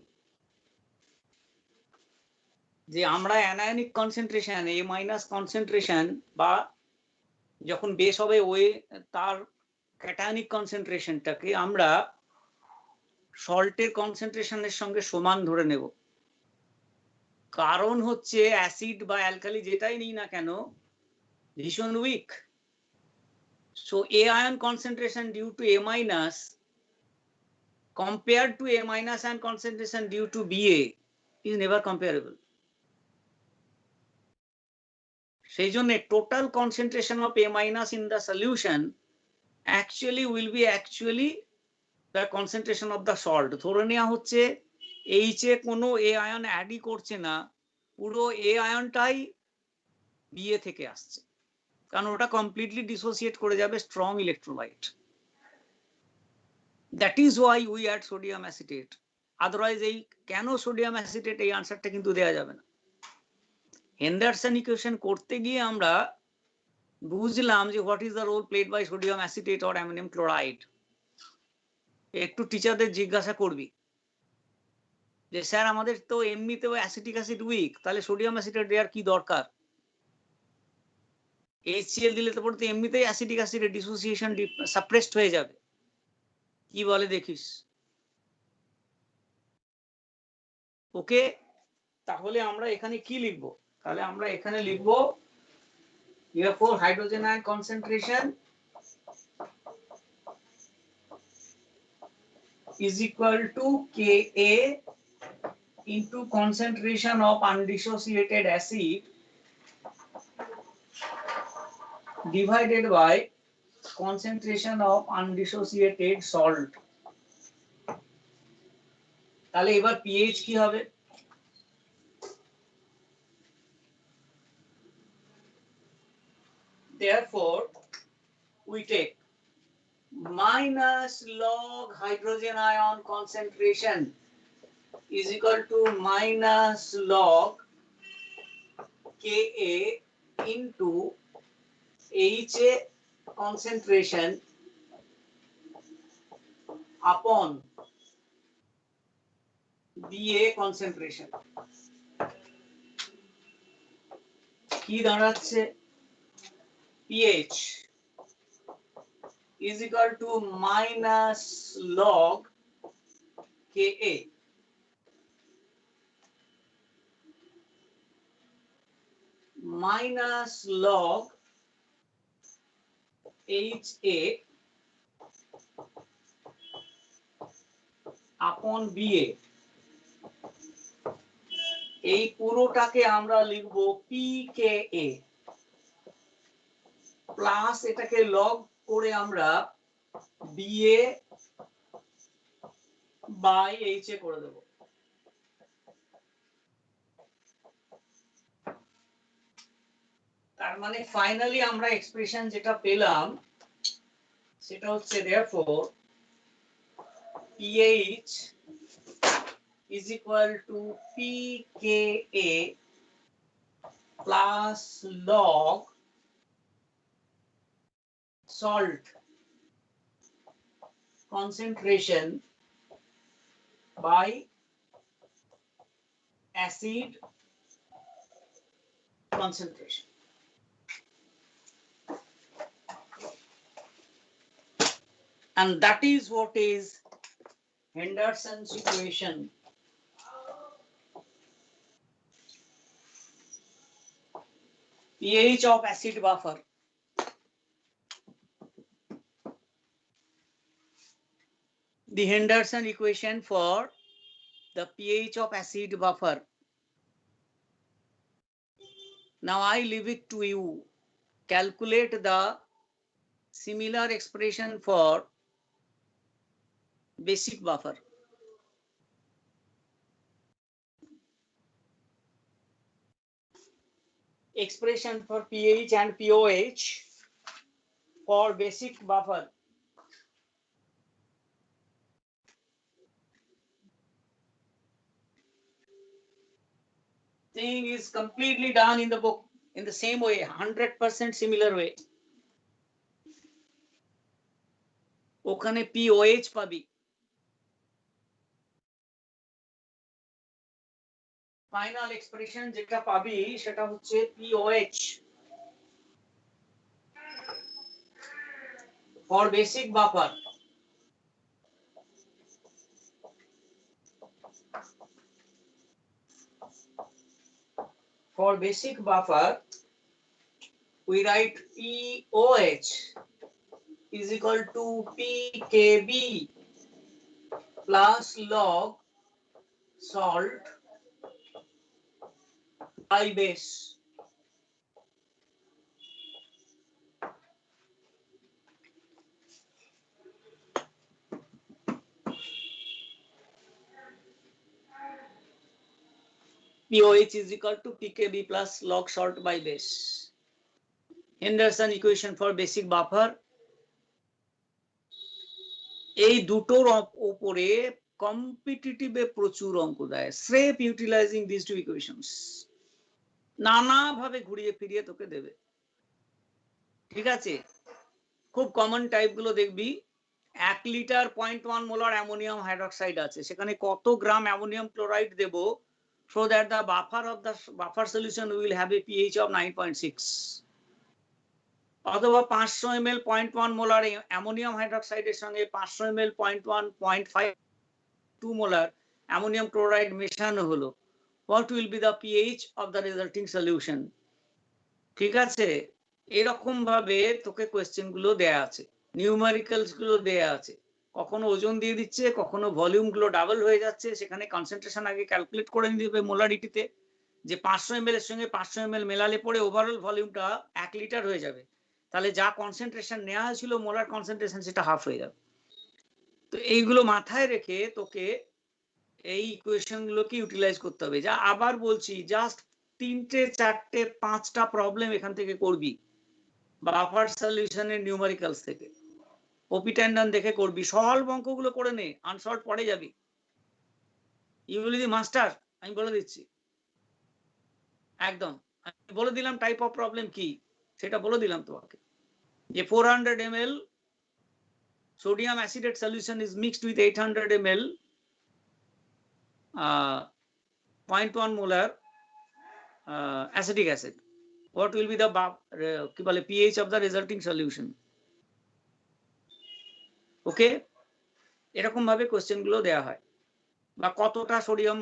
যে আমরা anionic concentration A minus concentration বা যখন বেস হবে ওয়ে তার ক্যাটায়নিক কনসেন্ট্রেশনটাকে আমরা সল্টের কনসেন্ট্রেশনের সঙ্গে সমান ধরে নেব কারণ হচ্ছে অ্যাসিড বা অ্যালকালি যেটাই নিই না কেন ভীষণ weak so A ion concentration due to A minus compared to A minus ion concentration due to BA is never comparable সেই জন্য total concentration of A minus in the solution actually will be the concentration of the salt ধরে নেওয়া হচ্ছে H এ কোনো A ion অ্যাডই করছে না পুরো A আয়নটাই BA থেকে আসছে কারণ ওটা কমপ্লিটলি ডিসোসিয়েট করে যাবে strong electrolyte that is why we add sodium acetate otherwise এই কেন সোডিয়াম অ্যাসিটেট এই আনসারটা কিন্তু দেওয়া যাবে না হেন্ডারসন ইকুয়েশন করতে গিয়ে আমরা বুঝলাম যে what is the role played by sodium acetate or ammonium chloride একটু টিচারদের জিজ্ঞাসা করবি যে স্যার আমাদের তো এমনিতেও অ্যাসিটিক অ্যাসিড উইক তাহলে সোডিয়াম অ্যাসিটেট দেওয়ার কি দরকার HCl দিলে তো পড়তে এমনিতেই অ্যাসিটিক অ্যাসিডের ডিসোসিয়েশন সাপ্রেসড হয়ে যাবে কি বলে দেখিস ওকে তাহলে আমরা এখানে কি লিখবো তাহলে আমরা এখানে লিখবো therefore hydrogen ion concentration is equal to Ka into concentration of undissociated acid divided by concentration of undissociated salt তাহলে এবার pH কি হবে therefore we take minus log hydrogen ion concentration is equal to minus log Ka into HA concentration upon BA concentration কি দাঁড়াচ্ছে pH is equal to minus log Ka minus log HA upon BA এই পুরোটাকে আমরা লিখব pKa plus এটাকে log করে আমরা BA by HA করে দেব। তার মানে ফাইনালি আমরা এক্সপ্রেশন যেটা পেলাম সেটা হচ্ছে therefore pH is equal to pKa plus log salt concentration by acid concentration. And that is what is Henderson's equation. pH of acid buffer. The Henderson equation for the pH of acid buffer. Now I leave it to you. Calculate the similar expression for basic buffer. Expression for pH and pOH for basic buffer. Thing is completely done in the book in the same way, 100% similar way. ওখানে pOH পাবি, final expression যেটা পাবি সেটা হচ্ছে pOH for basic buffer. For basic buffer we write pOH is equal to pKb plus log salt by base. pOH is equal to pKb plus log salt by base. Henderson equation for basic buffer. এই দুটোর উপরে কম্পিটিটিভে প্রচুর অঙ্ক দেয়। স্রেফ utilising this two equations নানাভাবে ঘুরিয়ে ফিরিয়ে তোকে দেবে, ঠিক আছে? খুব কমন টাইপ গুলো দেখবি, 1 লিটার 0.1 মোলার অ্যামোনিয়াম হাইড্রোক্সাইড আছে, সেখানে কত গ্রাম অ্যামোনিয়াম ক্লোরাইড দেব so that the buffer solution will have a pH of 9.6. অথবা 500 ml 0.1 মোলার অ্যামোনিয়াম হাইড্রোক্সাইডের সঙ্গে 500 ml 0.1 0.52 মোলার অ্যামোনিয়াম ক্লোরাইড মেশানো হলো, what will be the pH of the resulting solution? ঠিক আছে, এরকম ভাবে তোকে কোয়েশ্চেন গুলো দেয়া আছে, নিউমেরিক্যালস গুলো দেয়া আছে, কখনো ওজন দিয়ে দিচ্ছে, কখনো ভলিউম গুলো ডাবল হয়ে যাচ্ছে, সেখানে কনসেন্ট্রেশন আগে ক্যালকুলেট করে নিতে মোলারিটিতে, যে 500 ml এর সঙ্গে 500 ml মেলালে পরে ওভারঅল ভলিউমটা 1 লিটার হয়ে যাবে, তাহলে যা কনসেন্ট্রেশন নেওয়া হয়েছিল মোলার কনসেন্ট্রেশন সেটা হাফ হয়ে যাবে। তো এইগুলো মাথায় রেখে তোকে এই ইকুয়েশন গুলোকে ইউটিলাইজ করতে হবে। যা আবার বলছি, জাস্ট 3টে 4টে 5টা প্রবলেম এখান থেকে করবি, বাফার সলিউশনের নিউমেরিক্যালস থেকে, ওপি টেন্ডন দেখে করবি, সলভ অঙ্কগুলো করে নে, আনসলভ পড়ে যাবি। ইউ উইল বি মাস্টার, আমি বলে দিচ্ছি একদম। আমি বলে দিলাম টাইপ অফ প্রবলেম কি, সেটা বলে দিলাম তোমাকে, যে 400 ml sodium acetate solution is mixed with 800 ml 0.1 molar acetic acid. What will be the কি বলে pH of the resulting solution? ওকে, এরকম ভাবে কোশ্চেন গুলো দেওয়া হয়। বা কতটা সোডিয়াম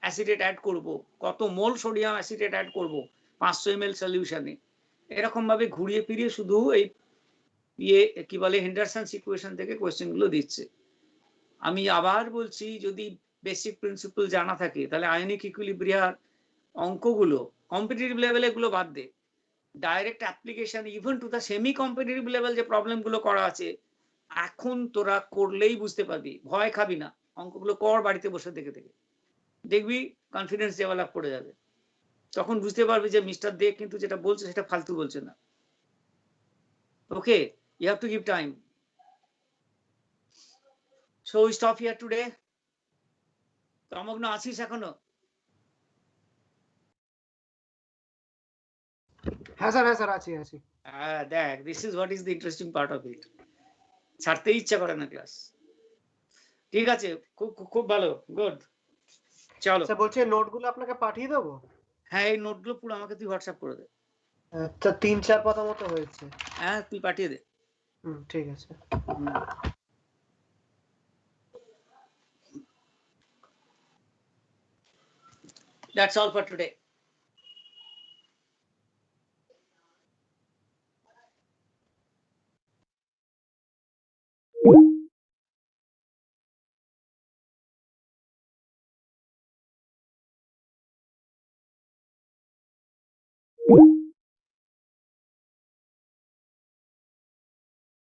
অ্যাসিটেট অ্যাড করব, কত মোল সোডিয়াম অ্যাসিটেট অ্যাড করব 500 ml সলিউশনে, এরকম ভাবে ঘুরিয়ে ফিরিয়ে শুধু এই কি বলে হেন্ডারসনস ইকুয়েশন থেকে কোশ্চেন গুলো দিচ্ছে। আমি আবার বলছি, যদি বেসিক প্রিন্সিপল জানা থাকে, তাহলে আয়নিক ইকুইলিব্রিয়ার অঙ্কগুলো কম্পিটিটিভ লেভেলে গুলো বাদ দে, direct application even to the semi competitive level যে প্রবলেম গুলো করা আছে এখন তোরা করলেই বুঝতে পারবি, ভয় খাবি না, অঙ্কগুলো কর বাড়িতে বসে দেখে দেখে, দেখবি কনফিডেন্স ডেভেলপ করে যাবে, তখন বুঝতে পারবি যে মিস্টার দে কিন্তু যেটা বলছে সেটা ফালতু বলছে না। Okay, you have to give time. So we stop here today. তমগ্ন আছিস এখনো? হ্যাঁ স্যার আছি। দেখ, this is what is the interesting part of it, ছাড়তে ইচ্ছা করে না ক্লাস। ঠিক আছে, খুব খুব ভালো, গুড, চলো। স্যার বলছি নোটগুলো আপনাকে পাঠিয়ে দেবো? হ্যাঁ, এই নোটগুলো পুরো আমাকে তুই হোয়াটসঅ্যাপ করে দে। আচ্ছা 3-4 পাতা মতো হয়েছে। হ্যাঁ, তুই পাঠিয়ে দে। ঠিক আছে। That's all for today.